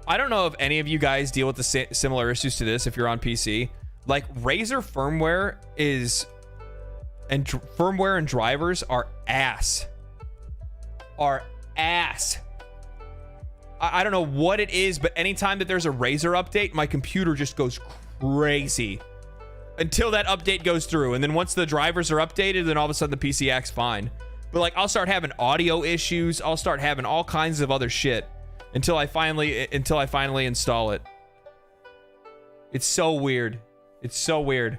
I don't know if any of you guys deal with the similar issues to this if you're on PC, Like Razer firmware is, and firmware and drivers are ass. I don't know what it is, but anytime that there's a Razer update, my computer just goes crazy until that update goes through. And then once the drivers are updated, then all of a sudden the PC acts fine. But like I'll start having audio issues. I'll start having all kinds of other shit until I finally install it. It's so weird. It's so weird.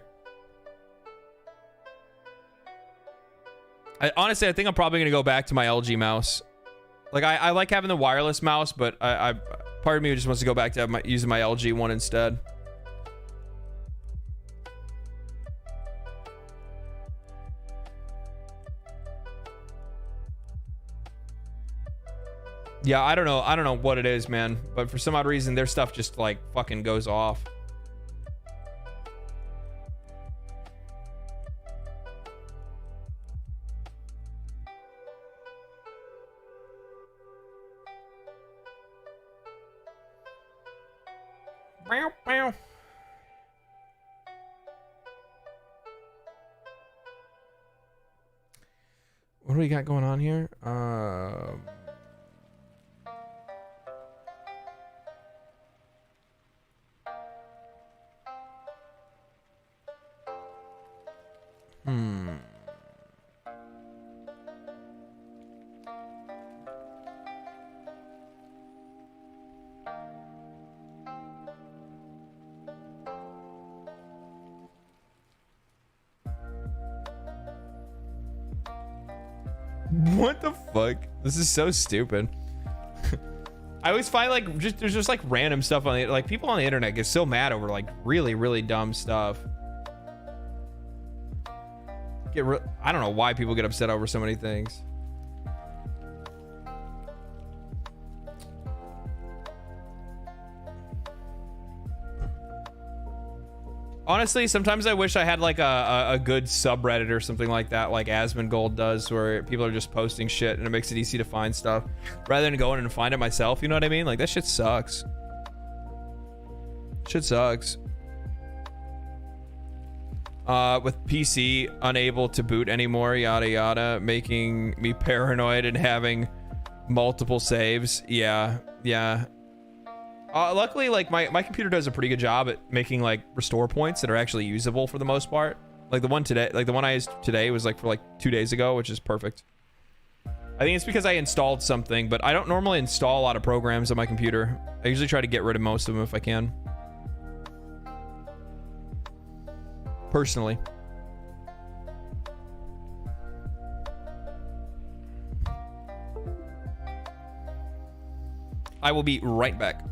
Honestly, I think I'm probably gonna go back to my LG mouse. Like I like having the wireless mouse, but part of me just wants to go back to using my LG one instead. Yeah, I don't know what it is, man, but for some odd reason their stuff just like fucking goes off. What do we got going on here? What the fuck? This is so stupid. I always find like there's just like random stuff on the, like people on the internet get so mad over like really dumb stuff. I don't know why people get upset over so many things. Honestly, sometimes I wish I had like a good subreddit or something like that, like Asmongold does, where people are just posting shit and it makes it easy to find stuff rather than going and find it myself. You know what I mean? Like that shit sucks. Shit sucks. With PC unable to boot anymore, yada yada, making me paranoid and having multiple saves. Yeah. Luckily, like my computer does a pretty good job at making like restore points that are actually usable for the most part. Like the one today, like the one I used today was like for like 2 days ago, which is perfect. I think it's because I installed something, but I don't normally install a lot of programs on my computer. I usually try to get rid of most of them if I can. Personally. I will be right back.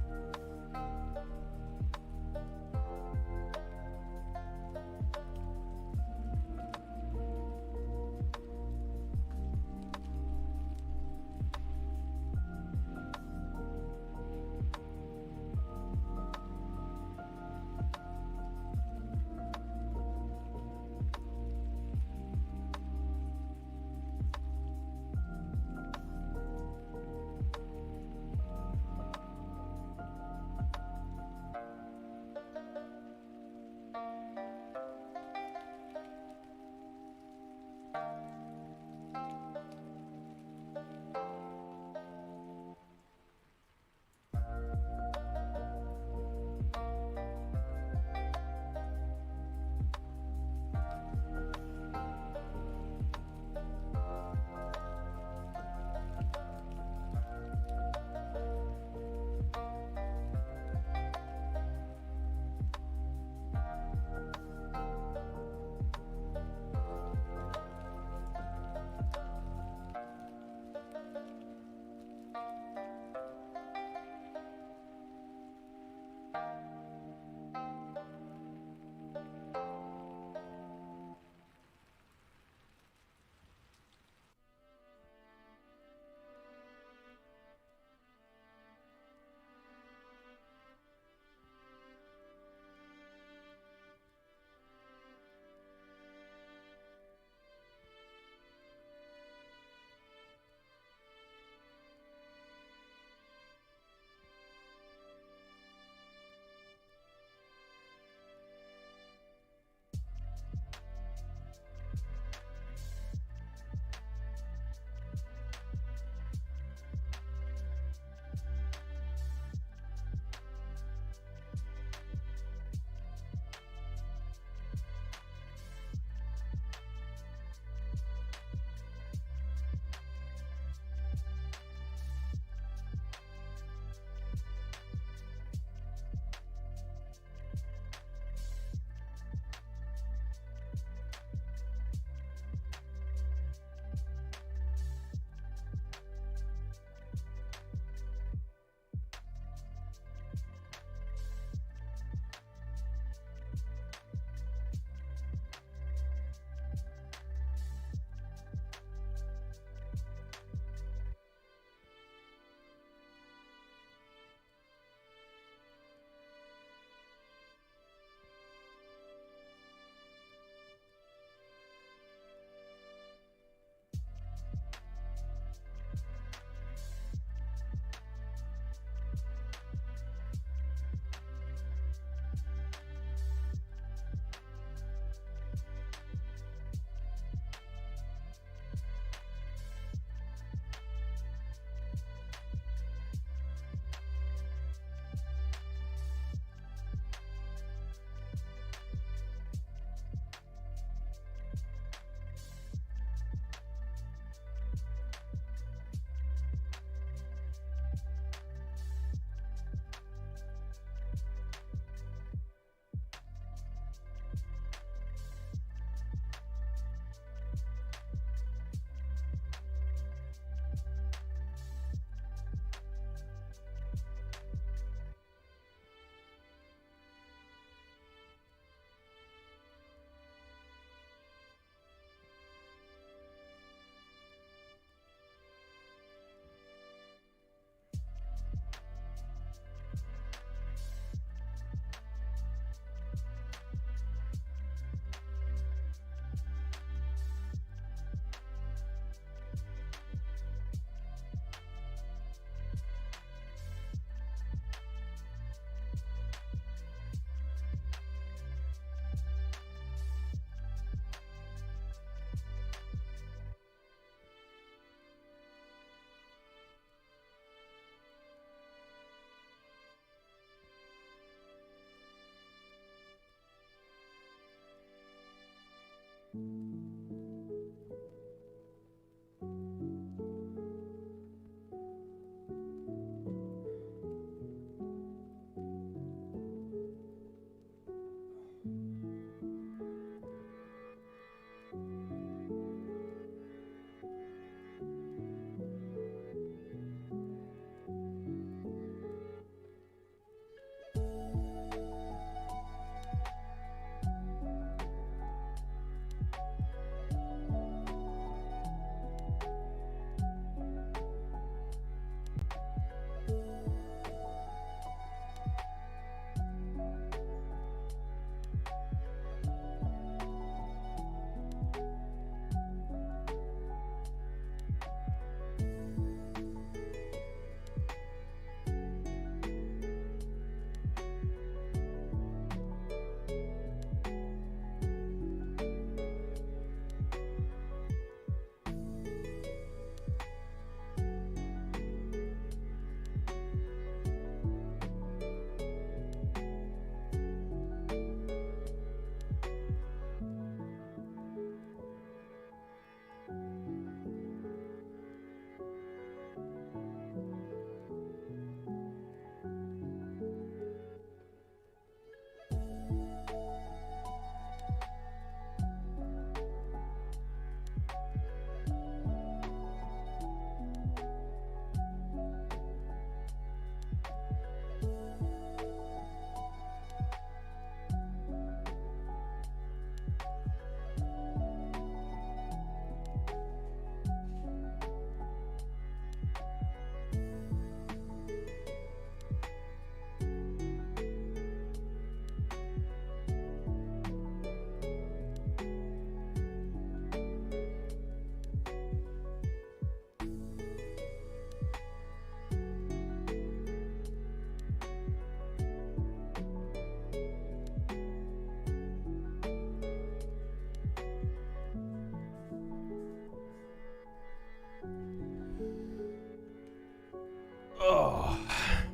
Oh,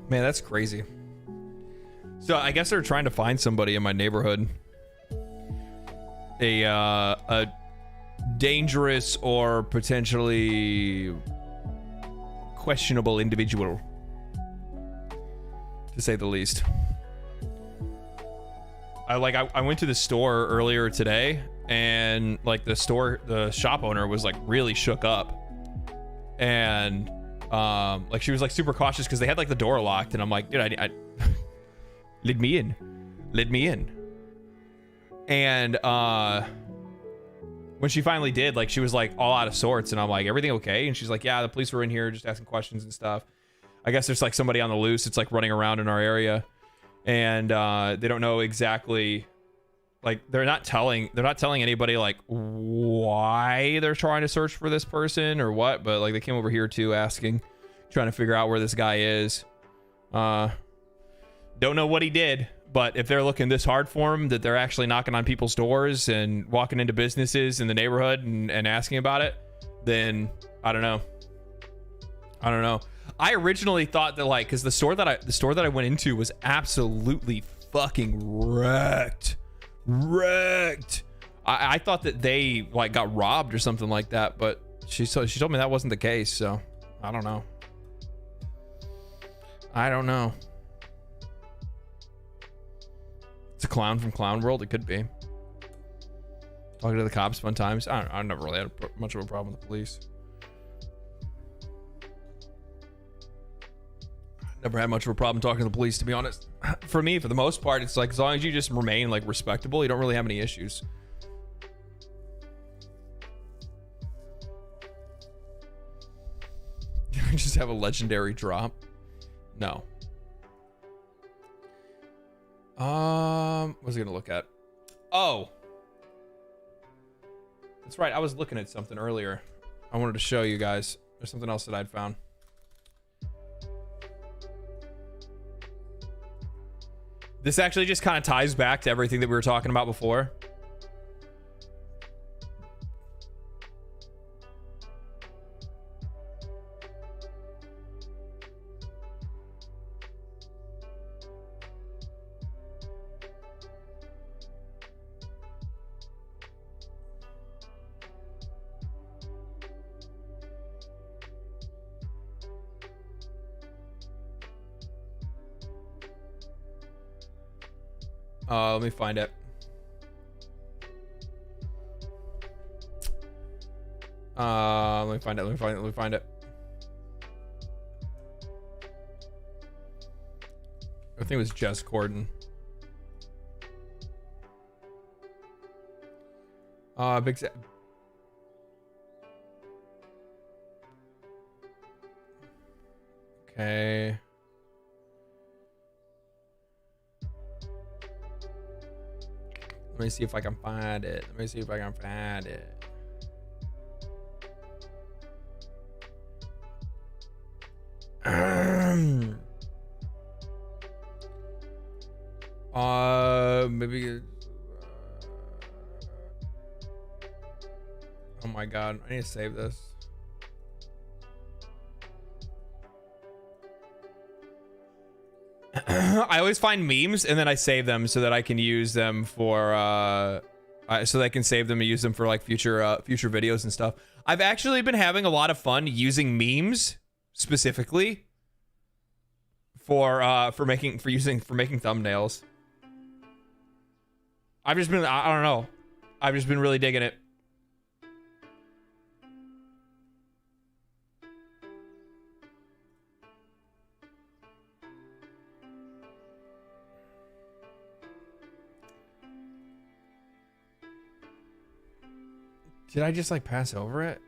man, that's crazy. So I guess they're trying to find somebody in my neighborhood. A dangerous or potentially questionable individual, to say the least. I went to the store earlier today, and like the shop owner was like really shook up, and like she was like super cautious because they had like the door locked, and I'm like, dude, I let me in. And when she finally did, like she was like all out of sorts, and I'm like, everything okay? And she's like, yeah, the police were in here just asking questions and stuff. I guess there's like somebody on the loose. It's like running around in our area, and they don't know exactly, like they're not telling anybody like why they're trying to search for this person or what, but like they came over here too asking, trying to figure out where this guy is. Don't know what he did, but if they're looking this hard for him that they're actually knocking on people's doors and walking into businesses in the neighborhood and asking about it, then I don't know. I originally thought that like, because the store that I went into was absolutely fucking wrecked. I thought that they like got robbed or something like that, but she told me that wasn't the case. So I don't know. It's a clown from Clown World. It could be. Talking to the cops fun times. I never really had much of a problem with the police. Never had much of a problem talking to the police, to be honest. For me, for the most part, it's like as long as you just remain like respectable, you don't really have any issues. Just have a legendary drop. No. What was I gonna look at? Oh, that's right. I was looking at something earlier. I wanted to show you guys. There's something else that I'd found. This actually just kind of ties back to everything that we were talking about before. Let me find it. Let me find it. I think it was Jess Corden. Big Sa- Okay. Let me see if I can find it. Maybe. Oh my god, I need to save this. I always find memes and then I save them so that I can use them for so that I can save them and use them for like future videos and stuff. I've actually been having a lot of fun using memes specifically for making thumbnails. I've just been I don't know. I've just been really digging it. Did I just like pass over it?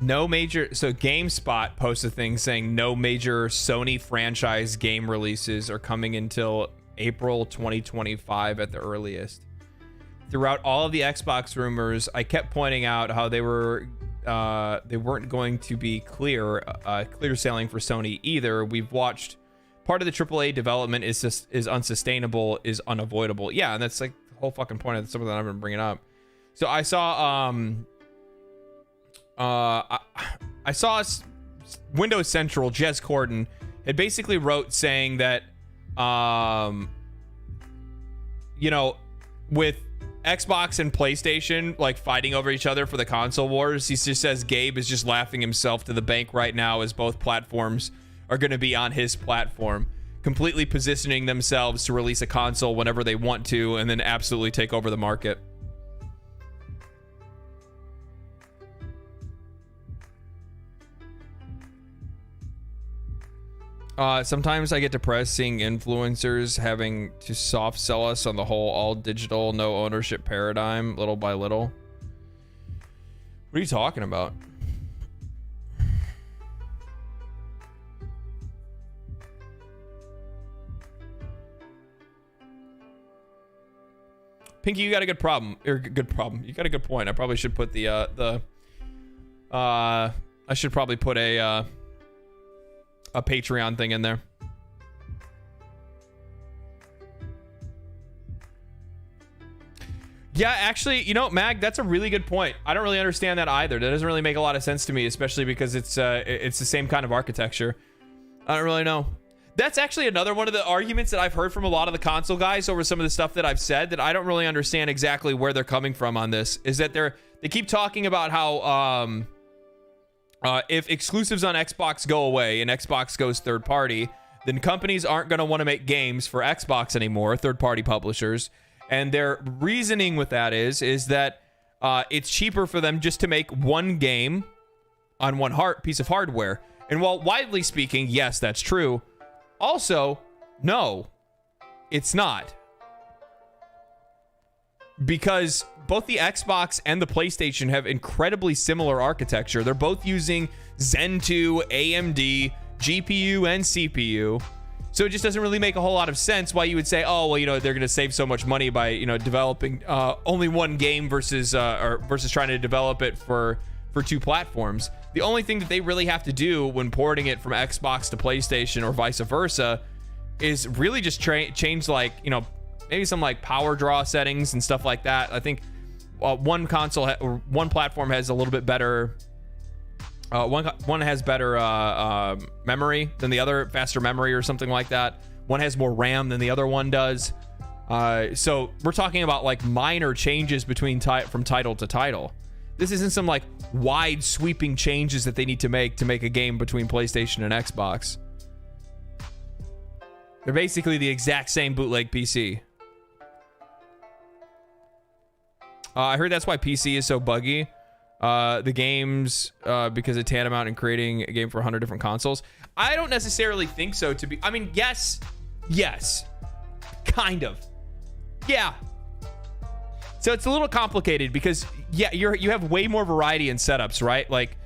No major, so GameSpot posts a thing saying no major Sony franchise game releases are coming until April 2025 at the earliest. Throughout all of the Xbox rumors, I kept pointing out how they weren't going to be clear sailing for Sony either. We've watched part of the AAA development is unsustainable, is unavoidable. Yeah, and that's like the whole fucking point of something that I've been bringing up. So I saw I saw Windows Central, Jez Corden, had basically wrote saying that, you know, with Xbox and PlayStation like fighting over each other for the console wars, he just says Gabe is just laughing himself to the bank right now as both platforms are going to be on his platform, completely positioning themselves to release a console whenever they want to and then absolutely take over the market. Sometimes I get depressed seeing influencers having to soft sell us on the whole all digital, no ownership paradigm little by little. What are you talking about? Pinky, you got a good problem. Or good problem. You got a good point. I probably should put I should probably put a Patreon thing in there. Yeah, actually, you know, Mag, that's a really good point. I don't really understand that either. That doesn't really make a lot of sense to me, especially because it's the same kind of architecture. I don't really know. That's actually another one of the arguments that I've heard from a lot of the console guys over some of the stuff that I've said that I don't really understand exactly where they're coming from on this. Is that they keep talking about how if exclusives on Xbox go away and Xbox goes third party, then companies aren't going to want to make games for Xbox anymore, third party publishers. And their reasoning with that is that it's cheaper for them just to make one game on one piece of hardware. And while widely speaking, yes, that's true. Also, no, it's not. Because both the Xbox and the PlayStation have incredibly similar architecture. They're both using Zen 2, AMD, GPU, and CPU. So it just doesn't really make a whole lot of sense why you would say, oh, well, you know, they're going to save so much money by, you know, developing only one game versus trying to develop it for two platforms. The only thing that they really have to do when porting it from Xbox to PlayStation or vice versa is really just change, like, you know, maybe some like power draw settings and stuff like that. I think one platform has a little bit better. One has better memory than the other, faster memory or something like that. One has more RAM than the other one does. So we're talking about like minor changes between from title to title. This isn't some like wide sweeping changes that they need to make a game between PlayStation and Xbox. They're basically the exact same bootleg PC. I heard that's why PC is so buggy. The games, because it's tantamount in creating a game for 100 different consoles. I don't necessarily think so, to be... I mean, yes. Kind of. Yeah. So it's a little complicated because, yeah, you have way more variety in setups, right? Like,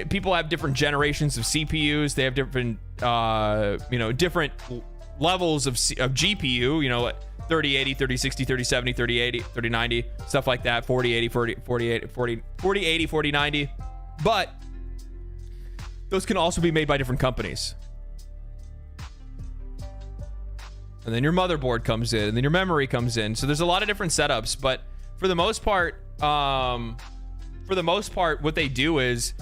people have different generations of CPUs. They have different, different levels of GPU, 3080, 3060, 3070, 3080, 3090, stuff like that, 4080, 4080, 4090. But those can also be made by different companies. And then your motherboard comes in, and then your memory comes in. So there's a lot of different setups, but for the most part, what they do is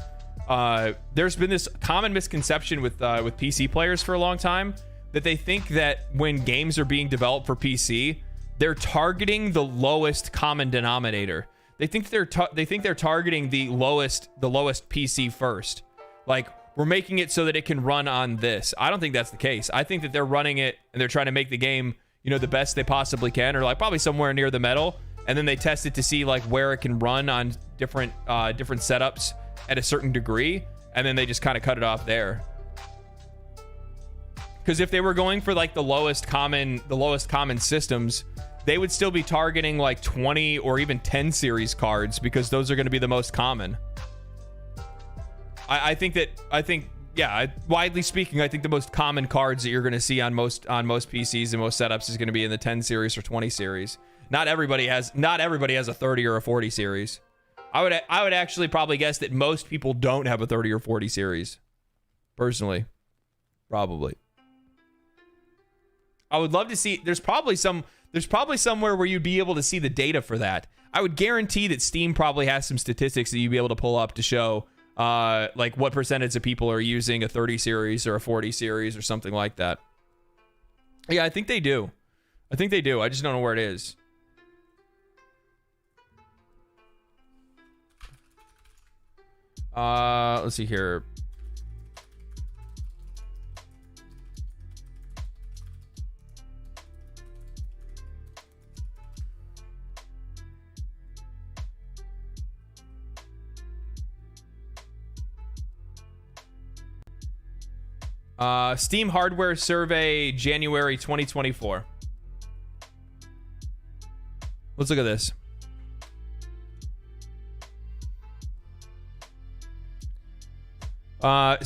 there's been this common misconception with PC players for a long time that they think that when games are being developed for PC, they're targeting the lowest common denominator. They think they're targeting the lowest PC first. Like, we're making it so that it can run on this. I don't think that's the case. I think that they're running it and they're trying to make the game, the best they possibly can, or like probably somewhere near the middle. And then they test it to see like where it can run on different setups at a certain degree, and then they just kind of cut it off there. Because if they were going for like the lowest common systems, they would still be targeting like 20 or even 10 series cards, because those are going to be the most common. Widely speaking, I think the most common cards that you're going to see on most PCs and most setups is going to be in the 10 series or 20 series. Not everybody has a 30 or a 40 series. I would actually probably guess that most people don't have a 30 or 40 series. Personally. Probably. I would love to see, there's probably somewhere where you'd be able to see the data for that. I would guarantee that Steam probably has some statistics that you'd be able to pull up to show like what percentage of people are using a 30 series or a 40 series or something like that. Yeah, I think they do. I just don't know where it is. Let's see here. Steam hardware survey, January 2024. Let's look at this.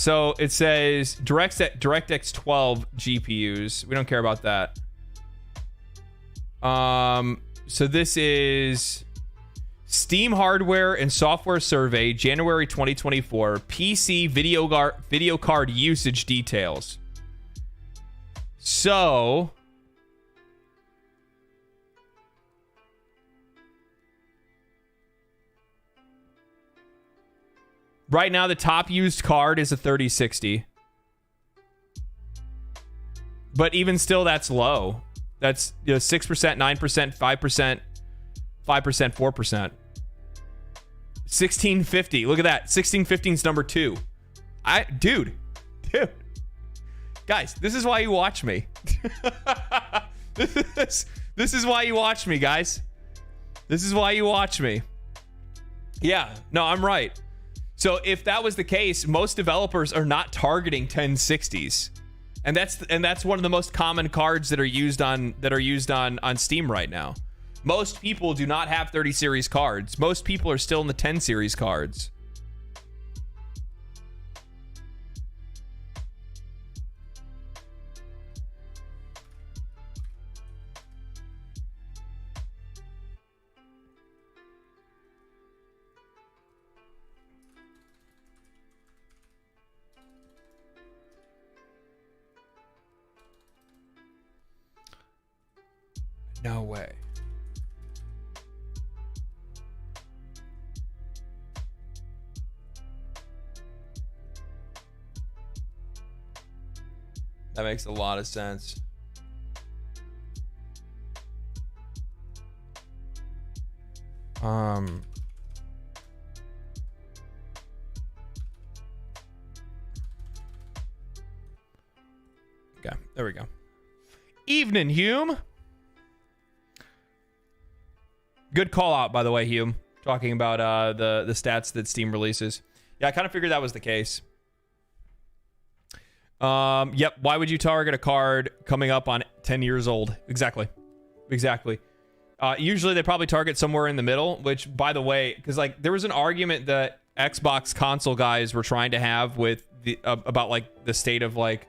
So it says DirectX 12 GPUs. We don't care about that. So this is Steam hardware and software survey, January 2024. PC video card usage details. So right now the top used card is a 3060. But even still, that's low. That's 6%, 9%, 5%, 5%, 4%. 1650. Look at that. 1615 is number 2. Dude. Guys, this is why you watch me. This is why you watch me, guys. This is why you watch me. Yeah, no, I'm right. So if that was the case, most developers are not targeting 1060s. And that's one of the most common cards that are used on Steam right now. Most people do not have 30 series cards. Most people are still in the 10 series cards. No way. That makes a lot of sense. Okay, there we go. Evening, Hume. Good call out, by the way, Hume. Talking about the stats that Steam releases. Yeah, I kind of figured that was the case. Yep. Why would you target a card coming up on 10 years old? Exactly. Usually they probably target somewhere in the middle, which, by the way, because like there was an argument that Xbox console guys were trying to have with the about like the state of like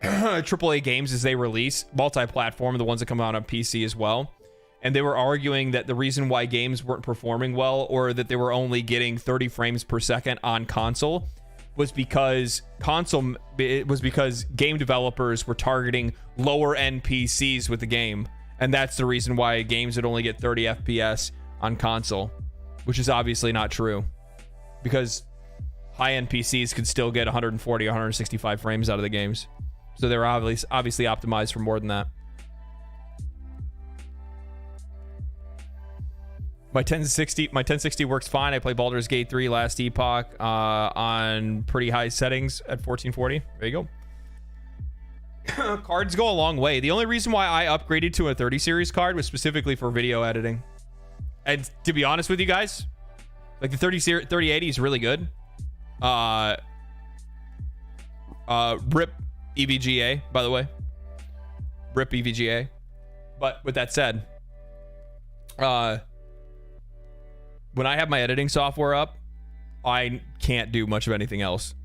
AAA games as they release multi-platform, the ones that come out on PC as well. And they were arguing that the reason why games weren't performing well, or that they were only getting 30 frames per second on console, was because game developers were targeting lower end PCs with the game. And that's the reason why games would only get 30 FPS on console, which is obviously not true, because high-end PCs could still get 140 or 165 frames out of the games. So they're obviously optimized for more than that. My 1060 works fine. I played Baldur's Gate 3 last epoch on pretty high settings at 1440. There you go. Cards go a long way. The only reason why I upgraded to a 30 series card was specifically for video editing. And to be honest with you guys, like the 3080 is really good. RIP EVGA, by the way. RIP EVGA. But with that said, when I have my editing software up, I can't do much of anything else.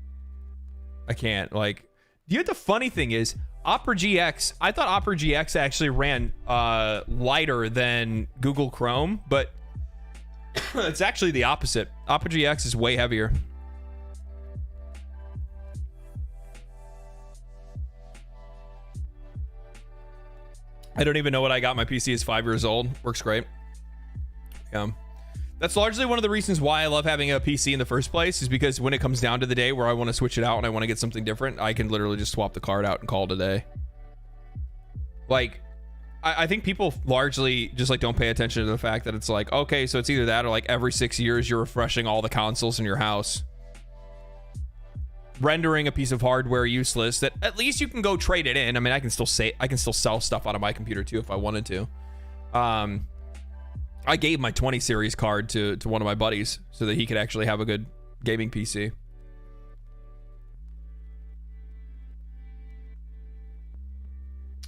I can't. Like, you know, the funny thing is, Opera GX, I thought Opera GX actually ran lighter than Google Chrome, but it's actually the opposite. Opera GX is way heavier. I don't even know what I got. My PC is 5 years old. Works great. That's largely one of the reasons why I love having a PC in the first place, is because when it comes down to the day where I want to switch it out and I want to get something different, I can literally just swap the card out and call it a day. Like, I think people largely just like don't pay attention to the fact that it's like, okay, so it's either that or like every 6 years you're refreshing all the consoles in your house, rendering a piece of hardware useless that at least you can go trade it in. I mean, I can still sell stuff out of my computer too if I wanted to. I gave my 20 series card to one of my buddies so that he could actually have a good gaming PC.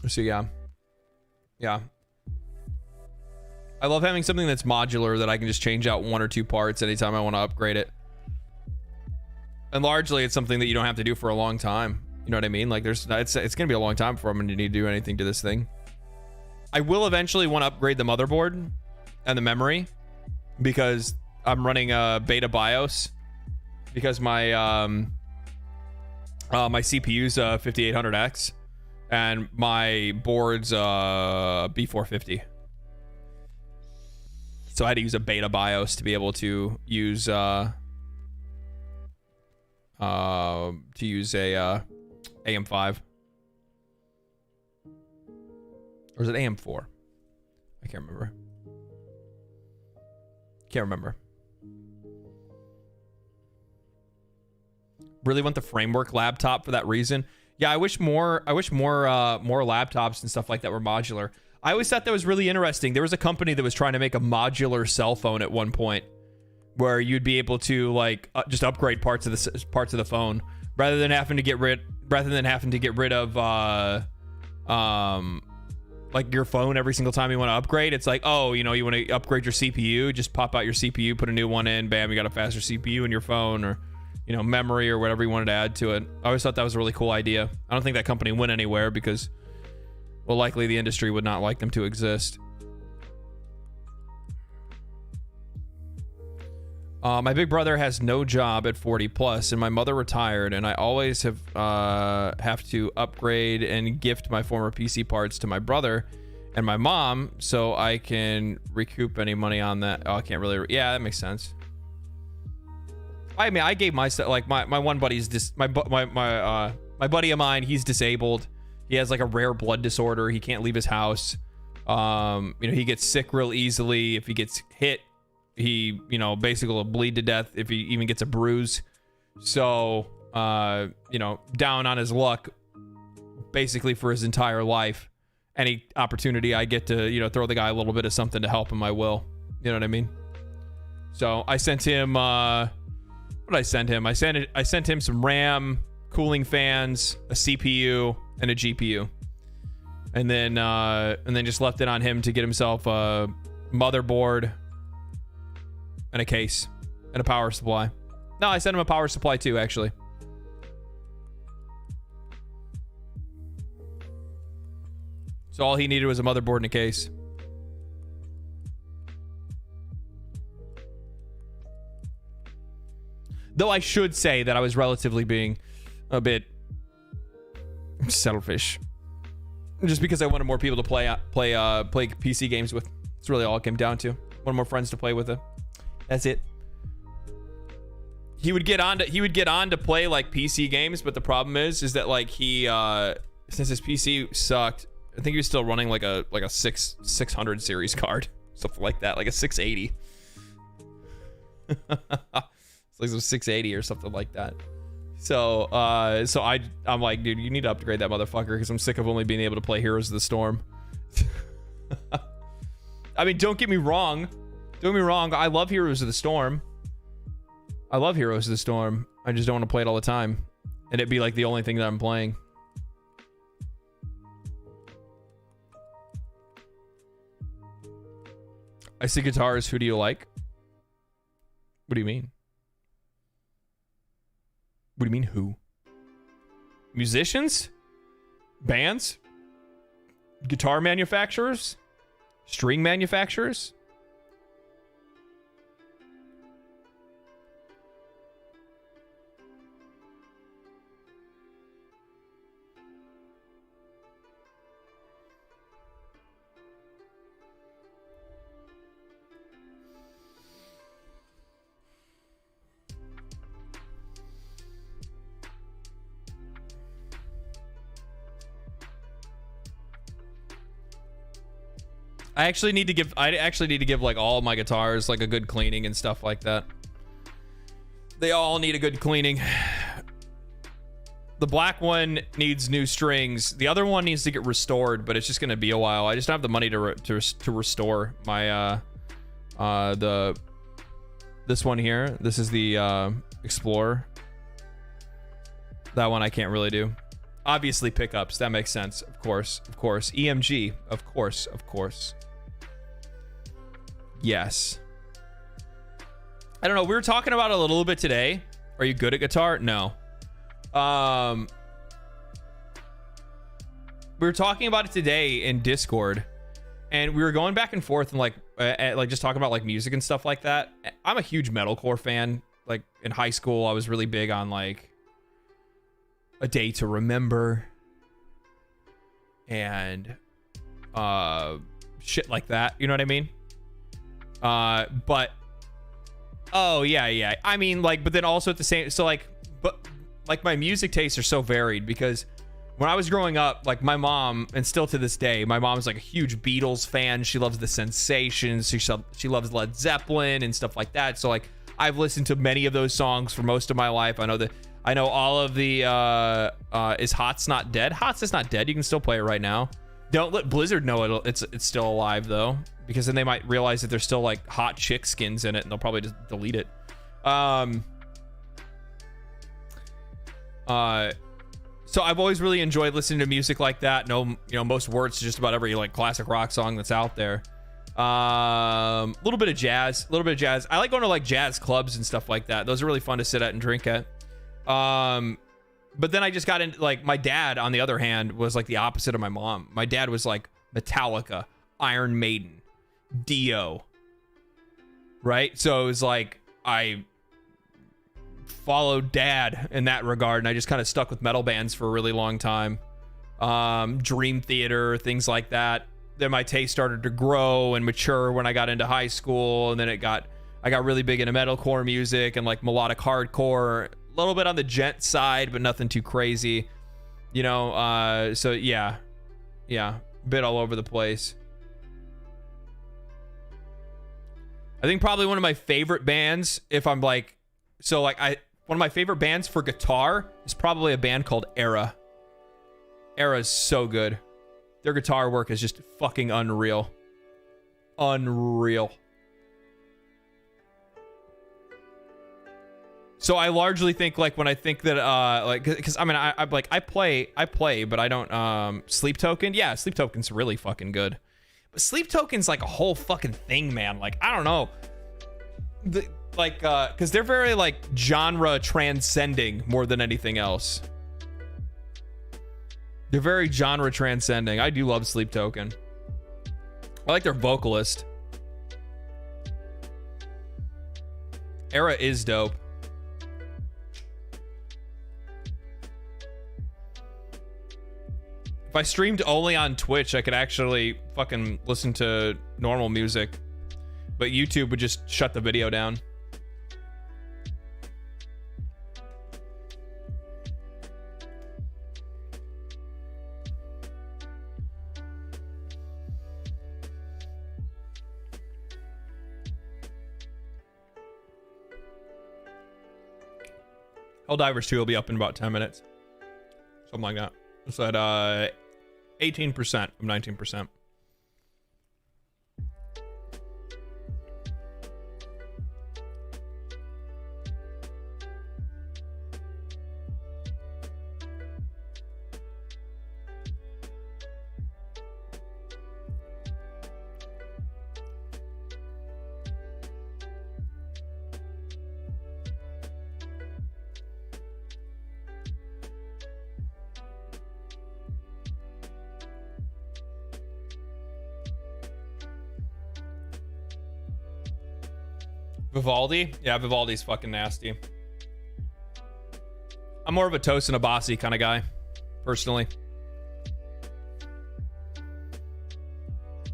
So yeah. I love having something that's modular that I can just change out one or two parts anytime I want to upgrade it. And largely it's something that you don't have to do for a long time. You know what I mean? Like it's going to be a long time before I'm going to need to do anything to this thing. I will eventually want to upgrade the motherboard and the memory, because I'm running a beta BIOS, because my my CPU's 5800X and my board's B450. So I had to use a beta BIOS to be able to use a AM5. Or is it AM4? I can't remember. Really want the framework laptop for that reason. Yeah, I wish more laptops and stuff like that were modular. I always thought that was really interesting. There was a company that was trying to make a modular cell phone at one point, where you'd be able to like just upgrade parts of the phone rather than having to get rid of like your phone every single time you want to upgrade. It's like, oh, you know, you want to upgrade your CPU, just pop out your CPU, put a new one in, bam, you got a faster CPU in your phone, or, you know, memory or whatever you wanted to add to it. I always thought that was a really cool idea. I don't think that company went anywhere because, well, likely the industry would not like them to exist. My big brother has no job at 40 plus, and my mother retired, and I always have to upgrade and gift my former PC parts to my brother and my mom, so I can recoup any money on that. Oh, I can't really. Yeah, that makes sense. I mean, I gave myself, like, my one buddy's my buddy of mine. He's disabled. He has like a rare blood disorder. He can't leave his house. You know, he gets sick real easily. If he gets hit, he, you know, basically will bleed to death if he even gets a bruise. So, you know, down on his luck basically for his entire life. Any opportunity I get to, you know, throw the guy a little bit of something to help him, I will. You know what I mean? So I sent him, what did I send him? I sent him some RAM, cooling fans, a CPU, and a GPU. And then just left it on him to get himself a motherboard and a case and a power supply. No, I sent him a power supply too, actually. So all he needed was a motherboard and a case. Though I should say that I was relatively being a bit selfish, just because I wanted more people to play PC games with. That's really all it came down to. Wanted more friends to play with it. That's it. He would get on to play like PC games, but the problem is that like he since his PC sucked, I think he was still running like a 600 series card, something like that, like a 680. It's like some 680 or something like that. So I'm like, dude, you need to upgrade that motherfucker because I'm sick of only being able to play Heroes of the Storm. I mean, don't get me wrong. I love Heroes of the Storm. I love Heroes of the Storm. I just don't want to play it all the time, and it'd be like the only thing that I'm playing. I see guitars. Who do you like? What do you mean? What do you mean, who? Musicians? Bands? Guitar manufacturers? String manufacturers? I actually need to give like all my guitars like a good cleaning and stuff like that. They all need a good cleaning. The black one needs new strings. The other one needs to get restored, but it's just gonna be a while. I just don't have the money to restore my this one here. This is the Explorer. That one I can't really do. Obviously pickups, that makes sense. Of course. EMG, of course. Yes. I don't know, we were talking about it a little bit today. Are you good at guitar? No. We were talking about it today in Discord, and we were going back and forth and like just talking about like music and stuff like that. I'm a huge metalcore fan. Like in high school, I was really big on like A Day to Remember and shit like that, you know what I mean? But oh yeah, I mean, like, but then also at the same, so like, but like my music tastes are so varied because when I was growing up, like my mom, and still to this day, my mom's like a huge Beatles fan. She loves the Sensations. She loves Led Zeppelin and stuff like that. So like I've listened to many of those songs for most of my life. I know all of the is Hot's Not Dead. Hot's is not dead. You can still play it right now. Don't let Blizzard know it's still alive though, because then they might realize that there's still like hot chick skins in it and they'll probably just delete it. So I've always really enjoyed listening to music like that. Most words to just about every like classic rock song that's out there. A little bit of jazz. I like going to like jazz clubs and stuff like that. Those are really fun to sit at and drink at. But then I just got into like my dad, on the other hand, was like the opposite of my mom. My dad was like Metallica, Iron Maiden, Dio. Right? So it was like I followed dad in that regard, and I just kind of stuck with metal bands for a really long time. Dream Theater, things like that. then my taste started to grow and mature when I got into high school, and then I got really big into metalcore music and like melodic hardcore, a little bit on the gent side, but nothing too crazy, you know. So yeah, bit all over the place. I think probably one of my favorite bands, if I'm like, so like one of my favorite bands for guitar is probably a band called Era. Era is so good. Their guitar work is just fucking unreal. Unreal. So I largely think like when I think that like, because I mean I'm like I play but I don't Sleep Token. Yeah, Sleep Token's really fucking good. But Sleep Token's like a whole fucking thing, man. Like I don't know. Because they're very like genre transcending more than anything else. They're very genre transcending. I do love Sleep Token. I like their vocalist. Era is dope. If I streamed only on Twitch, I could actually fucking listen to normal music. But YouTube would just shut the video down. Helldivers 2 will be up in about 10 minutes. Something like that. It's at 18% of 19%. Vivaldi? Yeah, Vivaldi's fucking nasty. I'm more of a Toast and a Bossy kind of guy, personally.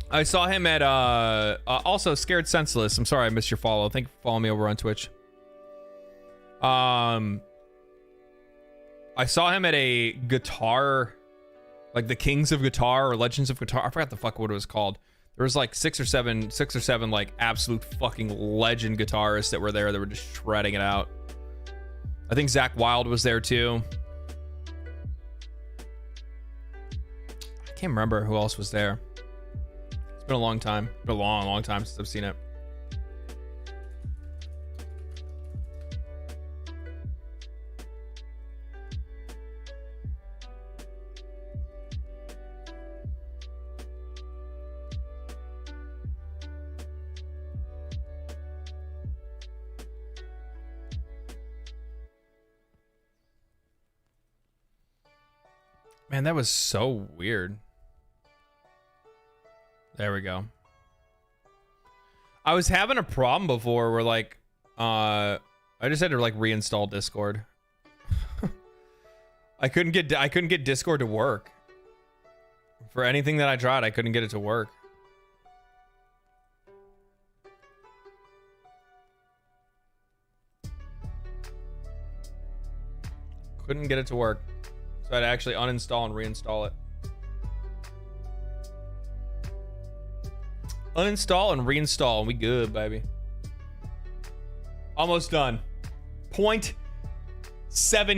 I saw him at, also Scared Senseless. I'm sorry I missed your follow. Thank you for following me over on Twitch. I saw him at a guitar, like the Kings of Guitar or Legends of Guitar. I forgot the fuck what it was called. There was like six or seven like absolute fucking legend guitarists that were there that were just shredding it out. I think Zach Wilde was there too. I can't remember who else was there. It's been a long time. It's been a long time since I've seen it. Man, that was so weird. There we go. I was having a problem before where like I just had to like reinstall Discord. I couldn't get Discord to work. For anything that I tried, I couldn't get it to work. Couldn't get it to work. So I'd actually uninstall and reinstall it. Uninstall and reinstall, and we good, baby. Almost done. 0.7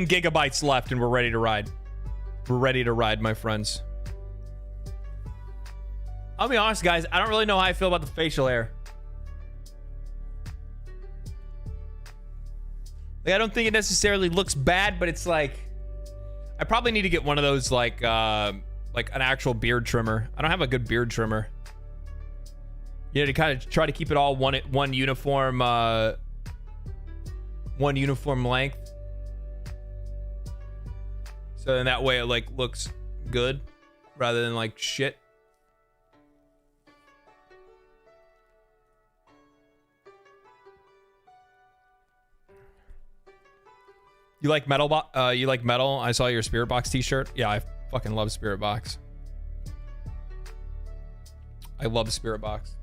gigabytes left, and we're ready to ride. We're ready to ride, my friends. I'll be honest, guys. I don't really know how I feel about the facial hair. Like, I don't think it necessarily looks bad, but it's like, I probably need to get one of those like an actual beard trimmer. I don't have a good beard trimmer. You know, to kind of try to keep it all one uniform length. So then that way it like looks good rather than like shit. You like metal? You like metal? I saw your Spirit Box t-shirt. Yeah, I fucking love Spirit Box. I love the Spirit Box.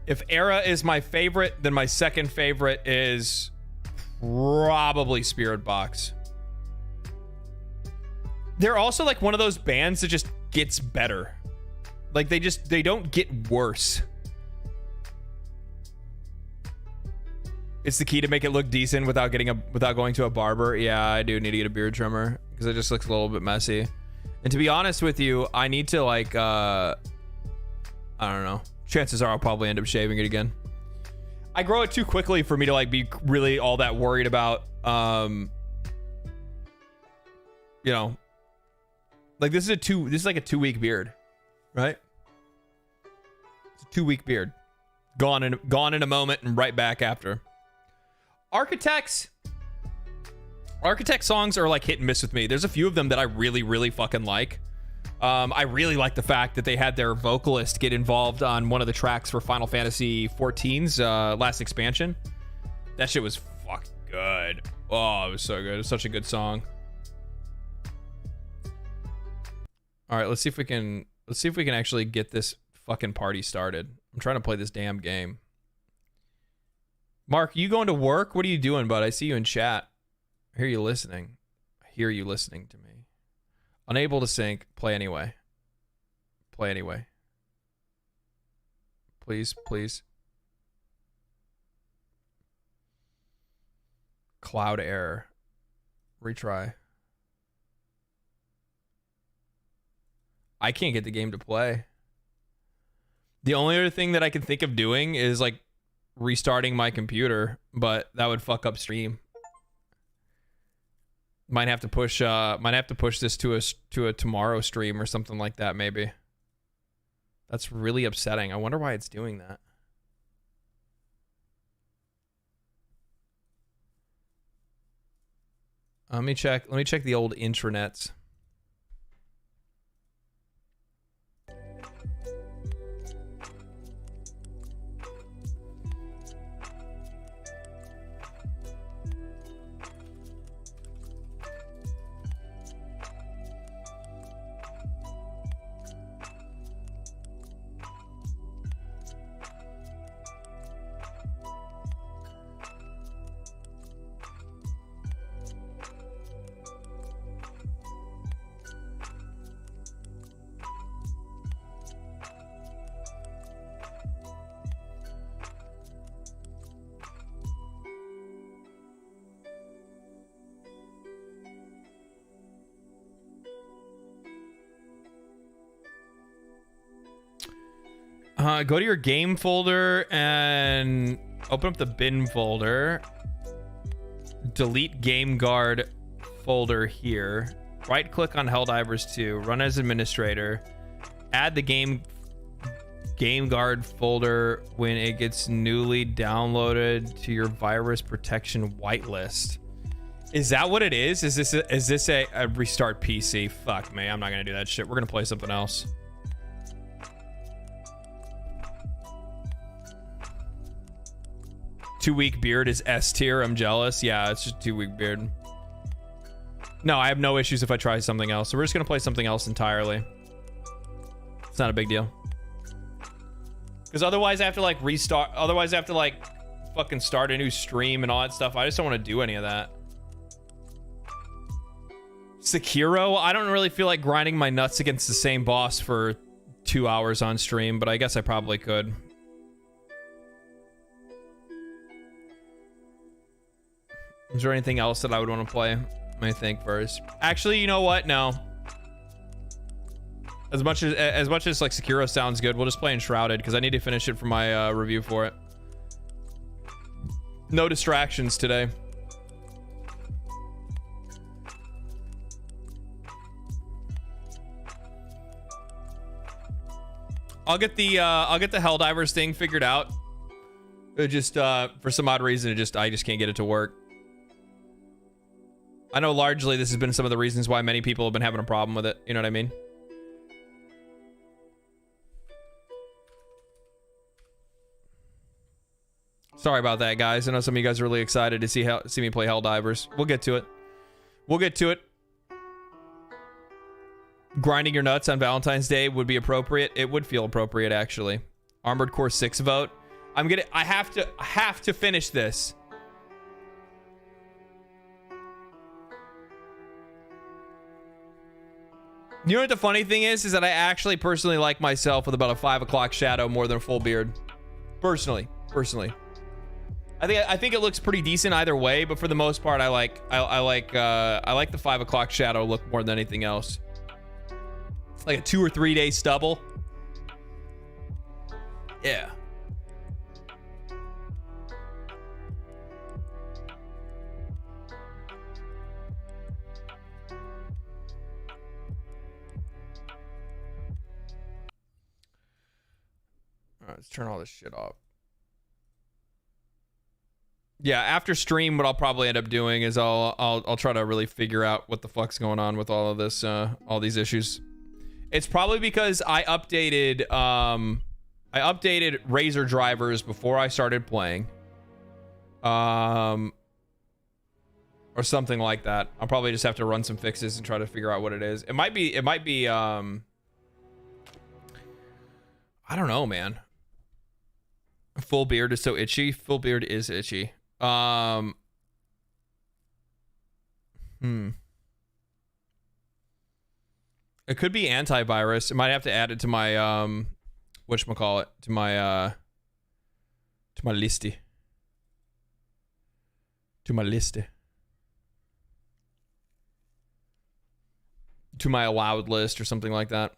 If Era is my favorite, then my second favorite is probably Spirit Box. They're also like one of those bands that just gets better. Like they don't get worse. It's the key to make it look decent without going to a barber. Yeah, I do need to get a beard trimmer because it just looks a little bit messy. And to be honest with you, I need to like I don't know. Chances are I'll probably end up shaving it again. I grow it too quickly for me to like be really all that worried about you know, like this is like a 2-week beard, right? It's a 2-week beard. Gone in a moment and right back after. Architect songs are like hit and miss with me. There's a few of them that I really, really fucking like. I really like the fact that they had their vocalist get involved on one of the tracks for Final Fantasy XIV's last expansion. That shit was fucking good. Oh, it was so good. It was such a good song. All right, let's see if we can actually get this fucking party started. I'm trying to play this damn game. Mark, you going to work? What are you doing, bud? I see you in chat. I hear you listening. I hear you listening to me. Unable to sync. Play anyway. Play anyway. Please, please. Cloud error. Retry. I can't get the game to play. The only other thing that I can think of doing is like restarting my computer, but that would fuck up stream. Might have to push this to a tomorrow stream or something like that, maybe. That's really upsetting. I wonder why it's doing that. Let me check the old intranets. Go to your game folder and open up the bin folder. Delete game guard folder here. Right click on Helldivers 2. Run as administrator. Add the game guard folder when it gets newly downloaded to your virus protection whitelist. Is that what it is? Is this a restart PC? Fuck me, I'm not gonna do that shit. We're gonna play something else. Two-week beard is S tier. I'm jealous. Yeah, it's just 2-week beard. No, I have no issues if I try something else. So we're just gonna play something else entirely. It's not a big deal. Because otherwise I have to like restart. Otherwise I have to like fucking start a new stream and all that stuff. I just don't want to do any of that. Sekiro, I don't really feel like grinding my nuts against the same boss for 2 hours on stream, but I guess I probably could. Is there anything else that I would want to play? Let me think first. Actually, you know what? No. As much as like Sekiro sounds good, we'll just play Enshrouded because I need to finish it for my review for it. No distractions today. I'll get the Helldivers thing figured out. It just for some odd reason I just can't get it to work. I know largely this has been some of the reasons why many people have been having a problem with it. You know what I mean? Sorry about that, guys. I know some of you guys are really excited to see me play Helldivers. We'll get to it. We'll get to it. Grinding your nuts on Valentine's Day would be appropriate. It would feel appropriate, actually. Armored Core 6 vote. I have to finish this. You know what the funny thing is that I actually personally like myself with about a 5 o'clock shadow more than a full beard. Personally. I think it looks pretty decent either way, but for the most part, I like the 5 o'clock shadow look more than anything else. Like a 2 or 3 day stubble. Yeah. All right, let's turn all this shit off. Yeah, after stream, what I'll probably end up doing is I'll try to really figure out what the fuck's going on with all of this, all these issues. It's probably because I updated Razer drivers before I started playing, or something like that. I'll probably just have to run some fixes and try to figure out what it is. It might be. I don't know, man. Full beard is so itchy. Full beard is itchy. It could be antivirus. It might have to add it to my whatchamacallit, to my listy. To my listy. To my allowed list or something like that.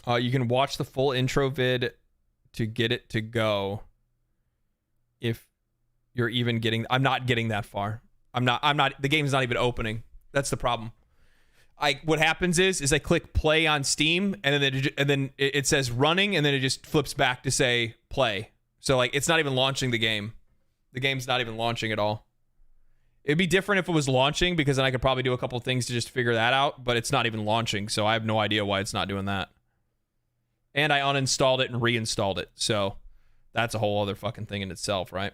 You can watch the full intro vid to get it to go. If you're even getting, I'm not getting that far. I'm not, the game's not even opening. That's the problem. What happens is I click play on Steam and then it says running and then it just flips back to say play. So like, it's not even launching the game. The game's not even launching at all. It'd be different if it was launching because then I could probably do a couple things to just figure that out, but it's not even launching. So I have no idea why it's not doing that. And I uninstalled it and reinstalled it. So that's a whole other fucking thing in itself, right?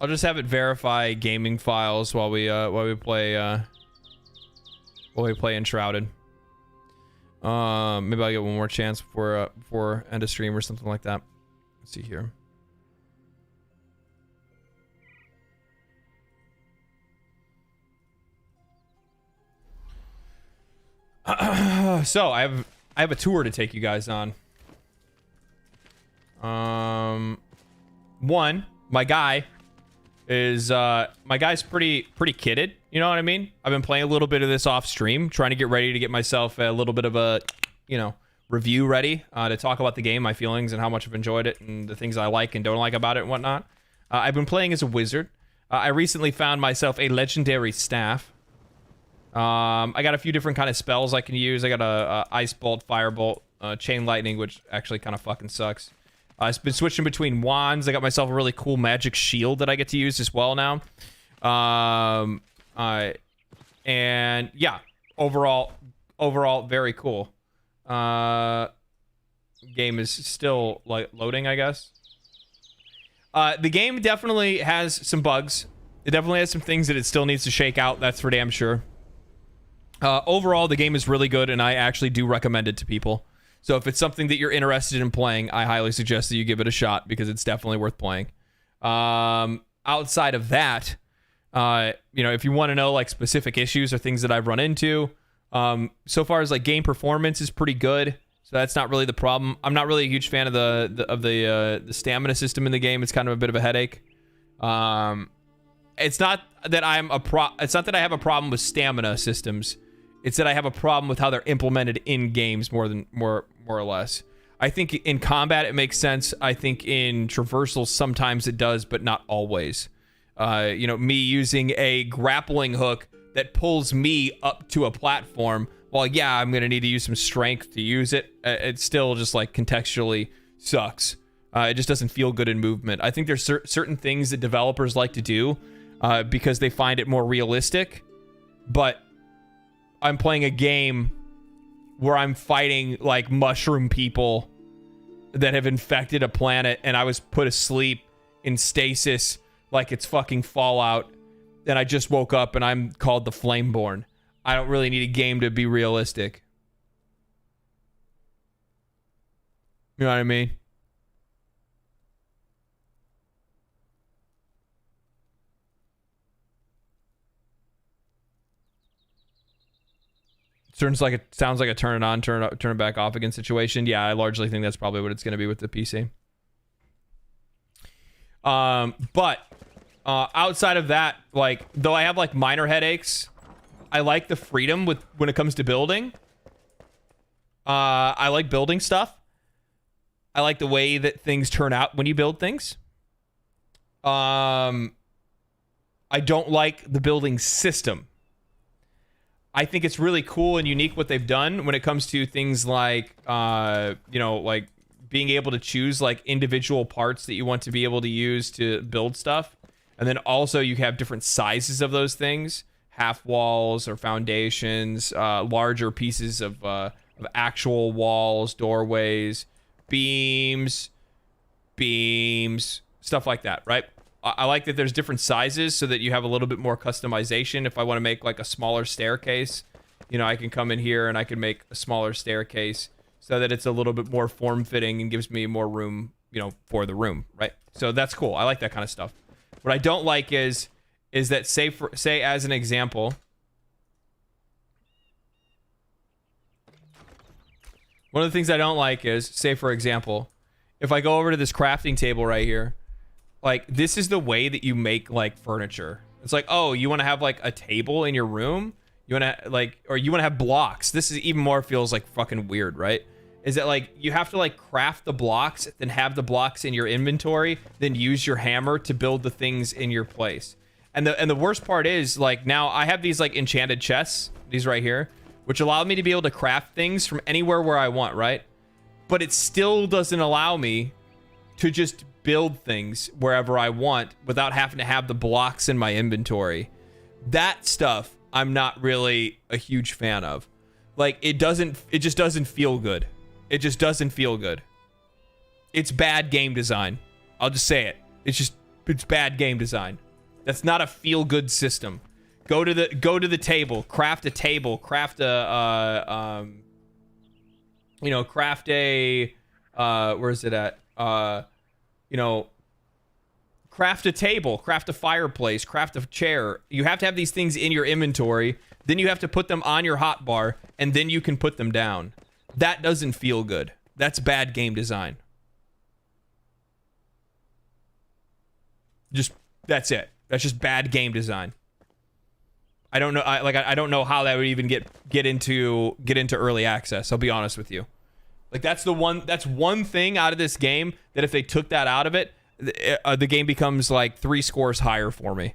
I'll just have it verify gaming files while we play Enshrouded. Maybe I'll get one more chance before end of stream or something like that. Let's see here. So I have a tour to take you guys on. One, my guy's pretty kitted, you know what I mean? I've been playing a little bit of this off stream, trying to get ready to get myself a little bit of a, review ready to talk about the game, my feelings, and how much I've enjoyed it, and the things I like and don't like about it and whatnot. I've been playing as a wizard. I recently found myself a legendary staff. I got a few different kind of spells I can use. I got a ice bolt, fire bolt, chain lightning, which actually kind of fucking sucks. I've been switching between wands. I got myself a really cool magic shield that I get to use as well now. And yeah, overall, very cool. Game is still like loading, I guess. The game definitely has some bugs. It definitely has some things that it still needs to shake out. That's for damn sure. Overall, the game is really good, and I actually do recommend it to people. So if it's something that you're interested in playing, I highly suggest that you give it a shot because it's definitely worth playing. Outside of that, if you want to know like specific issues or things that I've run into, so far as like game performance is pretty good. So that's not really the problem. I'm not really a huge fan of the stamina system in the game. It's kind of a bit of a headache. It's not that it's not that I have a problem with stamina systems. It's that I have a problem with how they're implemented in games more or less. I think in combat it makes sense. I think in traversal sometimes it does, but not always. Me using a grappling hook that pulls me up to a platform. Well, yeah, I'm gonna need to use some strength to use it. It still just like contextually sucks. It just doesn't feel good in movement. I think there's certain things that developers like to do because they find it more realistic. But I'm playing a game where I'm fighting like mushroom people that have infected a planet, and I was put asleep in stasis like it's fucking Fallout, and I just woke up and I'm called the Flameborn. I don't really need a game to be realistic. You know what I mean? Sounds like a turn it on, turn it back off again situation. Yeah, I largely think that's probably what it's going to be with the PC. But outside of that, like, though I have like minor headaches, I like the freedom when it comes to building. I like building stuff. I like the way that things turn out when you build things. I don't like the building system. I think it's really cool and unique what they've done when it comes to things like, like being able to choose like individual parts that you want to be able to use to build stuff. And then also you have different sizes of those things, half walls or foundations, larger pieces of actual walls, doorways, beams, stuff like that, right? I like that there's different sizes so that you have a little bit more customization. If I want to make like a smaller staircase, I can come in here and I can make a smaller staircase so that it's a little bit more form-fitting and gives me more room, for the room, right? So that's cool. I like that kind of stuff. What I don't like is that say as an example, one of the things I don't like is, say for example, if I go over to this crafting table right here, like, this is the way that you make, like, furniture. It's like, oh, you want to have, like, a table in your room? You want to, like, or you want to have blocks. This is even more feels, like, fucking weird, right? Is that, like, you have to, like, craft the blocks, then have the blocks in your inventory, then use your hammer to build the things in your place. And the worst part is, like, now I have these, like, enchanted chests, these right here, which allow me to be able to craft things from anywhere where I want, right? But it still doesn't allow me to just build things wherever I want without having to have the blocks in my inventory. That stuff I'm not really a huge fan of. Like, it just doesn't feel good. It just doesn't feel good. It's bad game design. I'll just say it. It's bad game design. That's not a feel good system. Go to the table, craft a table, craft a where is it at? Craft a table, craft a fireplace, craft a chair. You have to have these things in your inventory. Then you have to put them on your hotbar, and then you can put them down. That doesn't feel good. That's bad game design. That's it. That's just bad game design. I don't know. I don't know how that would even get into early access. I'll be honest with you. Like, that's one thing out of this game that if they took that out of it, the game becomes like 3 scores higher for me.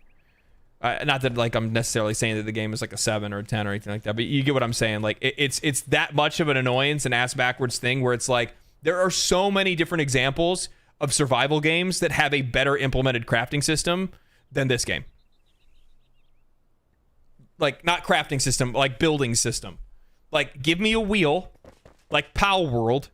Not that like I'm necessarily saying that the game is like a 7 or a 10 or anything like that, but you get what I'm saying. Like, it's that much of an annoyance and ass backwards thing where it's like there are so many different examples of survival games that have a better implemented crafting system than this game. Like, not crafting system, like building system. Like, give me a wheel like Palworld,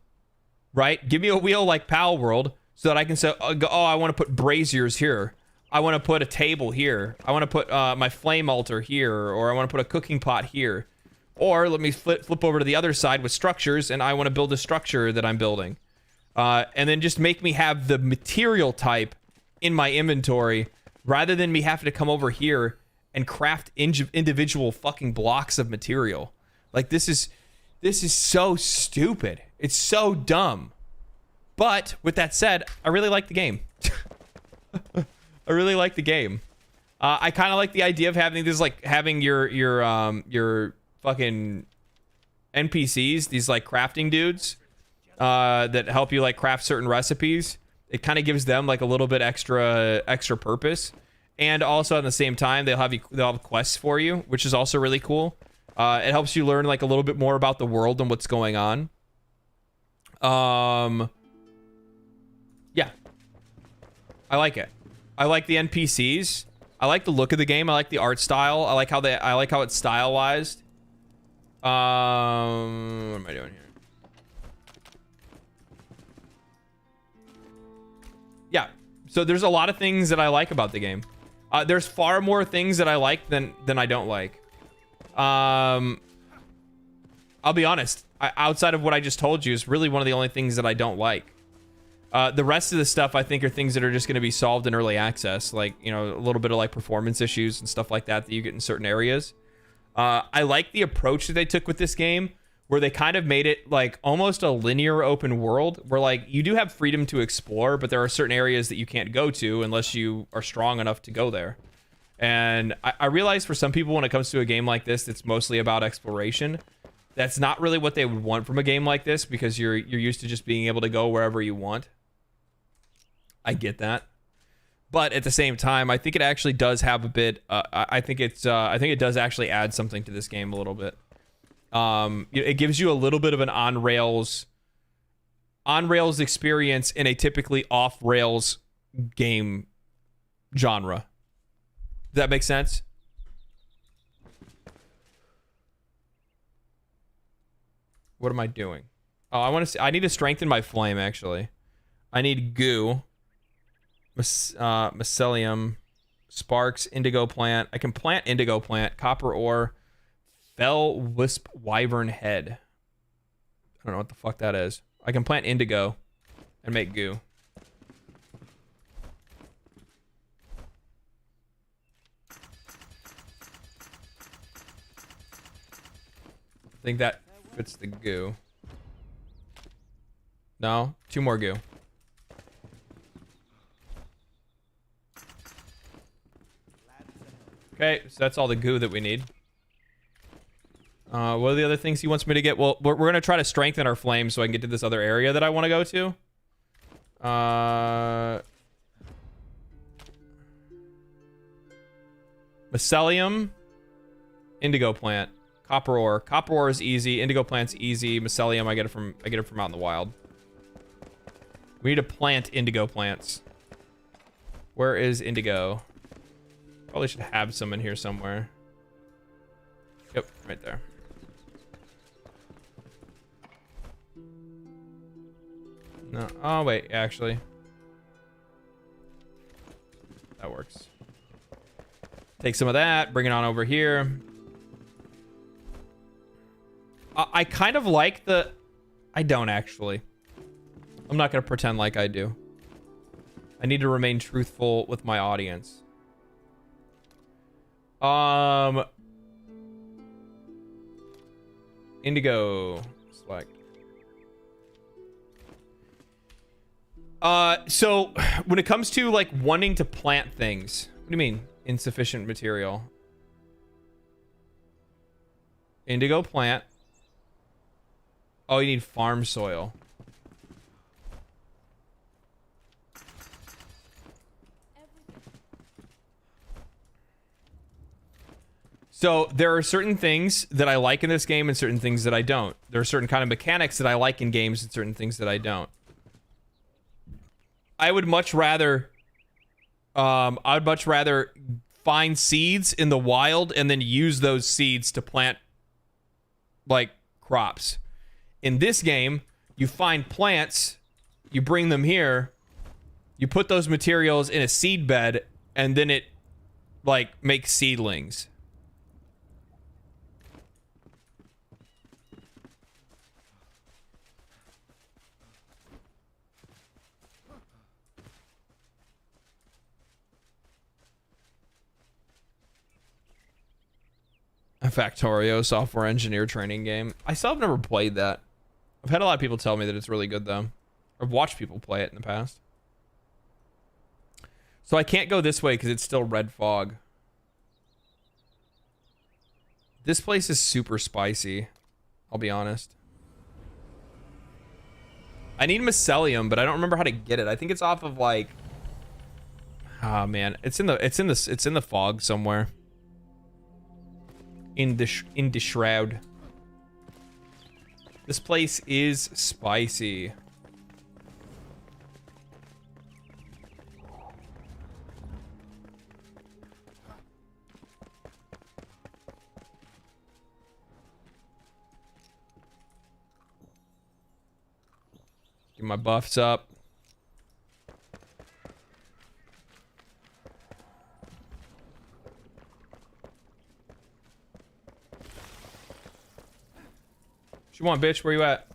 right? Give me a wheel like Palworld so that I can say, oh, I want to put braziers here. I want to put a table here. I want to put my flame altar here, or I want to put a cooking pot here. Or let me flip over to the other side with structures, and I want to build a structure that I'm building. And then just make me have the material type in my inventory rather than me having to come over here and craft individual fucking blocks of material. Like, this is so stupid. It's so dumb. But with that said, I really like the game. I really like the game. I kind of like the idea of having this, like having your fucking NPCs, these like crafting dudes that help you like craft certain recipes. It kind of gives them like a little bit extra purpose, and also at the same time they'll have quests for you, which is also really cool. It helps you learn like a little bit more about the world and what's going on. Yeah, I like it. I like the NPCs. I like the look of the game. I like the art style. I like how it's stylized. What am I doing here? Yeah. So there's a lot of things that I like about the game. There's far more things that I like than I don't like. I'll be honest. Outside of what I just told you, is really one of the only things that I don't like. The rest of the stuff I think are things that are just going to be solved in early access, like, you know, a little bit of like performance issues and stuff like that you get in certain areas. I like the approach that they took with this game, where they kind of made it like almost a linear open world, where like you do have freedom to explore, but there are certain areas that you can't go to unless you are strong enough to go there. And I realize for some people when it comes to a game like this, it's mostly about exploration. That's not really what they would want from a game like this, because you're used to just being able to go wherever you want. I get that, but at the same time, I think it actually does have a bit. I think it does actually add something to this game a little bit. It gives you a little bit of an on rails experience in a typically off rails game genre. Does that make sense? What am I doing? Oh, I need to strengthen my flame, actually. I need goo. Mycelium, sparks, indigo plant. I can plant indigo plant, copper ore, fell wisp wyvern head. I don't know what the fuck that is. I can plant indigo and make goo. I think that fits the goo. No, 2 more goo. Okay, so that's all the goo that we need. What are the other things he wants me to get? Well, we're going to try to strengthen our flame so I can get to this other area that I want to go to. Mycelium. Indigo plant. Copper ore. Copper ore is easy. Indigo plant's easy. Mycelium, I get it from out in the wild. We need to plant indigo plants. Where is indigo? Probably should have some in here somewhere. Yep, right there. No. Oh, wait, actually. That works. Take some of that, bring it on over here. I kind of like the... I don't, actually. I'm not going to pretend like I do. I need to remain truthful with my audience. Indigo. Select. So when it comes to like wanting to plant things, what do you mean insufficient material? Indigo plant. Oh, you need farm soil. So there are certain things that I like in this game and certain things that I don't. There are certain kind of mechanics that I like in games and certain things that I don't. I would much rather find seeds in the wild and then use those seeds to plant like crops. In this game, you find plants, you bring them here, you put those materials in a seed bed, and then it like makes seedlings. A Factorio software engineer training game. I still have never played that. I've had a lot of people tell me that it's really good though. I've watched people play it in the past. So I can't go this way because it's still red fog. This place is super spicy. I'll be honest. I need mycelium, but I don't remember how to get it. I think it's off of like, oh man, it's in the fog somewhere. In the shroud. This place is spicy. Get my buffs up. What you want, bitch? Where you at?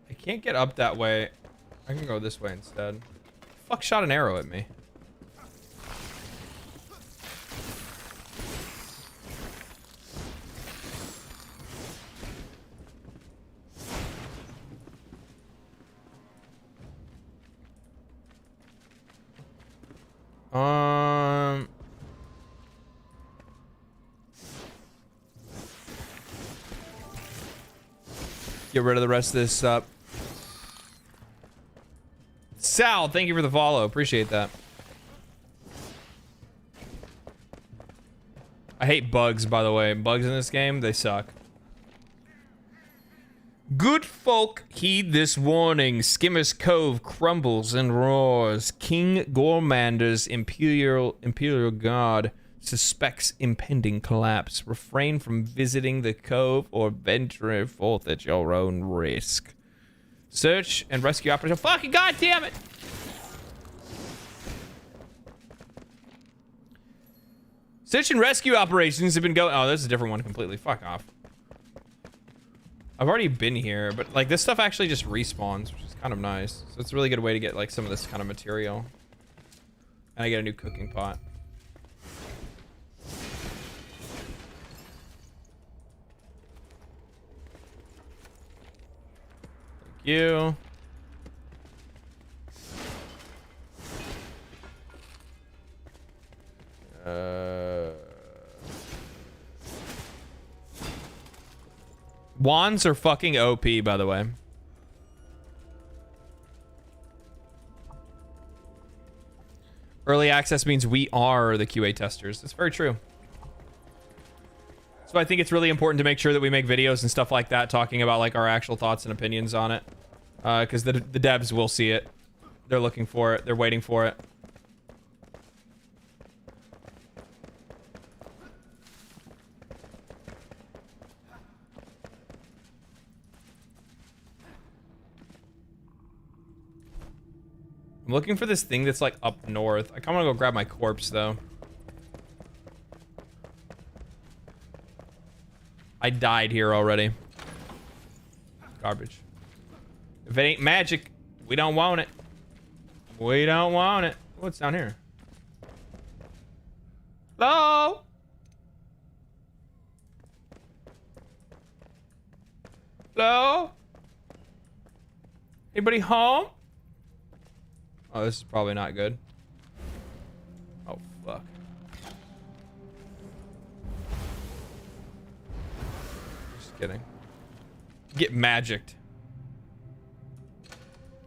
I can't get up that way. I can go this way instead. Fuck shot an arrow at me. Get rid of the rest of this stuff. Sal, thank you for the follow. Appreciate that. I hate bugs, by the way. Bugs in this game, they suck. Good folk heed this warning. Skimmer's Cove crumbles and roars. King Gormander's Imperial Guard suspects impending collapse. Refrain from visiting the cove or venture forth at your own risk. Search and rescue operation. Fucking goddamn it! Search and rescue operations have been going. Oh, this is a different one completely. Fuck off. I've already been here, but like this stuff actually just respawns, which is kind of nice. So it's a really good way to get like some of this kind of material. And I get a new cooking pot. Thank you. Wands are fucking OP, by the way. Early access means we are the QA testers. That's very true. So I think it's really important to make sure that we make videos and stuff like that talking about like our actual thoughts and opinions on it. Because the devs will see it. They're looking for it. They're waiting for it. I'm looking for this thing that's like up north. I kind of want to go grab my corpse though. I died here already. Garbage. If it ain't magic, we don't want it. We don't want it. What's down here? Hello? Hello? Anybody home? Oh, this is probably not good. Oh, fuck. Just kidding. Get magicked.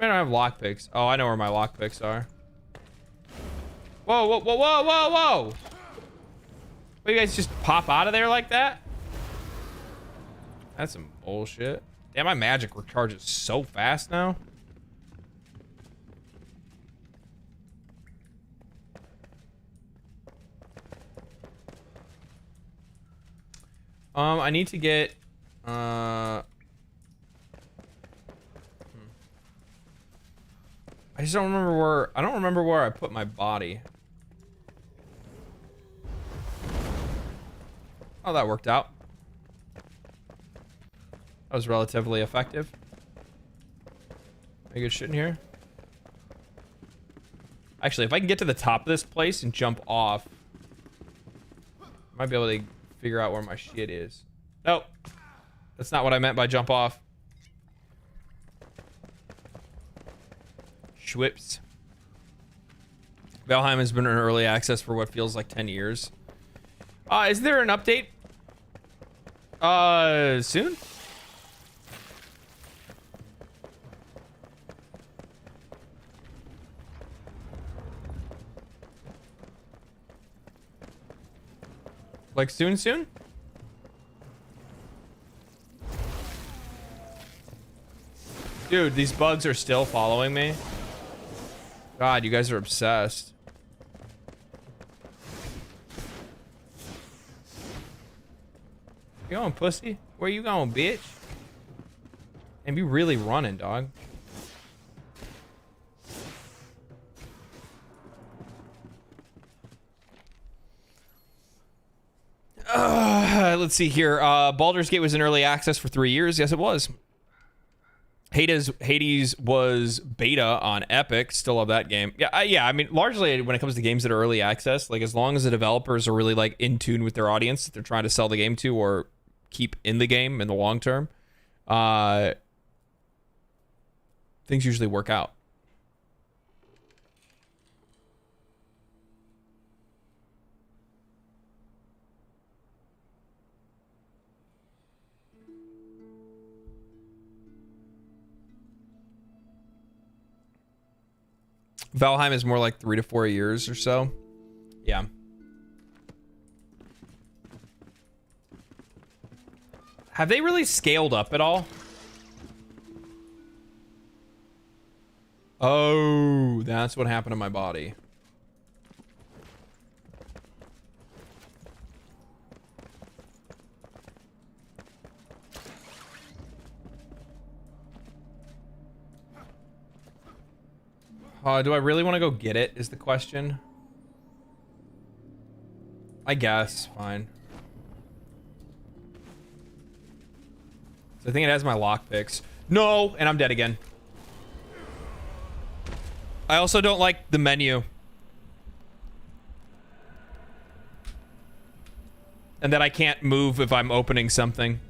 I don't have lockpicks. Oh, I know where my lockpicks are. Whoa, whoa, whoa, whoa, whoa, whoa! What, you guys just pop out of there like that? That's some bullshit. Damn, my magic recharges so fast now. I need to get, I just don't remember where I put my body. Oh, that worked out. That was relatively effective. Any good shit in here? Actually, if I can get to the top of this place and jump off, I might be able to figure out where my shit is. Nope. That's not what I meant by jump off. Schwips. Valheim has been in early access for what feels like 10 years. Is there an update? Soon? Like soon? Dude, these bugs are still following me. God, you guys are obsessed. You going, pussy? Where you going, bitch? And be really running, dog. Let's see here. Baldur's Gate was in early access for 3 years. Yes, it was. Hades was beta on Epic. Still love that game. Yeah. I mean, largely when it comes to games that are early access, like as long as the developers are really like in tune with their audience that they're trying to sell the game to or keep in the game in the long term, things usually work out. Valheim is more like 3 to 4 years or so. Yeah. Have they really scaled up at all? Oh, that's what happened to my body. Do I really want to go get it is the question. I guess. Fine. So I think it has my lockpicks. No! And I'm dead again. I also don't like the menu. And that I can't move if I'm opening something.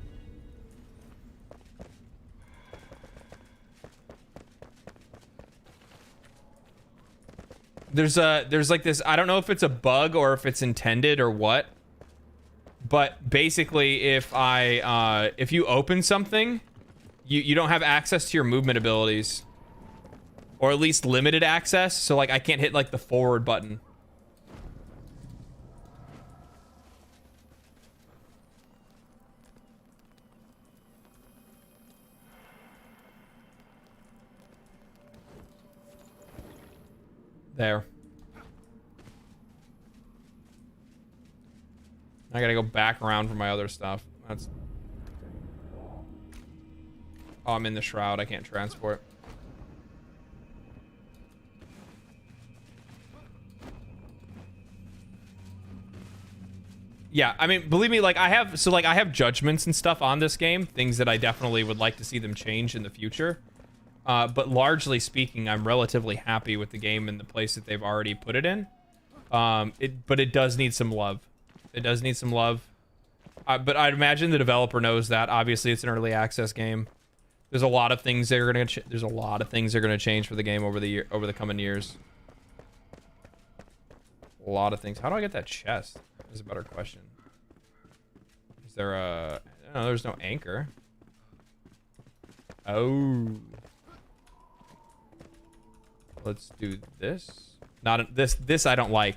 There's like this, I don't know if it's a bug or if it's intended or what, but basically if you open something, you don't have access to your movement abilities, or at least limited access. So like I can't hit like the forward button. There. I gotta go back around for my other stuff. That's... Oh, I'm in the shroud. I can't transport. Yeah, I mean, believe me, like I have judgments and stuff on this game, things that I definitely would like to see them change in the future. But largely speaking, I'm relatively happy with the game and the place that they've already put it in. But it does need some love. It does need some love. But I'd imagine the developer knows that. Obviously, it's an early access game. There's a lot of things that are gonna change for the game over the coming years. A lot of things. How do I get that chest? Is a better question. Is there a? No, there's no anchor. Oh. Let's do this. This I don't like.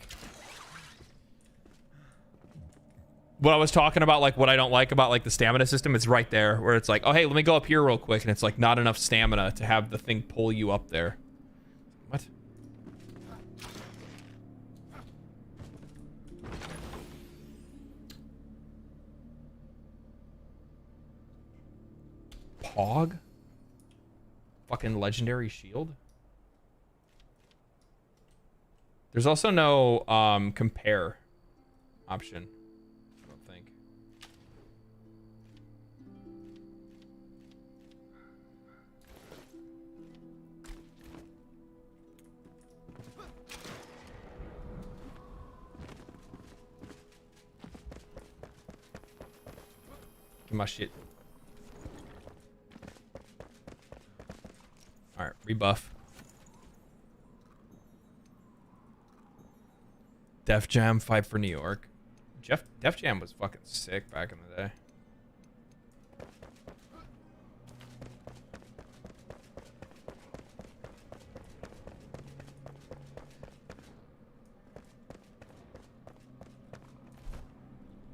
What I was talking about, like what I don't like about like the stamina system, it's right there where it's like, oh hey, let me go up here real quick, and it's like not enough stamina to have the thing pull you up there. What? Pog? Fucking legendary shield? There's also no compare option, I don't think. Get my shit. All right, rebuff. Def Jam, fight for New York. Def Jam was fucking sick back in the day.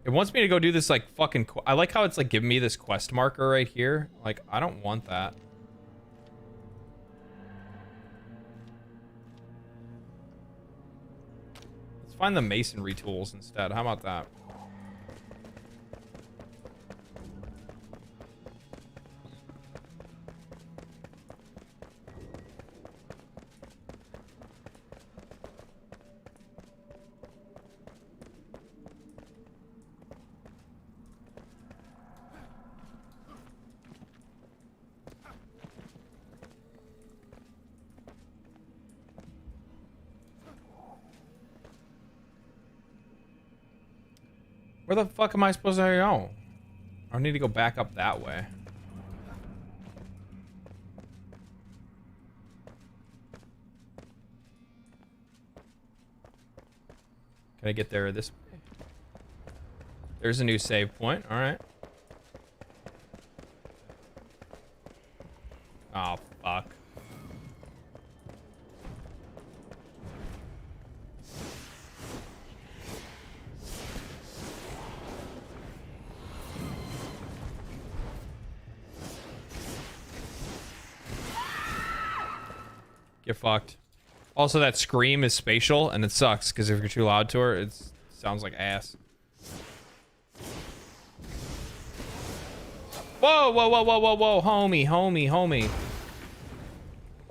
It wants me to go do this like fucking. I like how it's like giving me this quest marker right here. Like I don't want that. Let's find the masonry tools instead. How about that? Where the fuck am I supposed to go? I need to go back up that way. Can I get there this way? There's a new save point. All right. Oh, fuck. Get fucked. Also, that scream is spatial, and it sucks, because if you're too loud to her, it sounds like ass. Whoa, whoa, whoa, whoa, whoa, whoa, homie, homie, homie.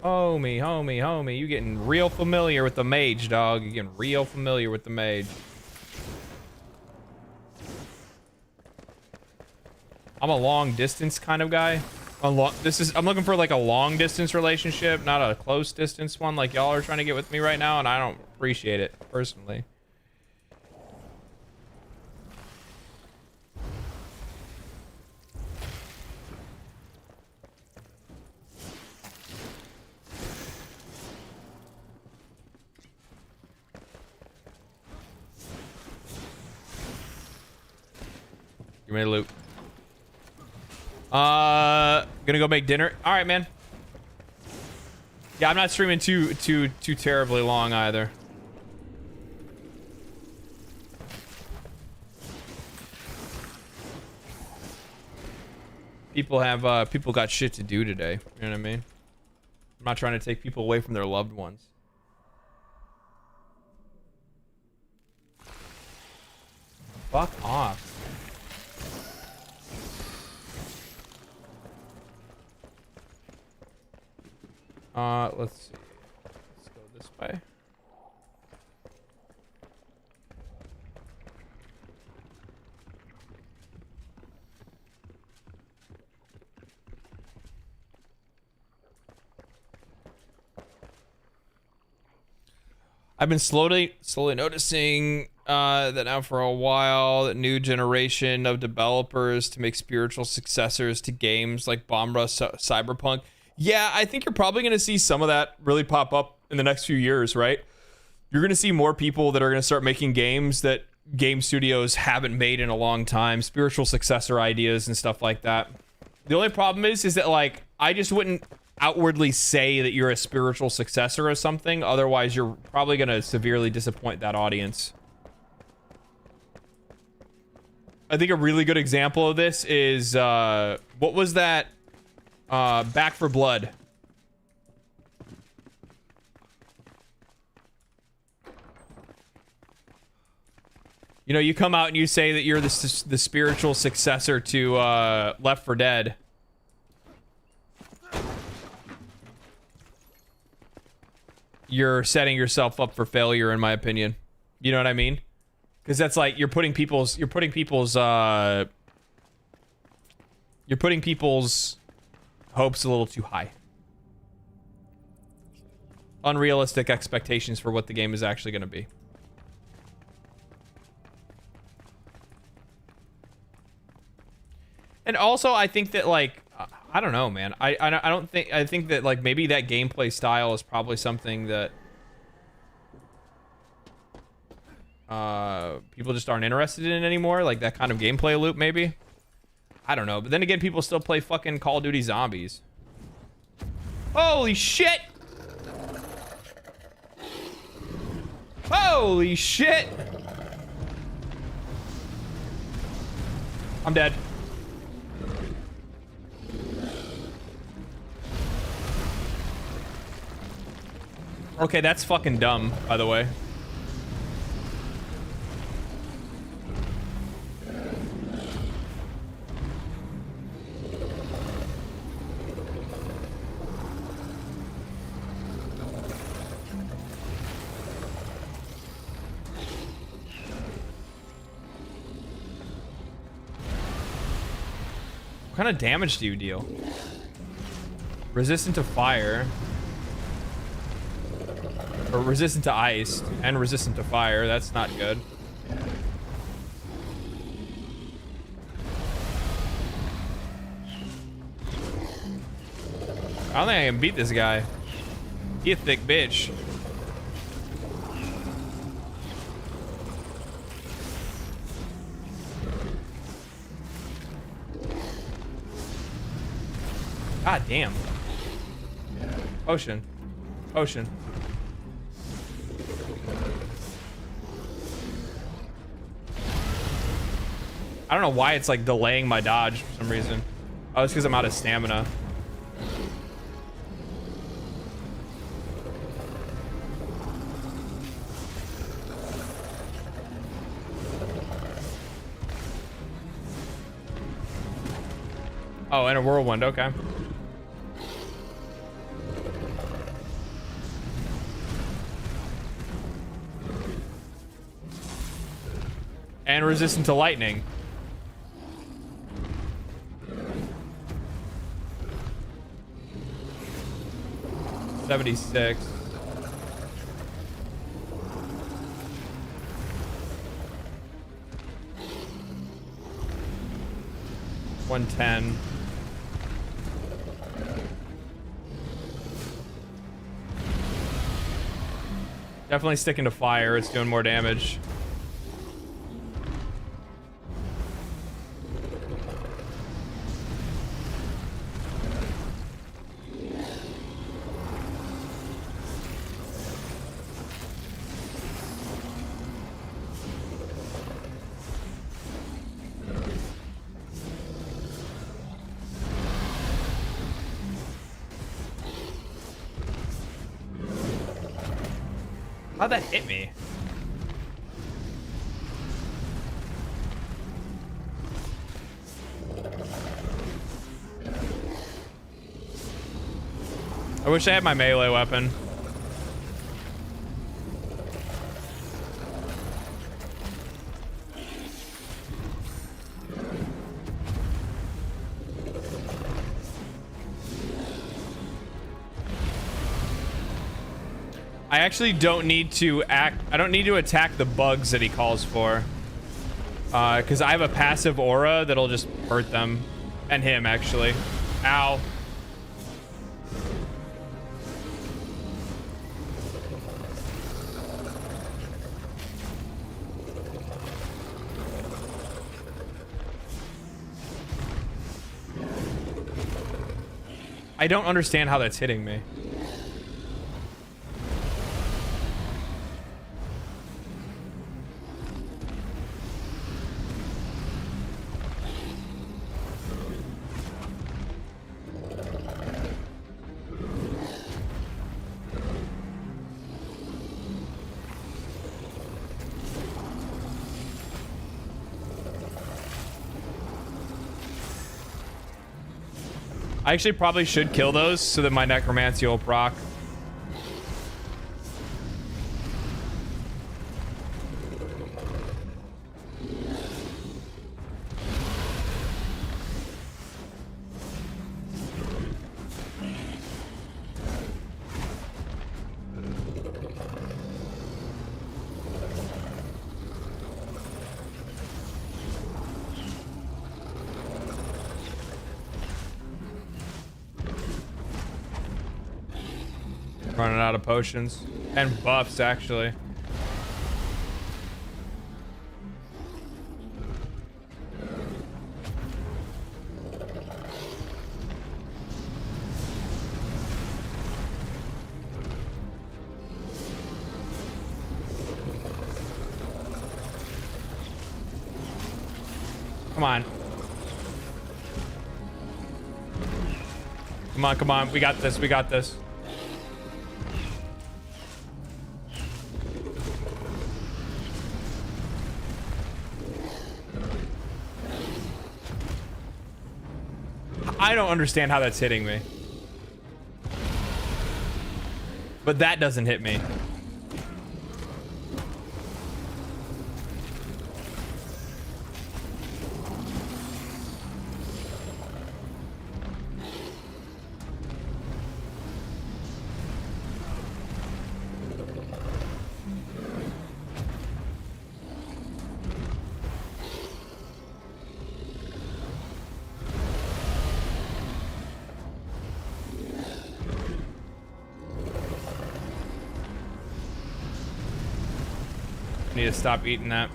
Homie, homie, homie. You getting real familiar with the mage, dog. You getting real familiar with the mage. I'm a long distance kind of guy. I'm looking for like a long distance relationship, not a close distance one like y'all are trying to get with me right now, and I don't appreciate it personally. Give me the loot. Gonna go make dinner. All right, man. Yeah, I'm not streaming too terribly long either. People got shit to do today. You know what I mean? I'm not trying to take people away from their loved ones. Fuck off. Let's see. Let's go this way. I've been slowly noticing that now for a while, that new generation of developers to make spiritual successors to games like Bomb Rush, Cyberpunk. Yeah, I think you're probably going to see some of that really pop up in the next few years, right? You're going to see more people that are going to start making games that game studios haven't made in a long time, spiritual successor ideas and stuff like that. The only problem is that, like, I just wouldn't outwardly say that you're a spiritual successor or something. Otherwise, you're probably going to severely disappoint that audience. I think a really good example of this is, what was that? Back for Blood. You know, you come out and you say that you're the spiritual successor to Left 4 Dead. You're setting yourself up for failure, in my opinion. You know what I mean? Because that's like you're putting people's hopes a little too high. Unrealistic expectations for what the game is actually going to be. And also, I think that like I don't know, man. I think that like maybe that gameplay style is probably something that people just aren't interested in anymore. Like that kind of gameplay loop, maybe. I don't know. But then again, people still play fucking Call of Duty Zombies. Holy shit! Holy shit! I'm dead. Okay, that's fucking dumb, by the way. What kind of damage do you deal? Resistant to fire. Or resistant to ice and resistant to fire. That's not good. I don't think I can beat this guy. He a thick bitch. God damn. Ocean. Ocean. I don't know why it's like delaying my dodge for some reason. Oh, it's because I'm out of stamina. Oh, and a whirlwind, okay. And resistant to lightning. $76. $110. Definitely sticking to fire. It's doing more damage. How'd that hit me? I wish I had my melee weapon. I actually don't need to I don't need to attack the bugs that he calls for. Because I have a passive aura that'll just hurt them. And him, actually. Ow. I don't understand how that's hitting me. I actually probably should kill those so that my necromancy will proc. Running out of potions and buffs, actually. Come on. Come on, come on. We got this. We got this. I don't understand how that's hitting me. But that doesn't hit me. Need to stop eating that.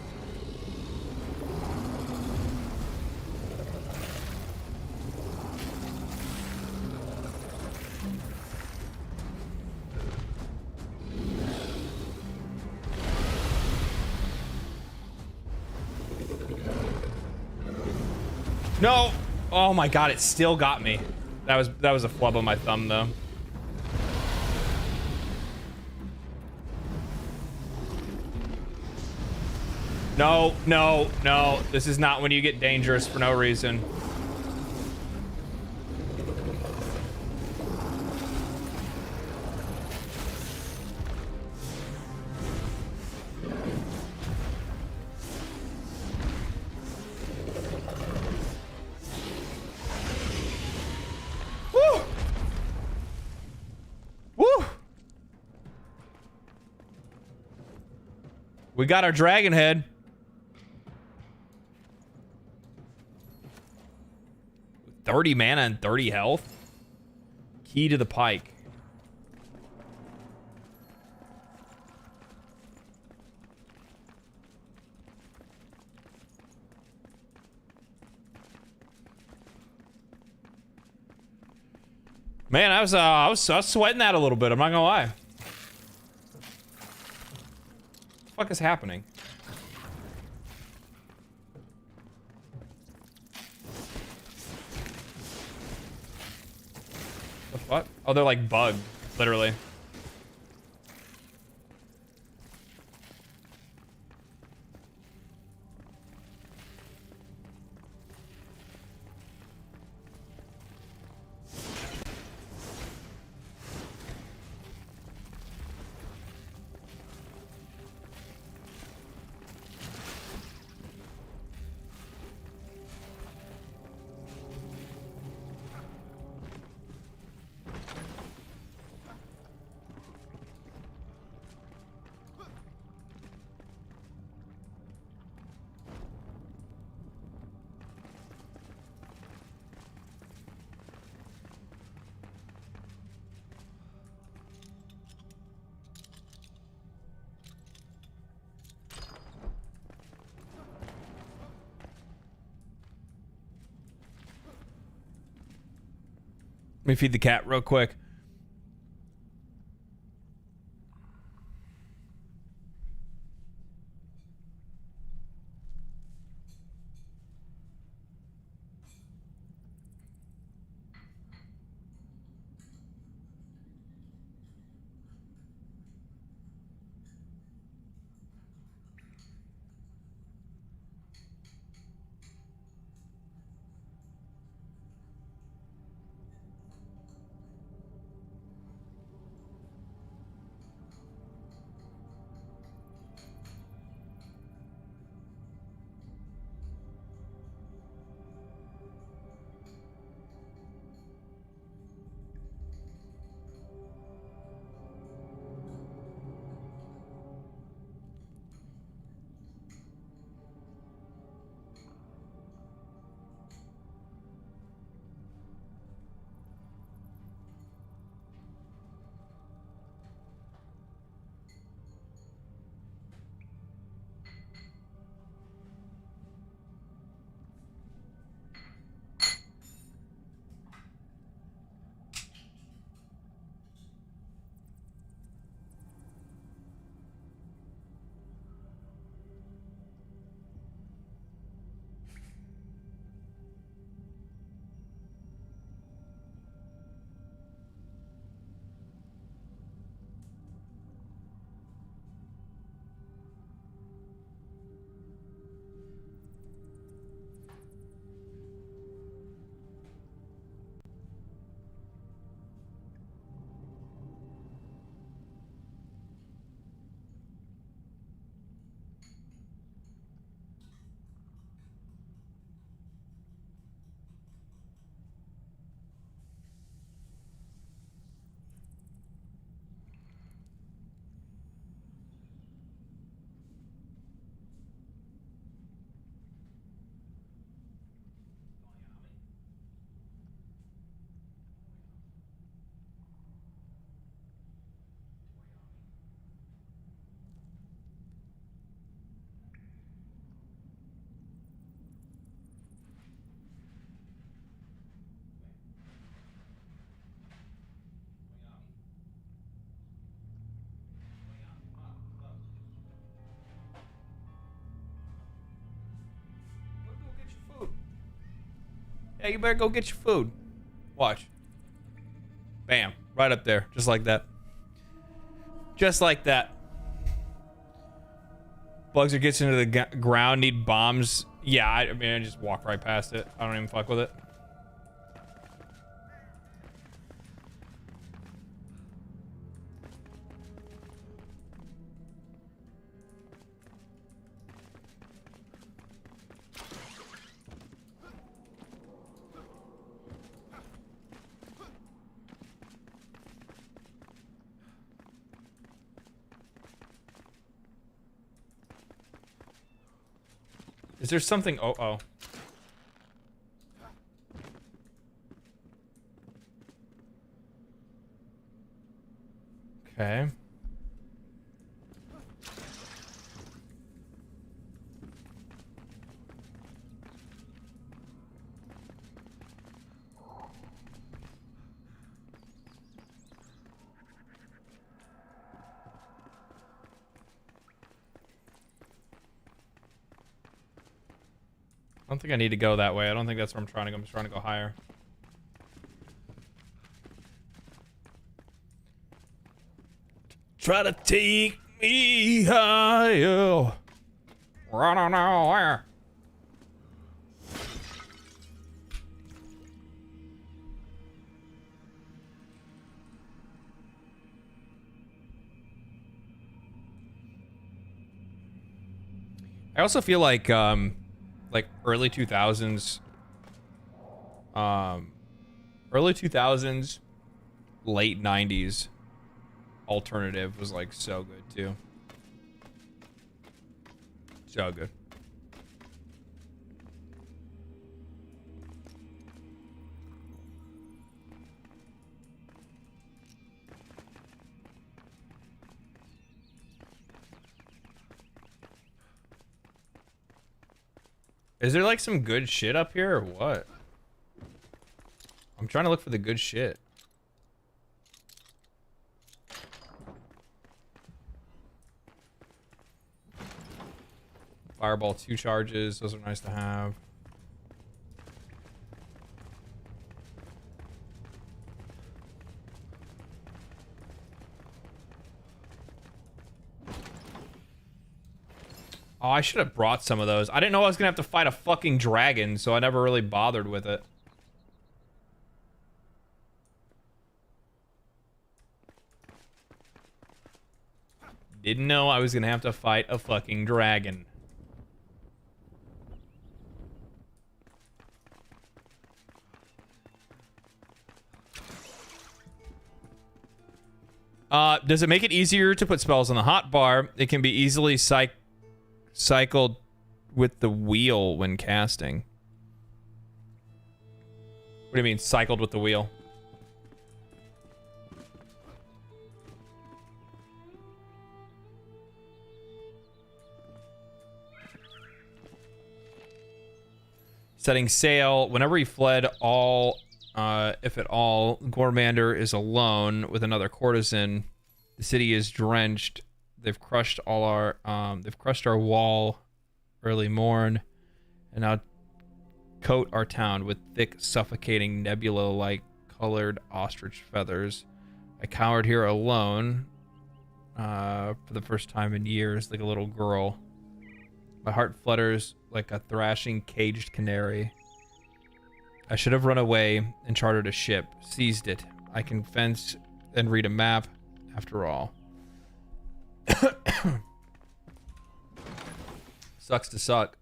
No! Oh my god, it still got me. That was a flub on my thumb though. No, no, no. This is not when you get dangerous for no reason. Woo! Woo! We got our dragon head. $30 mana and 30 health. Key to the pike. Man, I was sweating that a little bit. I'm not gonna lie. What the fuck is happening? What? Oh, they're like bugged, literally. Let me feed the cat real quick. Yeah, you better go get your food. Watch. Bam. Right up there. Just like that. Just like that. Bugs that gets into the ground need bombs. Yeah, I mean, I just walk right past it. I don't even fuck with it. Is there something? Oh. Okay. I don't think I need to go that way. I don't think that's where I'm trying to go. I'm just trying to go higher. Try to take me higher. I don't know where. I also feel like early 2000s, late 90s alternative was like so good too. So good. Is there like some good shit up here or what? I'm trying to look for the good shit. Fireball 2 charges, those are nice to have. Oh, I should have brought some of those. I didn't know I was gonna have to fight a fucking dragon, so I never really bothered with it. Didn't know I was gonna have to fight a fucking dragon. Does it make it easier to put spells on the hotbar? It can be easily cycled with the wheel when casting. What do you mean, cycled with the wheel? Setting sail. Whenever he fled, if at all, Gormander is alone with another courtesan. The city is drenched. They've crushed our wall early morn, and now coat our town with thick, suffocating nebula-like colored ostrich feathers. I cowered here alone for the first time in years, like a little girl. My heart flutters like a thrashing caged canary. I should have run away and chartered a ship, seized it. I can fence and read a map, after all. Sucks to suck.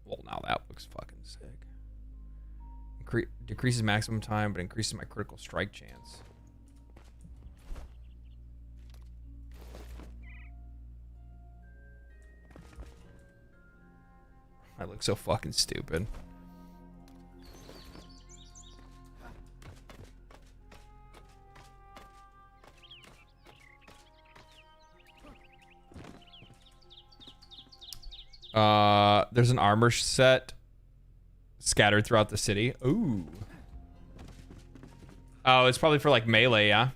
Well, now that looks fucking sick. Decreases maximum time, but increases my critical strike chance. I look so fucking stupid. There's an armor set scattered throughout the city. Ooh. Oh, it's probably for like melee, yeah?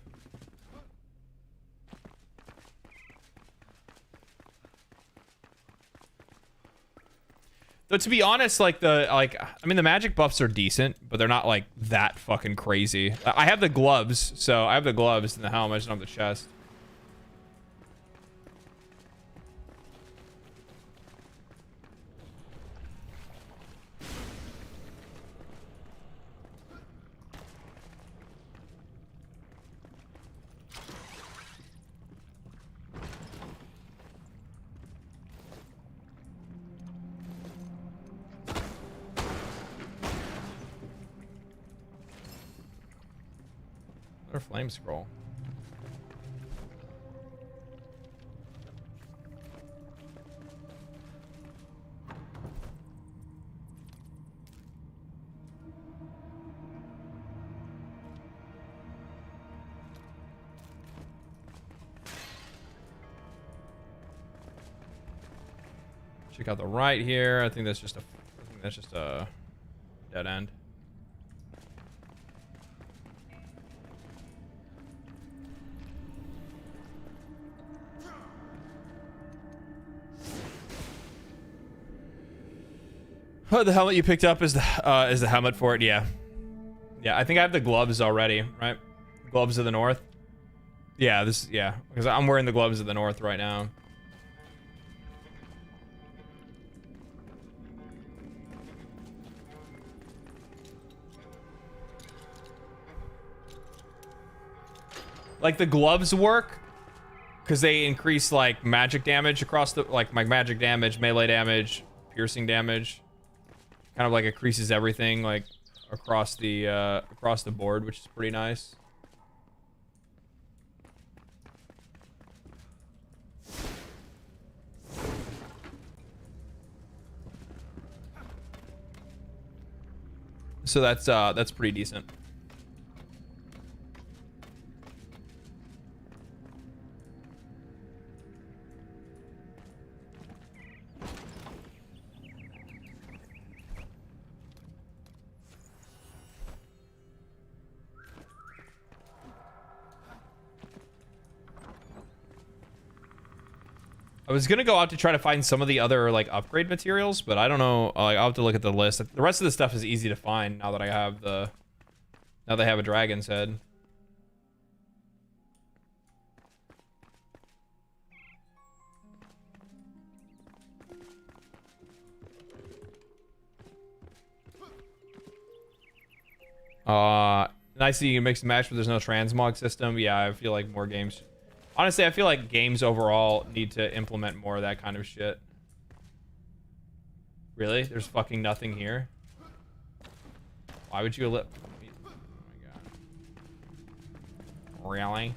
Though to be honest, like I mean the magic buffs are decent, but they're not like that fucking crazy. I have the gloves, so I have the gloves and the helmet, I just don't have the chest. Or flame scroll. Check out the right here. I think that's just a dead end. Oh, the helmet you picked up is the helmet for it. Yeah, I think I have the gloves already, right? Gloves of the North. Yeah, because I'm wearing the gloves of the North right now. Like the gloves work because they increase like magic damage across the my magic damage, melee damage, piercing damage. Kind of like increases everything like across the board, which is pretty nice. So that's pretty decent. I was gonna go out to try to find some of the other like upgrade materials, but I don't know. I'll have to look at the list. The rest of the stuff is easy to find now that I have now they have a dragon's head. Nice that you can mix and match, but there's no transmog system. Yeah, I feel like more games. Honestly, I feel like games overall need to implement more of that kind of shit. Really? There's fucking nothing here? Why would you let... Oh my god. Really?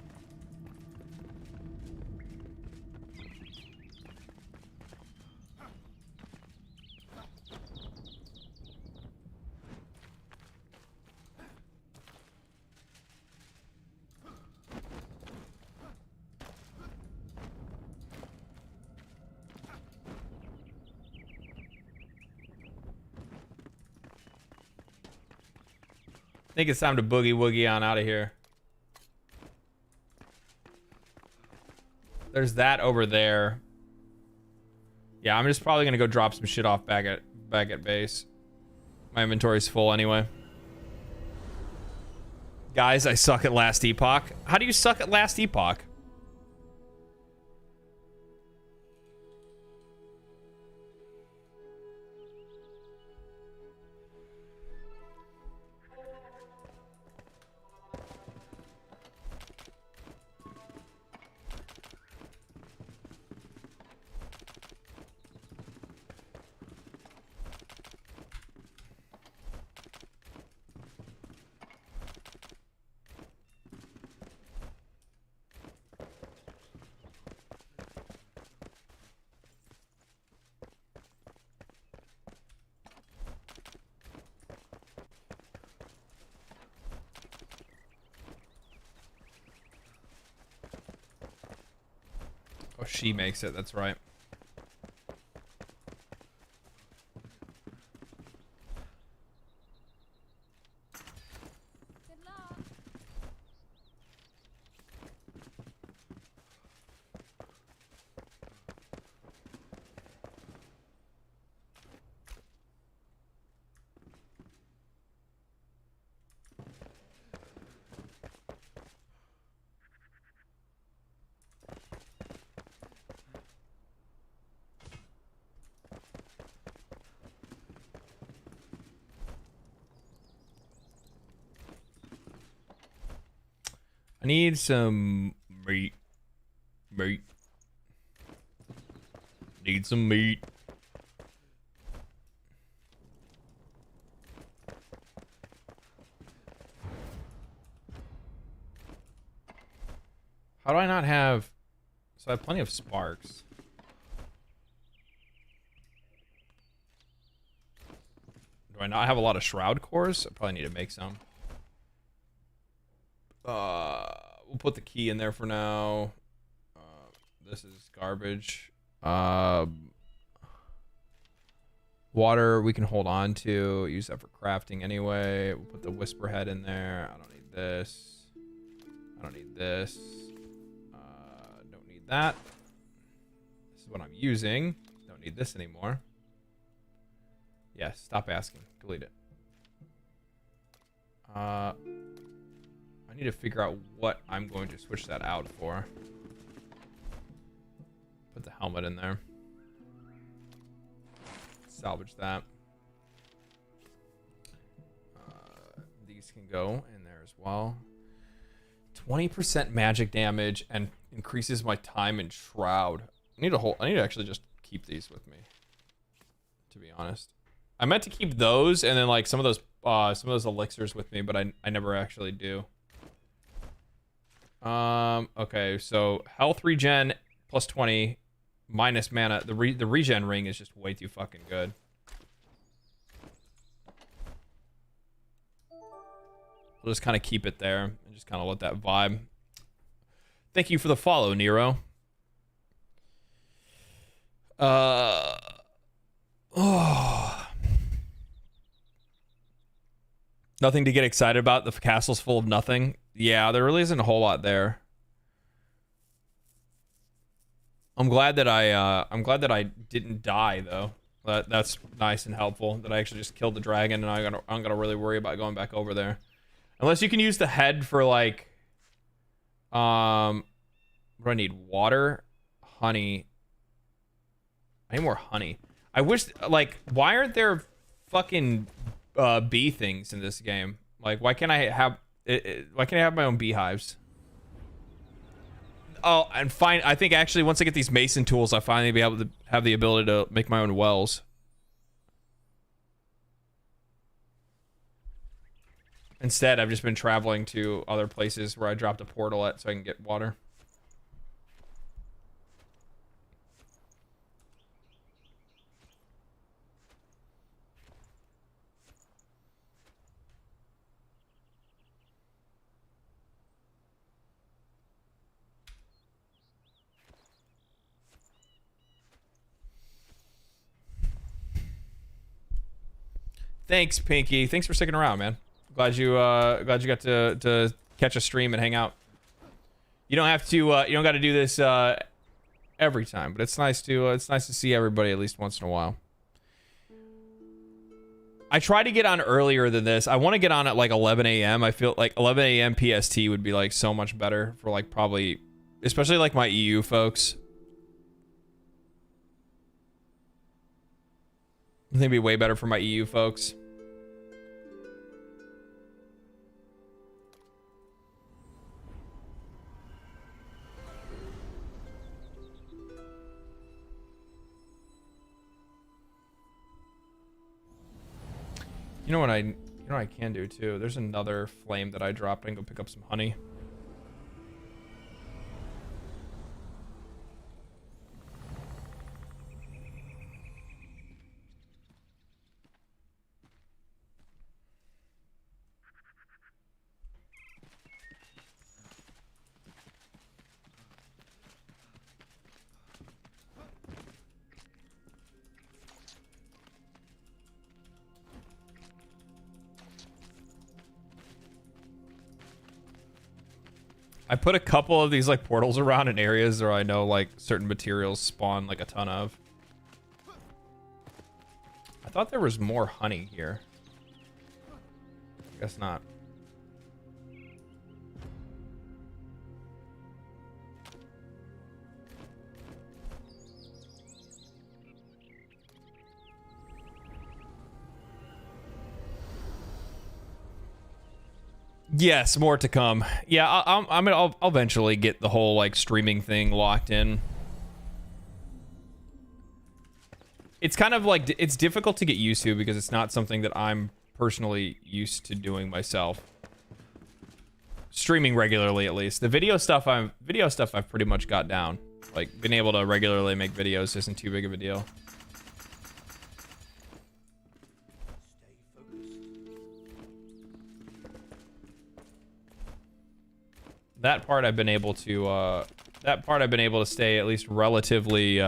I think it's time to boogie woogie on out of here. There's that over there. Yeah, I'm just probably gonna go drop some shit off back at base. My inventory's full anyway. Guys, I suck at Last Epoch. How do you suck at Last Epoch? Oh, she makes it. That's right. need some meat. Need some meat. How do I not have... So I have plenty of sparks. Do I not have a lot of shroud cores? I probably need to make some. We'll put the key in there for now. This is garbage. Water we can hold on to. Use that for crafting anyway. We'll put the whisper head in there. I don't need this. I don't need this. Don't need that. This is what I'm using. Don't need this anymore. Yes, stop asking. Delete it. I need to figure out what I'm going to switch that out for. Put the helmet in there. Salvage that. These can go in there as well. 20% magic damage and increases my time in Shroud. I need to actually just keep these with me, to be honest. I meant to keep those and then like some of those elixirs with me, but I never actually do. Okay, so health regen plus 20 minus mana. The regen ring is just way too fucking good. We'll just kind of keep it there and just kind of let that vibe. Thank you for the follow, Nero. Nothing to get excited about. The castle's full of nothing. Yeah, there really isn't a whole lot there. I'm glad that I didn't die though. That's nice and helpful. That I actually just killed the dragon, and I'm gonna really worry about going back over there. Unless you can use the head for like, what do I need? Water, honey. I need more honey. I wish, like, why aren't there fucking bee things in this game? Like, why can't I have why can't I have my own beehives? Oh, and fine. I think actually once I get these mason tools, I finally be able to have the ability to make my own wells. Instead, I've just been traveling to other places where I dropped a portal at so I can get water. Thanks, Pinky. Thanks for sticking around, man. Glad you got to catch a stream and hang out. You don't have to you don't got to do this every time, but it's nice to see everybody at least once in a while. I try to get on earlier than this. I want to get on at like 11 a.m. I feel like 11 a.m. PST would be like so much better for like probably, especially like my EU folks. I think it'd be way better for my EU folks. You know what I can do too? There's another flame that I dropped. I can go pick up some honey. I put a couple of these like portals around in areas where I know like certain materials spawn like a ton of. I thought there was more honey here. Guess not. Yes, more to come. Yeah, I'll eventually get the whole like streaming thing locked in. It's kind of like, it's difficult to get used to because it's not something that I'm personally used to doing myself. Streaming regularly, at least. The video stuff I've pretty much got down. Like, being able to regularly make videos isn't too big of a deal. That part I've been able to stay at least relatively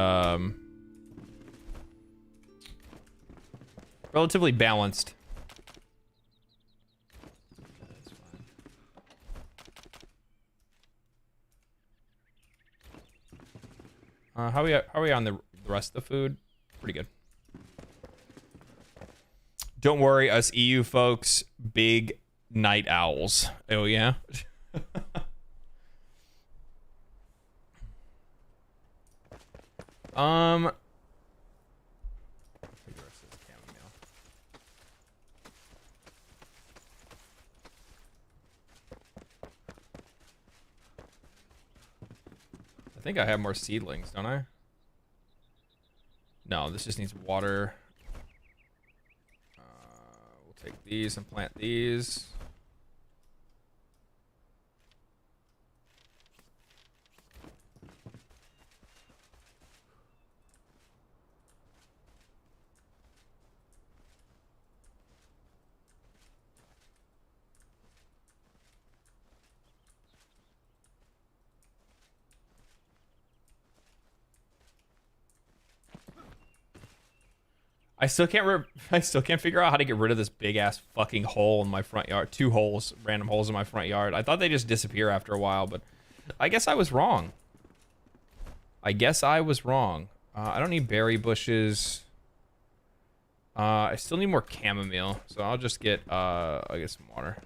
relatively balanced. How are we on the rest of the food? Pretty good. Don't worry, us EU folks, big night owls. Oh yeah. I think I have more seedlings, don't I? No, this just needs water. We'll take these and plant these. I still can't figure out how to get rid of this big ass fucking hole in my front yard. 2 holes, random holes in my front yard. I thought they just disappear after a while, but I guess I was wrong. I don't need berry bushes. I still need more chamomile, so I'll just get I guess some water.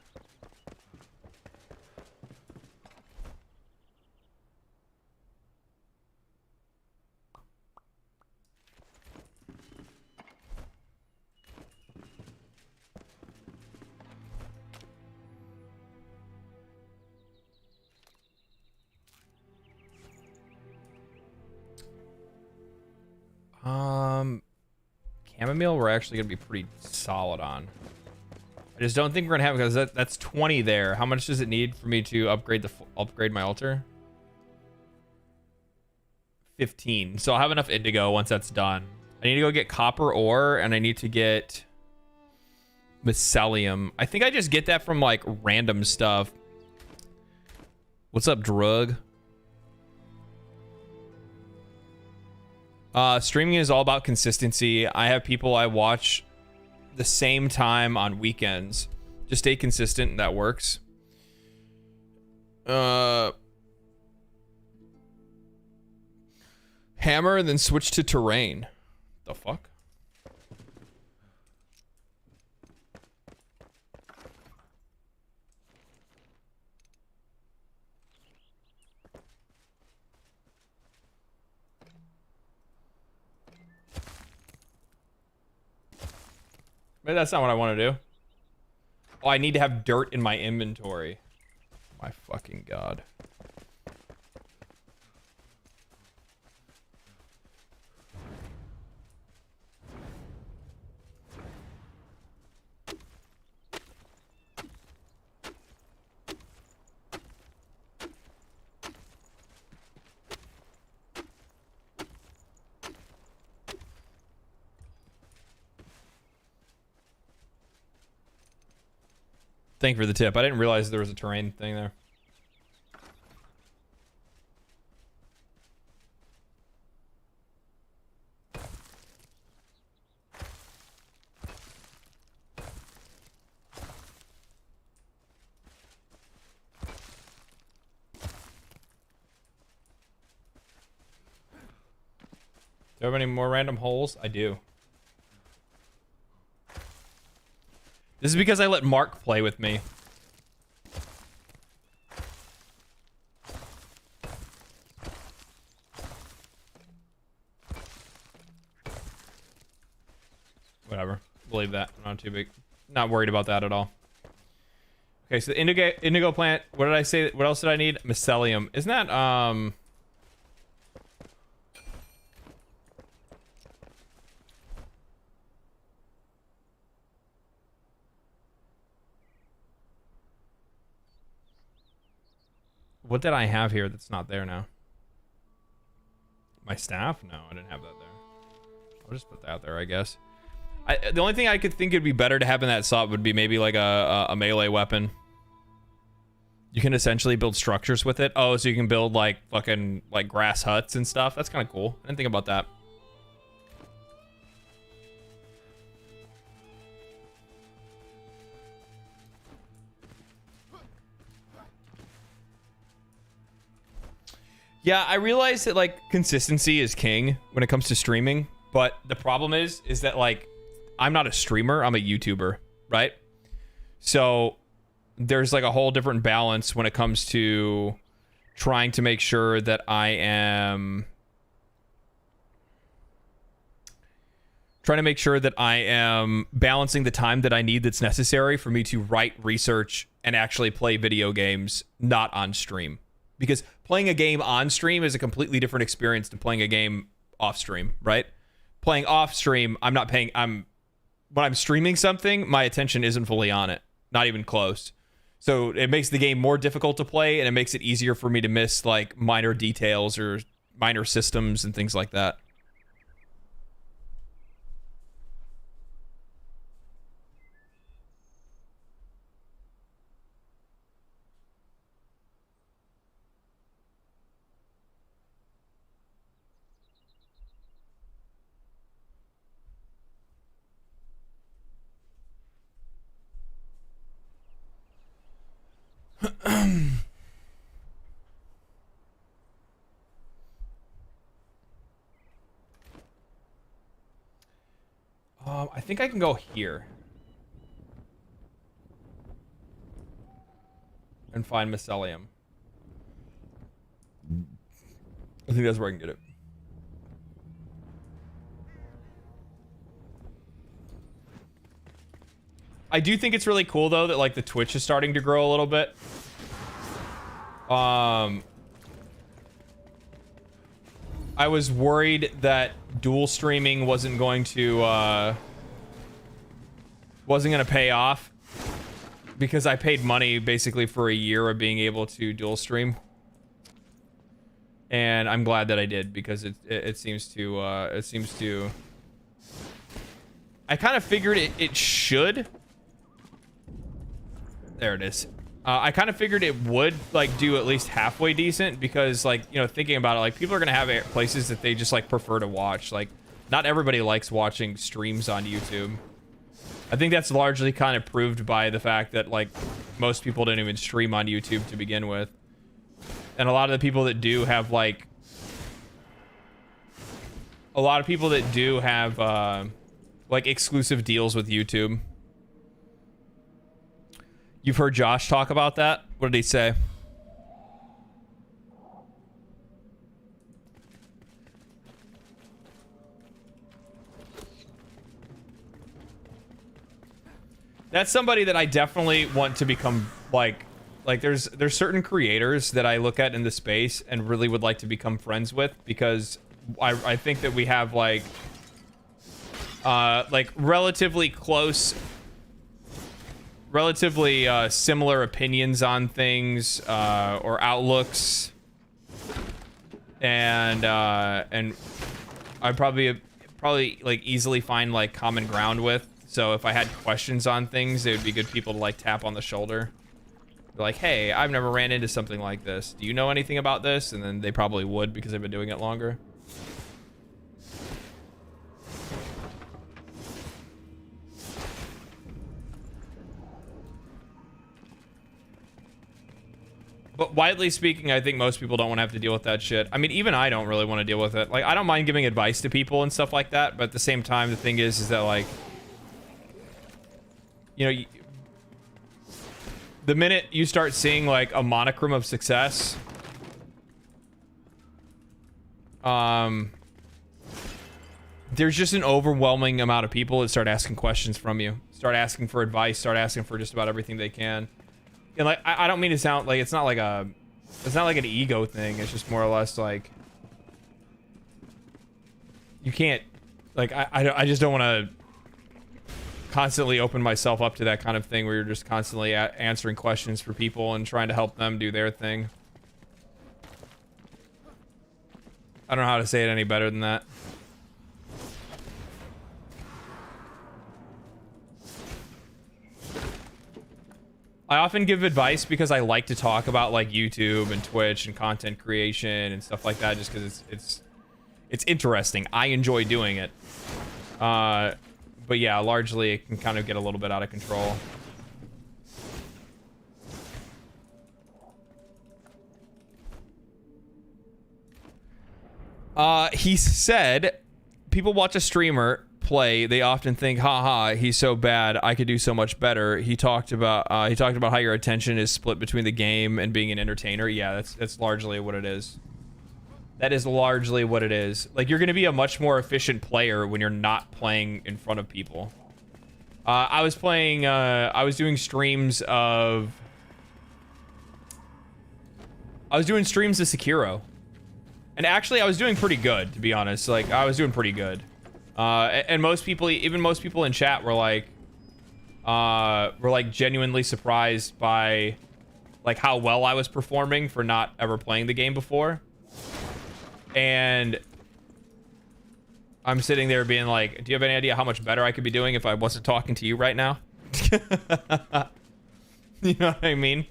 Chamomile we're actually gonna be pretty solid on. I just don't think we're gonna have, because that's 20 there. How much does it need for me to upgrade my altar? 15. So I'll have enough indigo once that's done. I need to go get copper ore, and I need to get mycelium. I think I just get that from like random stuff. What's up, Drug? Streaming is all about consistency. I have people I watch the same time on weekends. Just stay consistent, and that works. Hammer and then switch to terrain. The fuck? Maybe that's not what I want to do. Oh, I need to have dirt in my inventory. My fucking god. Thank you for the tip. I didn't realize there was a terrain thing there. Do you have any more random holes? I do. This is because I let Mark play with me. Whatever. Believe that. I'm not too big. Not worried about that at all. Okay, so the indigo plant. What did I say? What else did I need? Mycelium. Isn't that what did I have here that's not there now? My staff? No, I didn't have that there. I'll just put that there, I guess. The only thing I could think it'd be better to have in that slot would be maybe like a melee weapon. You can essentially build structures with it. Oh, so you can build like fucking like grass huts and stuff. That's kind of cool. I didn't think about that. Yeah, I realize that like consistency is king when it comes to streaming, but the problem is that like I'm not a streamer, I'm a YouTuber, right? So there's like a whole different balance when it comes to trying to make sure that I am balancing the time that I need that's necessary for me to write, research, and actually play video games not on stream. Because playing a game on stream is a completely different experience than playing a game off stream, right? Playing off stream, when I'm streaming something, my attention isn't fully on it, not even close. So it makes the game more difficult to play, and it makes it easier for me to miss like minor details or minor systems and things like that. I think I can go here and find mycelium. I think that's where I can get it. I do think it's really cool though that like the Twitch is starting to grow a little bit. I was worried that dual streaming wasn't going to pay off because I paid money basically for a year of being able to dual stream, and I'm glad that I did because it seems to I kind of figured it should. There it is. I kind of figured it would like do at least halfway decent because like, you know, thinking about it, like people are going to have places that they just like prefer to watch. Like not everybody likes watching streams on YouTube. I think that's largely kind of proved by the fact that like most people don't even stream on YouTube to begin with. And a lot of the people that do have like, like exclusive deals with YouTube. You've heard Josh talk about that? What did he say? That's somebody that I definitely want to become like there's certain creators that I look at in the space and really would like to become friends with because I think that we have like relatively similar opinions on things or outlooks, and I'd probably like easily find like common ground with. So if I had questions on things, it would be good people to like tap on the shoulder, be like, hey, I've never ran into something like this, do you know anything about this? And then they probably would because they've been doing it longer. But widely speaking, I think most people don't want to have to deal with that shit. I mean, even I don't really want to deal with it. Like, I don't mind giving advice to people and stuff like that, but at the same time, the thing is that, like, you know, the minute you start seeing, like, a monochrome of success, there's just an overwhelming amount of people that start asking questions from you. Start asking for advice, start asking for just about everything they can. And like, I don't mean to sound like it's not like an ego thing. It's just more or less like you can't, like, I just don't want to constantly open myself up to that kind of thing where you're just constantly answering questions for people and trying to help them do their thing. I don't know how to say it any better than that. I often give advice because I like to talk about like YouTube and Twitch and content creation and stuff like that, just because it's interesting. I enjoy doing it. But yeah, largely it can kind of get a little bit out of control. He said, people watch a streamer play, they often think, haha, he's so bad, I could do so much better. He talked about how your attention is split between the game and being an entertainer. Yeah, that's largely what it is. That is largely what it is. Like, you're going to be a much more efficient player when you're not playing in front of people. I was doing streams of Sekiro. And actually, I was doing pretty good, to be honest. Like, I was doing pretty good. And most people, even most people in chat were like genuinely surprised by like how well I was performing for not ever playing the game before. And I'm sitting there being like, do you have any idea how much better I could be doing if I wasn't talking to you right now? You know what I mean?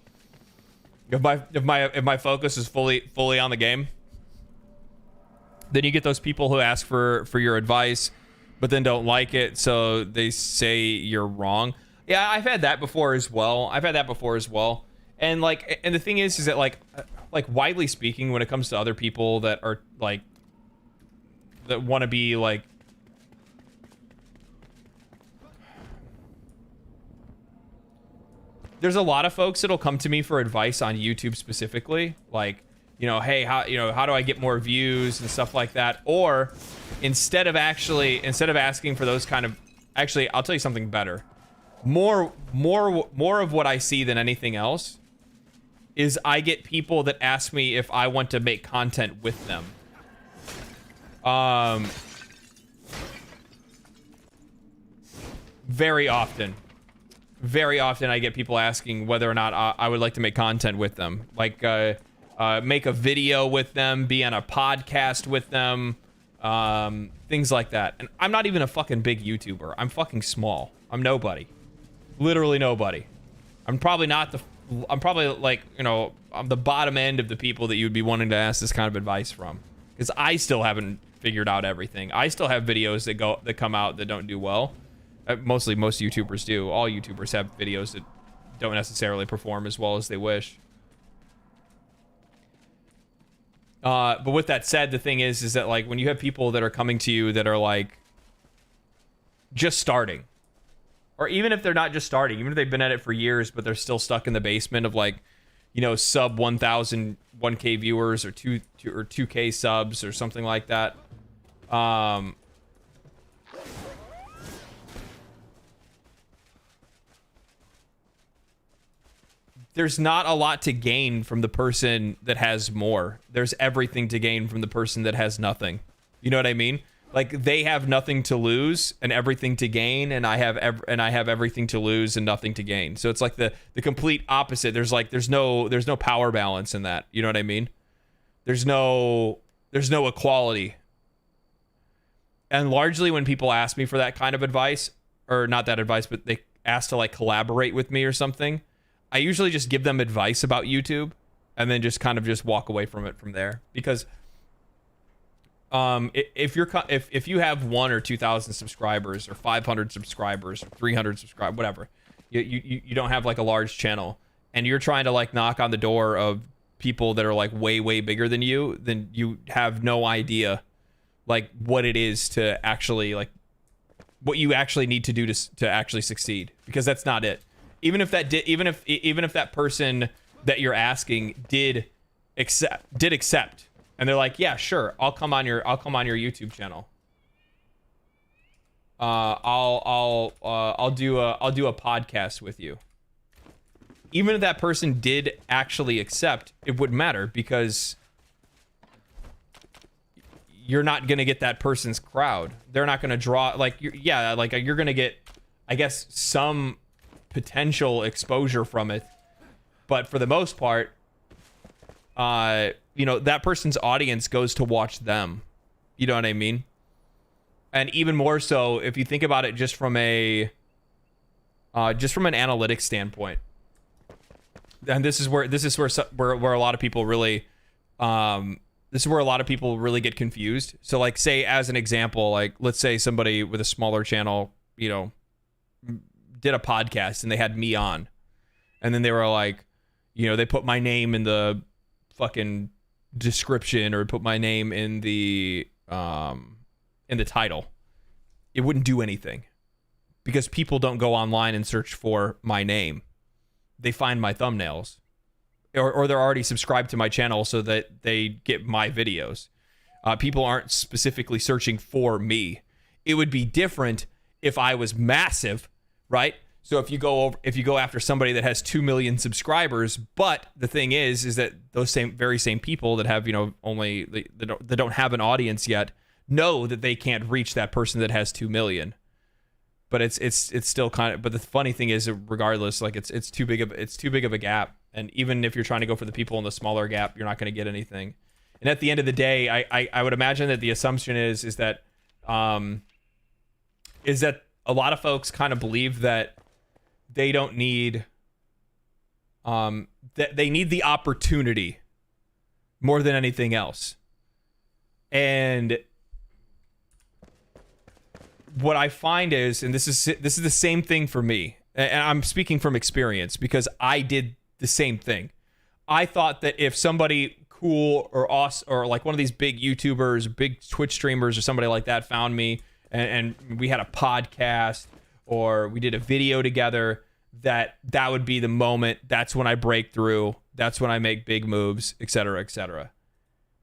If my focus is fully on the game, then you get those people who ask for your advice, but then don't like it, so they say you're wrong. Yeah, I've had that before as well. And like, and the thing is that like widely speaking, when it comes to other people that are like, that want to be like, there's a lot of folks that'll come to me for advice on YouTube specifically, like, you know, hey, how do I get more views and stuff like that? Or instead of asking for those kind of, actually, I'll tell you something better. More of what I see than anything else is I get people that ask me if I want to make content with them. Very often I get people asking whether or not I would like to make content with them. Like, make a video with them, be on a podcast with them, things like that. And I'm not even a fucking big YouTuber. I'm fucking small. I'm nobody. Literally nobody. I'm probably like, you know, I'm the bottom end of the people that you'd be wanting to ask this kind of advice from. Because I still haven't figured out everything. I still have videos that come out that don't do well. Most YouTubers do. All YouTubers have videos that don't necessarily perform as well as they wish. But with that said, the thing is that like when you have people that are coming to you that are like just starting, or even if they're not just starting, even if they've been at it for years, but they're still stuck in the basement of like, you know, sub 1,000 1K viewers or 2K subs or something like that. There's not a lot to gain from the person that has more. There's everything to gain from the person that has nothing. You know what I mean? Like, they have nothing to lose and everything to gain, and I have everything to lose and nothing to gain. So it's like the complete opposite. There's no power balance in that. You know what I mean? There's no equality. And largely when people ask me for that kind of advice, or not that advice, but they ask to like collaborate with me or something, I usually just give them advice about YouTube and then just kind of just walk away from it from there. Because if you have 1,000 or 2,000 subscribers or 500 subscribers or 300 subscribers, whatever, you don't have like a large channel and you're trying to like knock on the door of people that are like way bigger than you, then you have no idea like what it is to actually like what you actually need to do to actually succeed, because that's not it. Even if that person that you're asking did accept, and they're like, yeah, sure, I'll come on your YouTube channel. I'll do a podcast with you. even if that person did actually accept, it wouldn't matter because you're not going to get that person's crowd. They're not going to draw, like, you're going to get, I guess, some potential exposure from it. But for the most part, you know, that person's audience goes to watch them. You know what I mean? And even more so, if you think about it just from an analytics standpoint. And this is where a lot of people really, this is where a lot of people really get confused. So, like, say as an example, like, let's say somebody with a smaller channel, you know, did a podcast and they had me on, and then they were like, you know, they put my name in the fucking description or put my name in the title. It wouldn't do anything because people don't go online and search for my name. They find my thumbnails. Or they're already subscribed to my channel so that they get my videos. People aren't specifically searching for me. It would be different if I was massive, right? So if you go after somebody that has 2 million subscribers, but the thing is that those very same people that have, you know, only they don't have an audience yet know that they can't reach that person that has 2 million. But it's still kind of. But the funny thing is, regardless, like it's too big of a gap. And even if you're trying to go for the people in the smaller gap, you're not going to get anything. And at the end of the day, I would imagine that the assumption is that a lot of folks kind of believe that they don't need that they need the opportunity more than anything else. And what I find is, and this is the same thing for me, and I'm speaking from experience because I did the same thing. I thought that if somebody cool or awesome or like one of these big YouTubers, big Twitch streamers or somebody like that found me and we had a podcast or we did a video together, that would be the moment. That's when I break through. That's when I make big moves, et cetera, et cetera.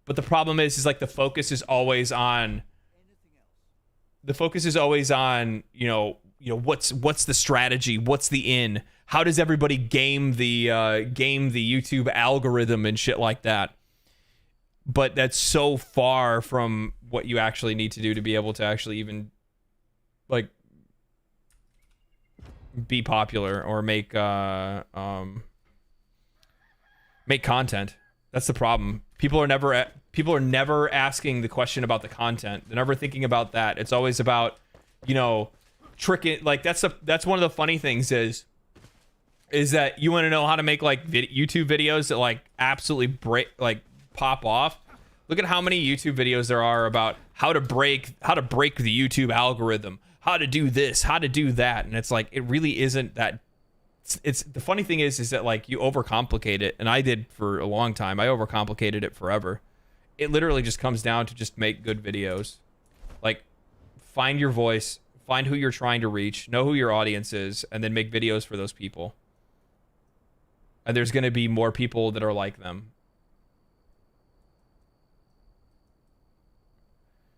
But the problem is like the focus is always on, you know, what's the strategy? What's the in? How does everybody game the YouTube algorithm and shit like that? But that's so far from what you actually need to do to be able to actually even like be popular or make content. That's the problem. People are never asking the question about the content. They're never thinking about that. It's always about, you know, tricking. Like that's one of the funny things is that you want to know how to make like YouTube videos that like absolutely pop off. Look at how many YouTube videos there are about how to break the YouTube algorithm, how to do this, how to do that, and it's like it really isn't that. It's the funny thing is that like you overcomplicate it, and I did for a long time. I overcomplicated it forever. It literally just comes down to just make good videos, like find your voice, find who you're trying to reach, know who your audience is, and then make videos for those people. And there's going to be more people that are like them.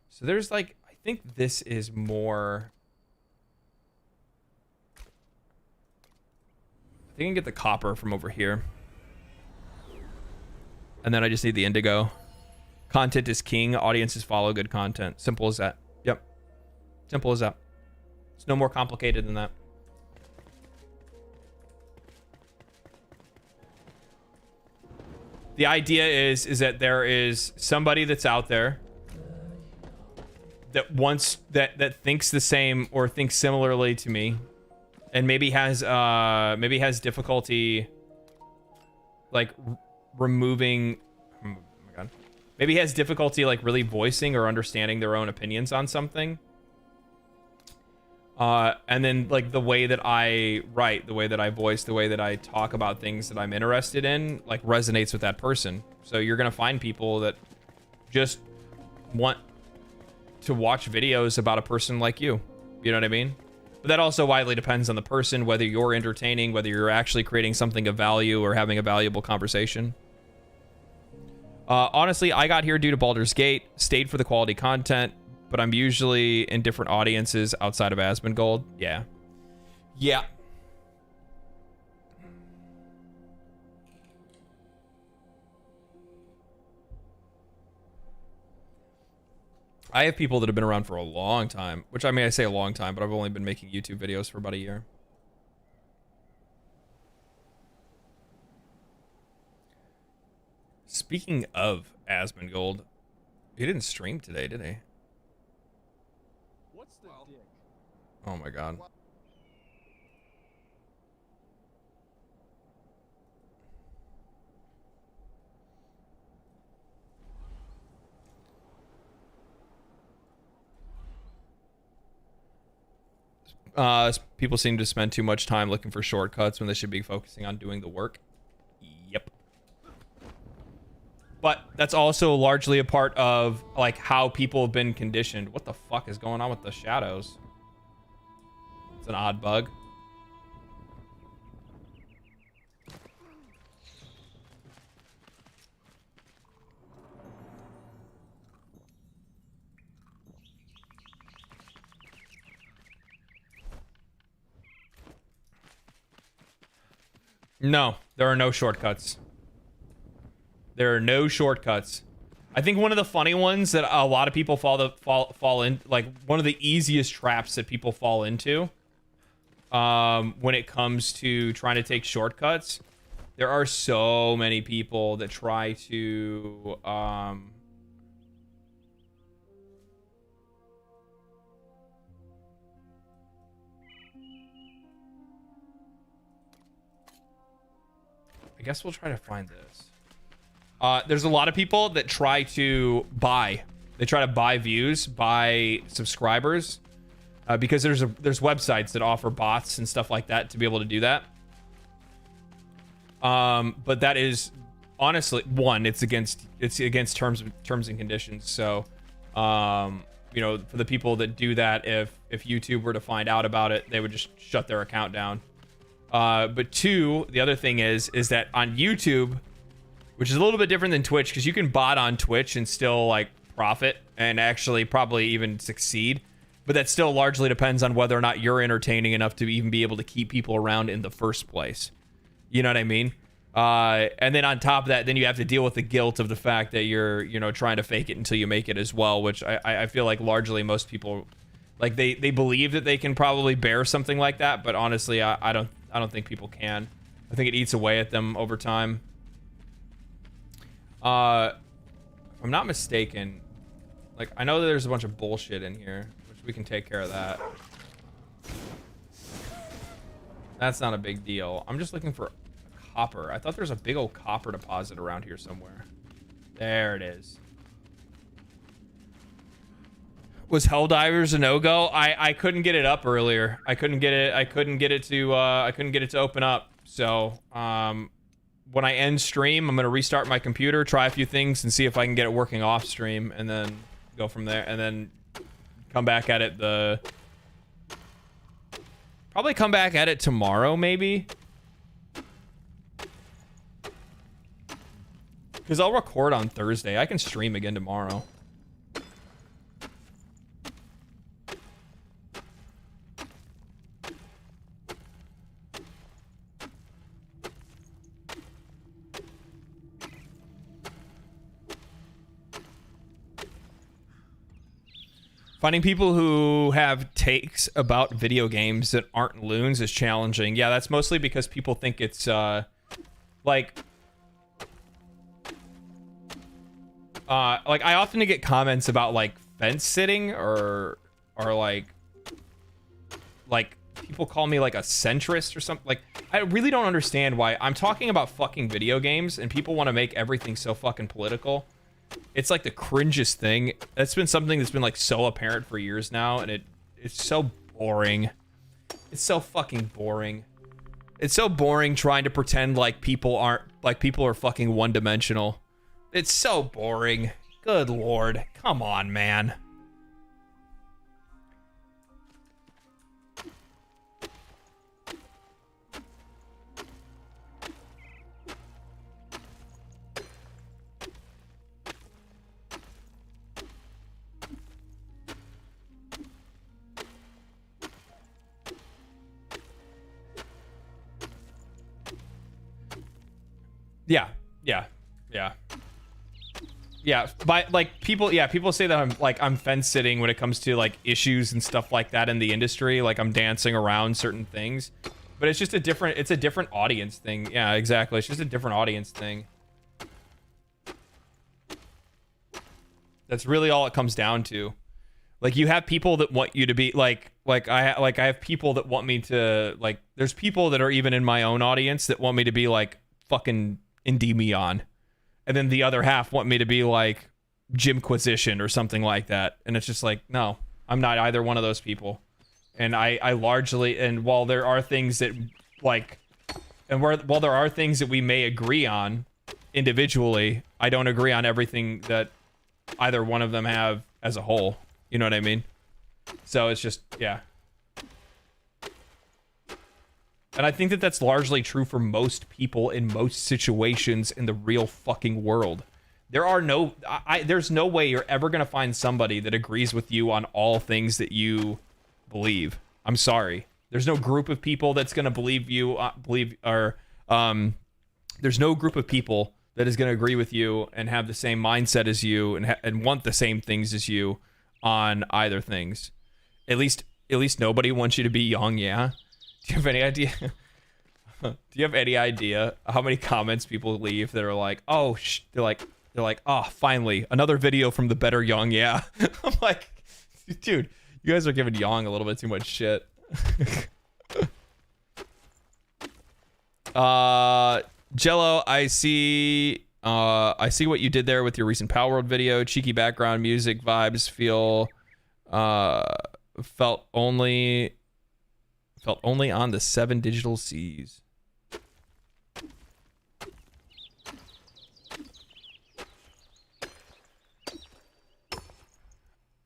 So there's like, I think this is more. I think I can get the copper from over here. And then I just need the indigo. Content is king. Audiences follow good content. Simple as that. Yep. Simple as that. It's no more complicated than that. The idea is that there is somebody that's out there that wants that thinks the same or thinks similarly to me, and maybe has difficulty like removing. Oh my god. Maybe has difficulty like really voicing or understanding their own opinions on something. And then like the way that I write, the way that I voice, the way that I talk about things that I'm interested in, like resonates with that person. So you're going to find people that just want to watch videos about a person like you. You know what I mean? But that also widely depends on the person, whether you're entertaining, whether you're actually creating something of value or having a valuable conversation. Honestly, I got here due to Baldur's Gate, stayed for the quality content, but I'm usually in different audiences outside of Asmongold. Yeah. Yeah. I have people that have been around for a long time, which I mean, I say a long time, but I've only been making YouTube videos for about a year. Speaking of Asmongold, he didn't stream today, did he? What's the dick? Oh my god. People seem to spend too much time looking for shortcuts when they should be focusing on doing the work. Yep. But that's also largely a part of like how people have been conditioned. What the fuck is going on with the shadows? It's an odd bug. No, there are no shortcuts. There are no shortcuts. I think one of the funny ones that a lot of people fall in, like one of the easiest traps that people fall into when it comes to trying to take shortcuts. There are so many people that try to I guess we'll try to find this. There's a lot of people that try to buy. They try to buy views, buy subscribers, because there's websites that offer bots and stuff like that to be able to do that. But that is honestly it's against terms and conditions. So, you know, for the people that do that, if YouTube were to find out about it, they would just shut their account down. But two, the other thing is that on YouTube, which is a little bit different than Twitch, because you can bot on Twitch and still like profit and actually probably even succeed, but that still largely depends on whether or not you're entertaining enough to even be able to keep people around in the first place. You know what I mean? And then on top of that, then you have to deal with the guilt of the fact that you're, you know, trying to fake it until you make it as well, which I feel like largely most people, like they believe that they can probably bear something like that, but honestly, I don't think people can. I think it eats away at them over time. If I'm not mistaken, like I know that there's a bunch of bullshit in here, which we can take care of that. That's not a big deal. I'm just looking for copper. I thought there's a big old copper deposit around here somewhere. There it is. Was Helldivers a no-go? I couldn't get it up earlier. I couldn't get it to open up. So when I end stream, I'm gonna restart my computer, try a few things, and see if I can get it working off stream, and then go from there, and then come back at it probably come back at it tomorrow, maybe. Because I'll record on Thursday. I can stream again tomorrow. Finding people who have takes about video games that aren't loons is challenging. Yeah, that's mostly because people think it's, like I often get comments about, like, fence sitting or like people call me, like, a centrist or something. Like, I really don't understand why I'm talking about fucking video games and people want to make everything so fucking political. It's like the cringiest thing. That's been something that's been like so apparent for years now, and it's so boring. It's so fucking boring. It's so boring trying to pretend like people are fucking one-dimensional. It's so boring. Good lord. Come on, man. Yeah. Yeah, by like people, yeah, people say that I'm fence sitting when it comes to like issues and stuff like that in the industry. Like I'm dancing around certain things, but it's just it's a different audience thing. Yeah, exactly. It's just a different audience thing. That's really all it comes down to. Like you have people that want you to be like I have people that want me to like. There's people that are even in my own audience that want me to be like fucking Endymion. And then the other half want me to be like Jimquisition or something like that. And it's just like, no, I'm not either one of those people. And I largely, and while there are things that like, and while there are things that we may agree on individually, I don't agree on everything that either one of them have as a whole. You know what I mean? So it's just, yeah. And I think that that's largely true for most people in most situations in the real fucking world. There's no way you're ever going to find somebody that agrees with you on all things that you believe. I'm sorry. There's no group of people that's going to believe you, there's no group of people that is going to agree with you and have the same mindset as you and want the same things as you on either things. At least nobody wants you to be young, yeah? Do you have any idea? Do you have any idea how many comments people leave that are like, oh, they're like, oh, finally, another video from the better Young, yeah. I'm like, dude, you guys are giving Young a little bit too much shit. Jello, I see what you did there with your recent Palworld video. Cheeky background music vibes felt only on the 7 digital C's.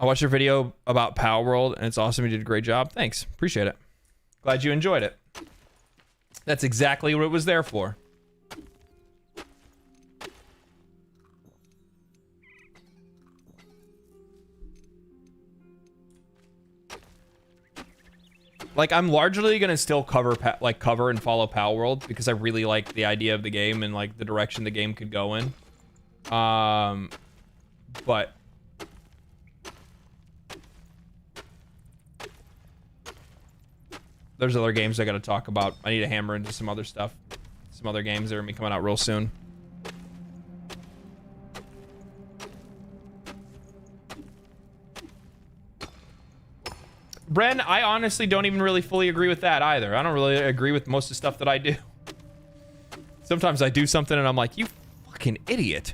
I watched your video about Palworld, and it's awesome. You did a great job. Thanks. Appreciate it. Glad you enjoyed it. That's exactly what it was there for. Like, I'm largely gonna still cover and follow Palworld because I really like the idea of the game and like the direction the game could go in. But there's other games I gotta talk about. I need to hammer into some other stuff. Some other games that are gonna be coming out real soon. Bren, I honestly don't even really fully agree with that either. I don't really agree with most of the stuff that I do. Sometimes I do something and I'm like, you fucking idiot.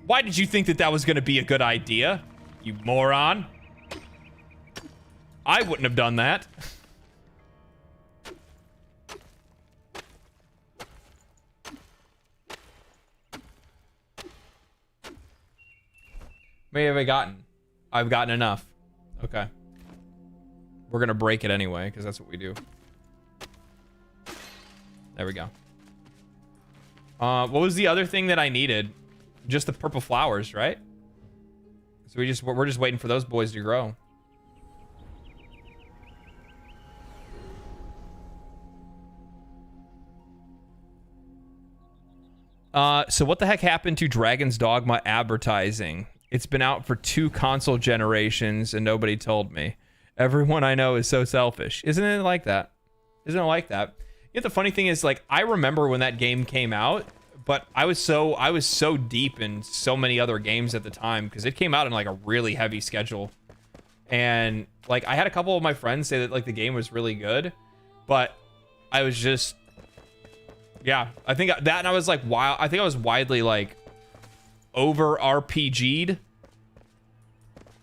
Why did you think that that was gonna be a good idea, you moron? I wouldn't have done that. Maybe have I gotten? I've gotten enough. Okay. We're gonna break it anyway, because that's what we do. There we go. What was the other thing that I needed? Just the purple flowers, right? So we're just waiting for those boys to grow. So what the heck happened to Dragon's Dogma advertising? It's been out for 2 console generations and nobody told me. Everyone I know is so selfish. Isn't it like that? Isn't it like that? You know, the funny thing is, like, I remember when that game came out, but I was so deep in so many other games at the time because it came out in like a really heavy schedule. And like I had a couple of my friends say that like the game was really good, but I was just, yeah, I think that, and I was like, wow, I think I was widely like over RPG'd.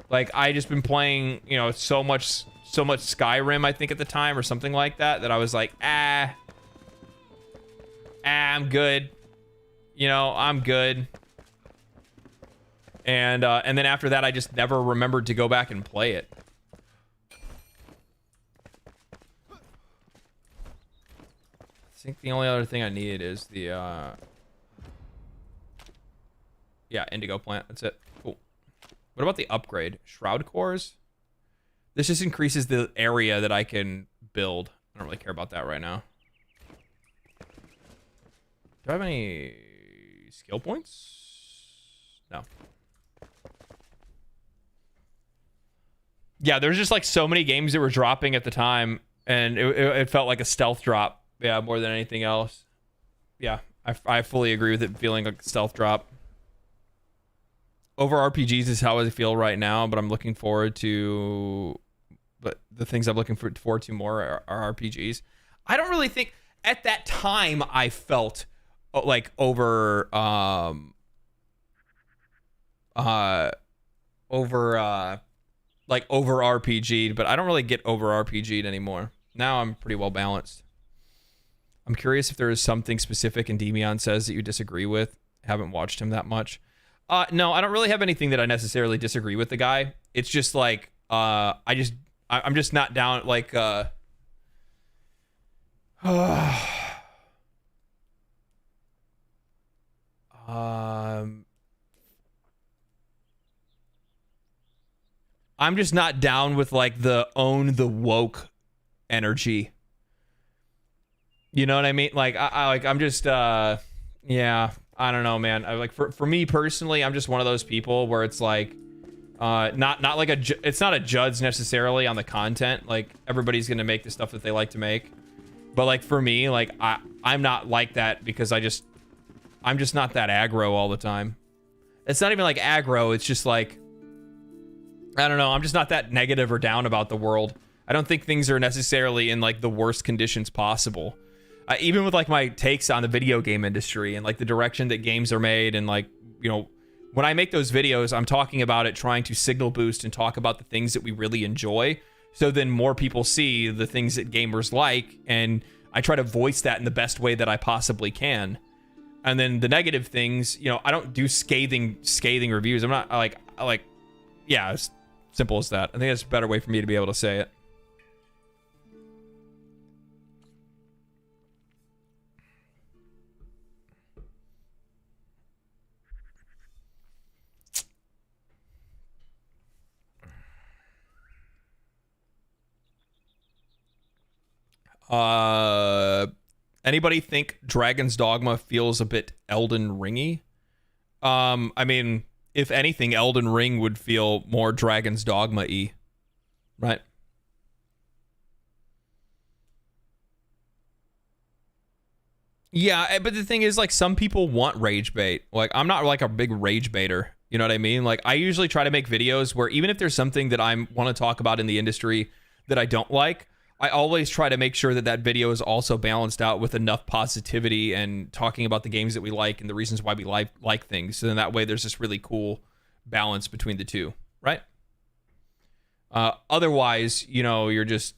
Like I just been playing, you know, so much Skyrim, I think at the time or something like that, that I was like, I'm good. You know, I'm good. And then after that, I just never remembered to go back and play it. I think the only other thing I needed is the, yeah, indigo plant. That's it. Cool. What about the upgrade? Shroud cores? This just increases the area that I can build. I don't really care about that right now. Do I have any skill points? No. Yeah, there's just like so many games that were dropping at the time, and it felt like a stealth drop. Yeah, more than anything else. Yeah, I fully agree with it feeling like a stealth drop. Over RPGs is how I feel right now, but I'm looking forward to... But the things I'm looking forward to more are RPGs. I don't really think... At that time, I felt like over RPG'd, but I don't really get over RPG'd anymore. Now I'm pretty well balanced. I'm curious if there is something specific Endymion says that you disagree with. Haven't watched him that much. No, I don't really have anything that I necessarily disagree with the guy. It's just like I'm just not down like I'm just not down with like the own the woke energy. You know what I mean? Like I'm just yeah, I don't know, man. I like for me personally, I'm just one of those people where it's like not like it's not a judge necessarily on the content. Like everybody's going to make the stuff that they like to make. But like for me, like I'm not like that because I'm just not that aggro all the time. It's not even like aggro, it's just like I don't know, I'm just not that negative or down about the world. I don't think things are necessarily in like the worst conditions possible. Even with like my takes on the video game industry and like the direction that games are made, and like, you know, when I make those videos, I'm talking about it, trying to signal boost and talk about the things that we really enjoy. So then more people see the things that gamers like, and I try to voice that in the best way that I possibly can. And then the negative things, you know, I don't do scathing reviews. I'm not like, yeah, it's simple as that. I think that's a better way for me to be able to say it. Anybody think Dragon's Dogma feels a bit Elden Ringy? I mean, if anything, Elden Ring would feel more Dragon's Dogma-y, right? Yeah, but the thing is, like, some people want rage bait. Like, I'm not like a big rage baiter. You know what I mean? Like, I usually try to make videos where even if there's something that I want to talk about in the industry that I don't like, I always try to make sure that that video is also balanced out with enough positivity and talking about the games that we like and the reasons why we like things. So then that way there's this really cool balance between the two, right? Otherwise, you know, you're just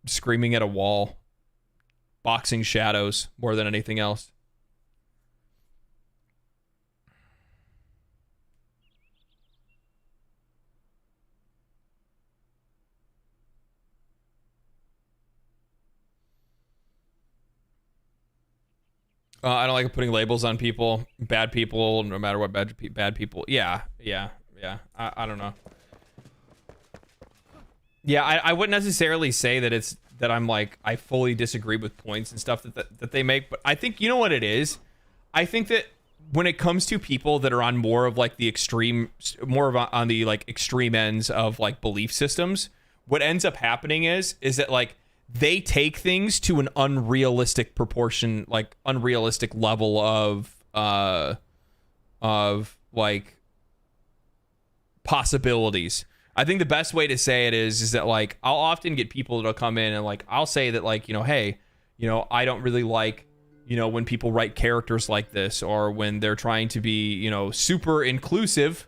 screaming at a wall, boxing shadows more than anything else. I don't like putting labels on people. Bad people, no matter what bad people. Yeah. I don't know. Yeah, I wouldn't necessarily say that I'm like, I fully disagree with points and stuff that they make, but I think, you know what it is? I think that when it comes to people that are on more of like the extreme, on the like extreme ends of like belief systems, what ends up happening is that like, they take things to an unrealistic proportion, like unrealistic level of like possibilities. I think the best way to say it is that like, I'll often get people that'll come in and like, I'll say that like, you know, hey, you know, I don't really like, you know, when people write characters like this, or when they're trying to be, you know, super inclusive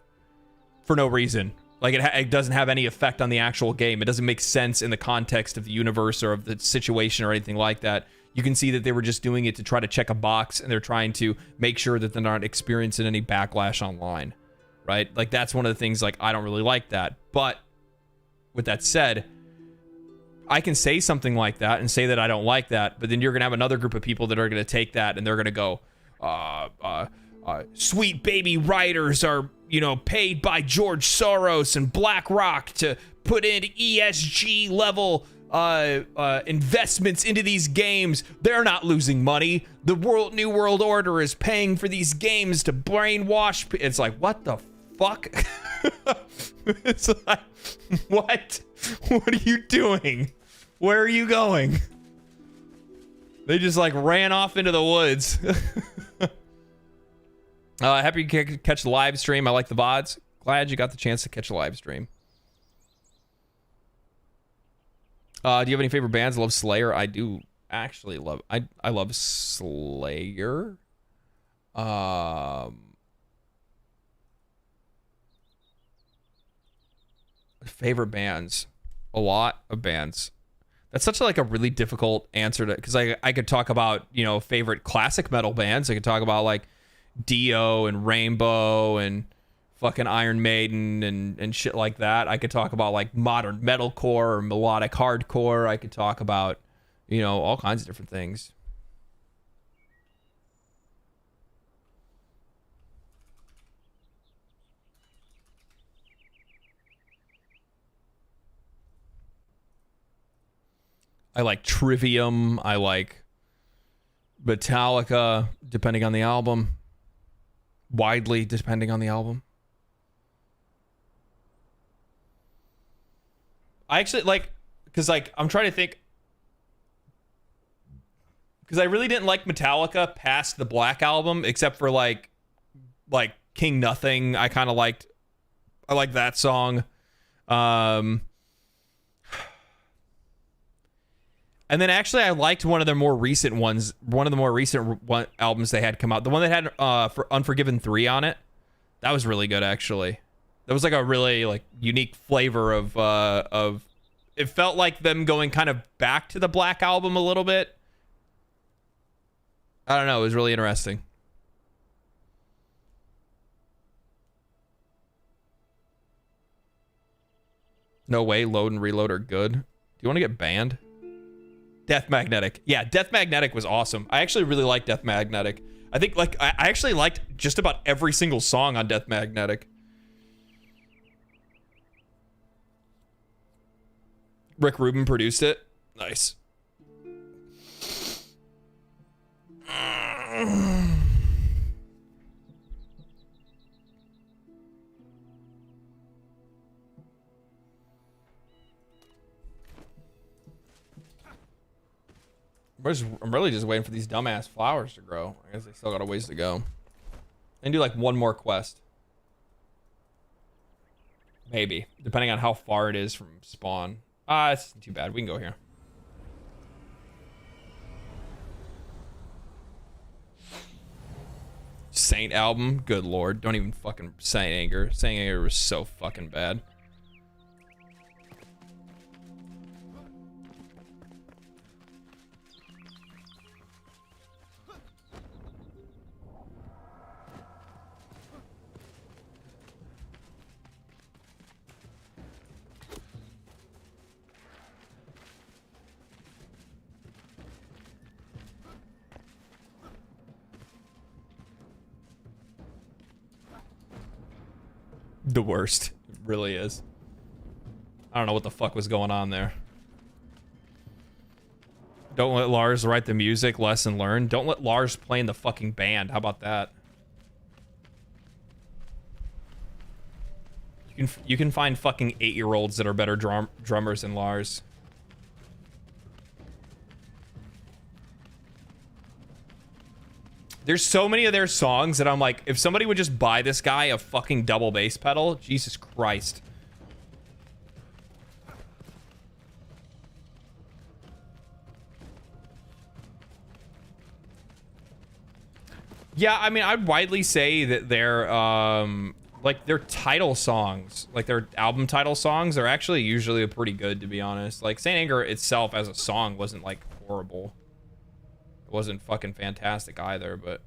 for no reason. Like, it doesn't have any effect on the actual game. It doesn't make sense in the context of the universe or of the situation or anything like that. You can see that they were just doing it to try to check a box, and they're trying to make sure that they're not experiencing any backlash online, right? Like, that's one of the things, like, I don't really like that. But with that said, I can say something like that and say that I don't like that, but then you're going to have another group of people that are going to take that and they're going to go, sweet baby writers are, you know, paid by George Soros and BlackRock to put in ESG level investments into these games. They're not losing money. The New World Order is paying for these games to brainwash. It's like, what the fuck? It's like, what? What are you doing? Where are you going? They just like ran off into the woods. Happy you could catch the live stream. I like the VODs. Glad you got the chance to catch a live stream. Do you have any favorite bands? I love Slayer. I do actually love. I love Slayer. Favorite bands, a lot of bands. That's such like a really difficult answer to, because I could talk about, you know, favorite classic metal bands. I could talk about like Dio and Rainbow and fucking Iron Maiden and shit like that. I could talk about like modern metalcore or melodic hardcore. I could talk about, you know, all kinds of different things. I like Trivium. I like Metallica, depending on the album. Widely, depending on the album. I actually like, because like, I'm trying to think. Because I really didn't like Metallica past the Black Album, except for like King Nothing. I kind of liked, I like that song. And then actually, I liked one of their more recent ones. One of the more recent albums they had come out. The one that had for Unforgiven 3 on it. That was really good, actually. That was like a really like unique flavor of. It felt like them going kind of back to the Black Album a little bit. I don't know. It was really interesting. No way. Load and Reload are good. Do you want to get banned? Death Magnetic. Yeah, Death Magnetic was awesome. I actually really liked Death Magnetic. I think like I actually liked just about every single song on Death Magnetic. Rick Rubin produced it. Nice. I'm really just waiting for these dumbass flowers to grow. I guess they still got a ways to go. And do like one more quest. Maybe. Depending on how far it is from spawn. It's too bad. We can go here. Saint album. Good lord. Don't even fucking Saint Anger. Saint Anger was so fucking bad. The worst. It really is. I don't know what the fuck was going on there. Don't let Lars write the music, lesson learned. Don't let Lars play in the fucking band. How about that? You can find fucking 8-year-olds that are better drummers than Lars. There's so many of their songs that I'm like, if somebody would just buy this guy a fucking double bass pedal, Jesus Christ. Yeah, I mean, I'd widely say that they're, like, their title songs, like their album title songs, are actually usually pretty good, to be honest. Like, Saint Anger itself as a song wasn't, like, horrible. It wasn't fucking fantastic either, but...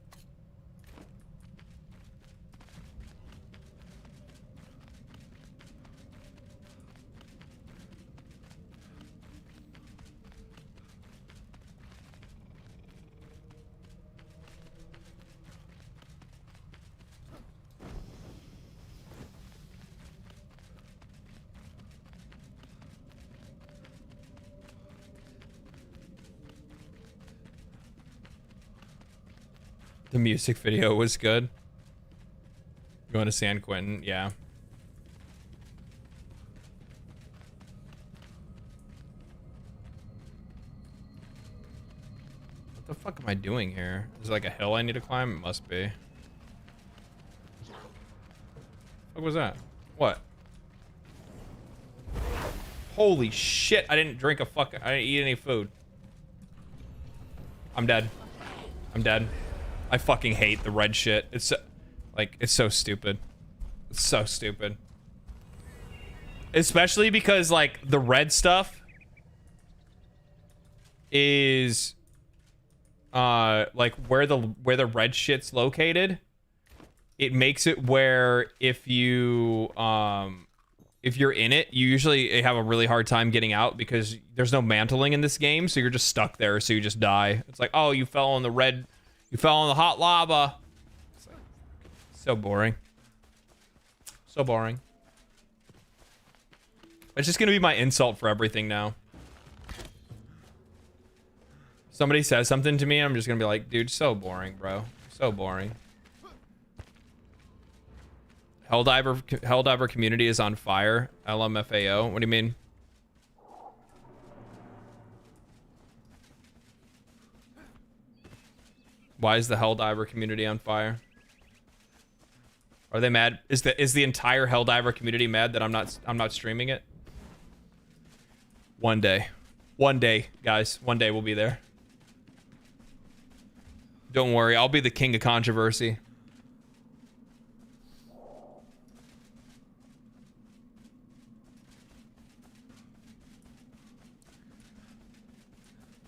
The music video was good. Going to San Quentin, yeah. What the fuck am I doing here? Is there like a hill I need to climb? It must be. What was that? What? Holy shit, I didn't drink a fuck. I didn't eat any food. I'm dead. I'm dead. I fucking hate the red shit. It's so, like, it's so stupid. It's so stupid. Especially because, like, the red stuff is like where the red shit's located. It makes it where if you're in it, you usually have a really hard time getting out because there's no mantling in this game, so you're just stuck there, so you just die. It's like, oh, you fell on the red, you fell on the hot lava. It's like, so boring. So boring. It's just gonna be my insult for everything now. Somebody says something to me, I'm just gonna be like, dude, so boring, bro. So boring. Helldiver community is on fire. LMFAO. What do you mean? Why is the Helldiver community on fire? Are they mad? Is the entire Helldiver community mad that I'm not streaming it? One day. One day, guys. One day we'll be there. Don't worry, I'll be the king of controversy.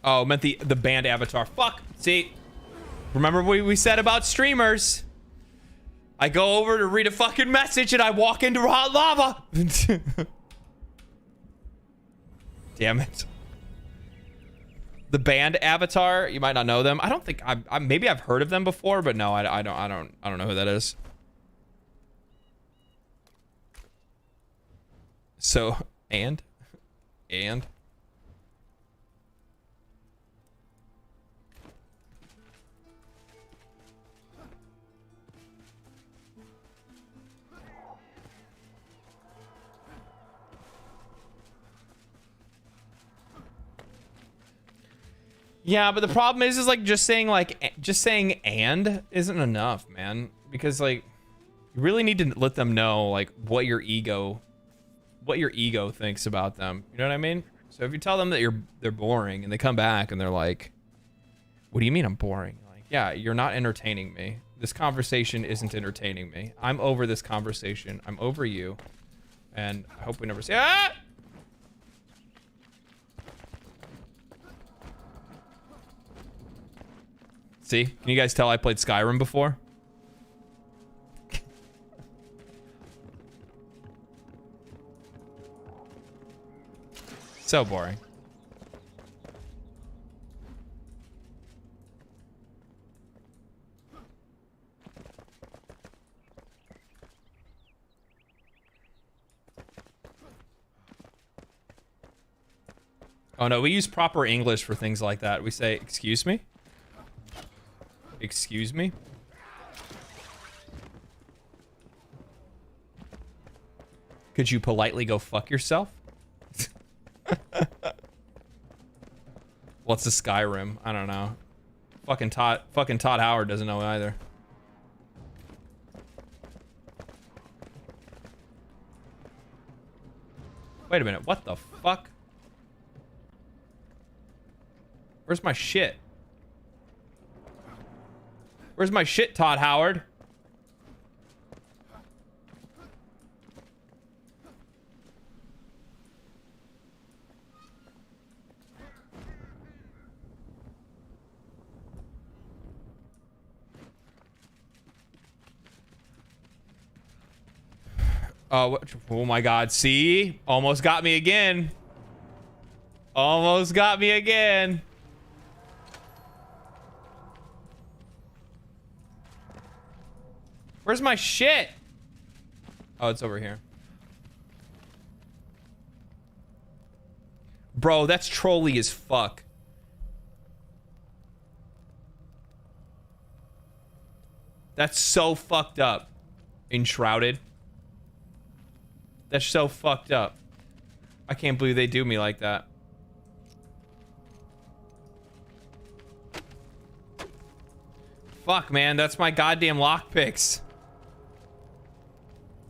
Oh, meant the band avatar. Fuck. See, remember what we said about streamers? I go over to read a fucking message and I walk into hot lava. Damn it. The band avatar. You might not know them. I don't think maybe I've heard of them before, but no, I don't know who that is. So and. Yeah, but the problem is like just saying and isn't enough, man. Because like you really need to let them know like what your ego thinks about them. You know what I mean? So if you tell them that they're boring and they come back and they're like, "What do you mean I'm boring?" Like, yeah, you're not entertaining me. This conversation isn't entertaining me. I'm over this conversation. I'm over you. And I hope we never see See? Can you guys tell I played Skyrim before? So boring. Oh no, we use proper English for things like that. We say, "Excuse me?" Excuse me? Could you politely go fuck yourself? What's a Skyrim? I don't know. Fucking Todd Howard doesn't know either. Wait a minute, what the fuck? Where's my shit? Where's my shit, Todd Howard? Oh my God. See? Almost got me again. Almost got me again. Where's my shit? Oh, it's over here. Bro, that's trolly as fuck. That's so fucked up. Enshrouded. That's so fucked up. I can't believe they do me like that. Fuck, man. That's my goddamn lockpicks.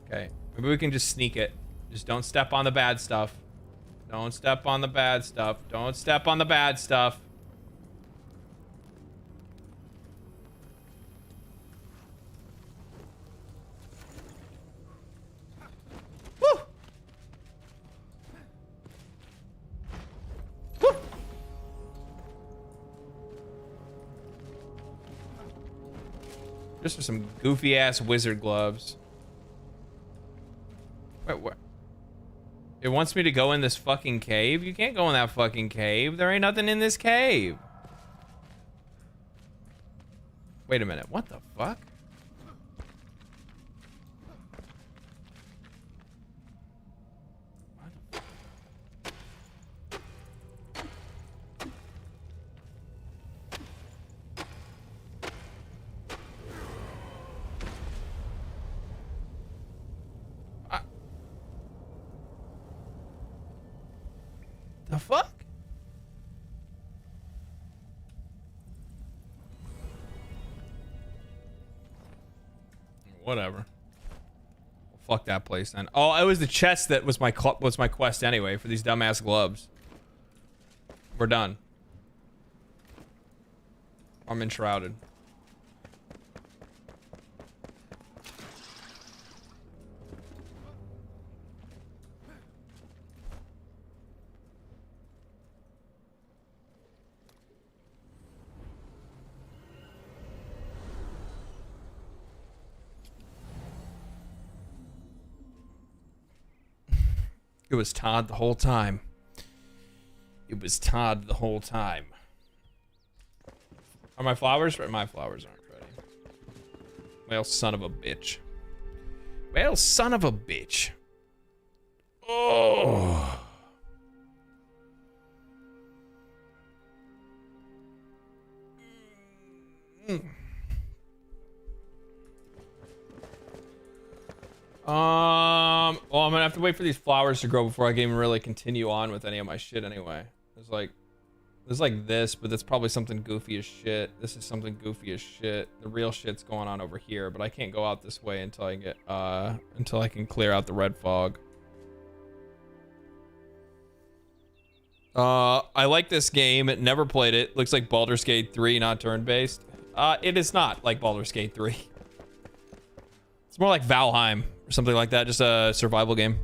Okay. Maybe we can just sneak it. Just don't step on the bad stuff. Don't step on the bad stuff. Don't step on the bad stuff. Woo! Woo! Just for some goofy ass wizard gloves. Wait, what? It wants me to go in this fucking cave? You can't go in that fucking cave. There ain't nothing in this cave. Wait a minute. What the fuck? The fuck? Whatever. Fuck that place then. Oh, it was the chest that was my quest anyway for these dumbass gloves. We're done. I'm enshrouded. It was Todd the whole time. It was Todd the whole time. Are my flowers? My flowers aren't ready. Well, son of a bitch. Well, son of a bitch. Oh. Well, I'm gonna have to wait for these flowers to grow before I can even really continue on with any of my shit anyway. There's like this, but that's probably something goofy as shit. This is something goofy as shit. The real shit's going on over here, but I can't go out this way until I get, until I can clear out the red fog. I like this game. Never played it. Looks like Baldur's Gate 3, not turn-based. It is not like Baldur's Gate 3. It's more like Valheim or something like that. Just a survival game.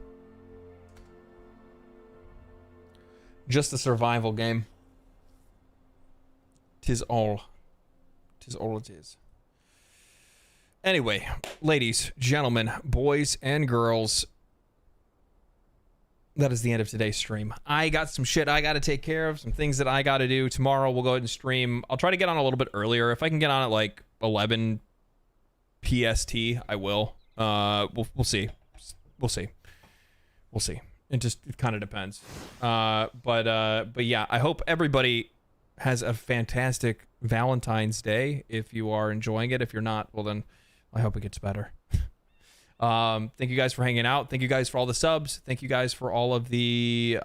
Just a survival game. 'Tis all. 'Tis all it is. Anyway, ladies, gentlemen, boys, and girls, that is the end of today's stream. I got some shit I got to take care of, some things that I got to do. Tomorrow we'll go ahead and stream. I'll try to get on a little bit earlier. If I can get on at like 11 PST, I will. We'll see. We'll see. We'll see. It kind of depends. But yeah, I hope everybody has a fantastic Valentine's Day. If you are enjoying it, if you're not, well then I hope it gets better. Thank you guys for hanging out. Thank you guys for all the subs. Thank you guys for all of the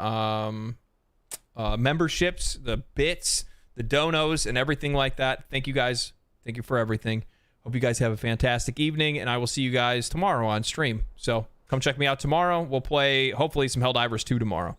memberships, the bits, the donos, and everything like that. Thank you guys. Thank you for everything. Hope you guys have a fantastic evening, and I will see you guys tomorrow on stream. So come check me out tomorrow. We'll play, hopefully, some Helldivers 2 tomorrow.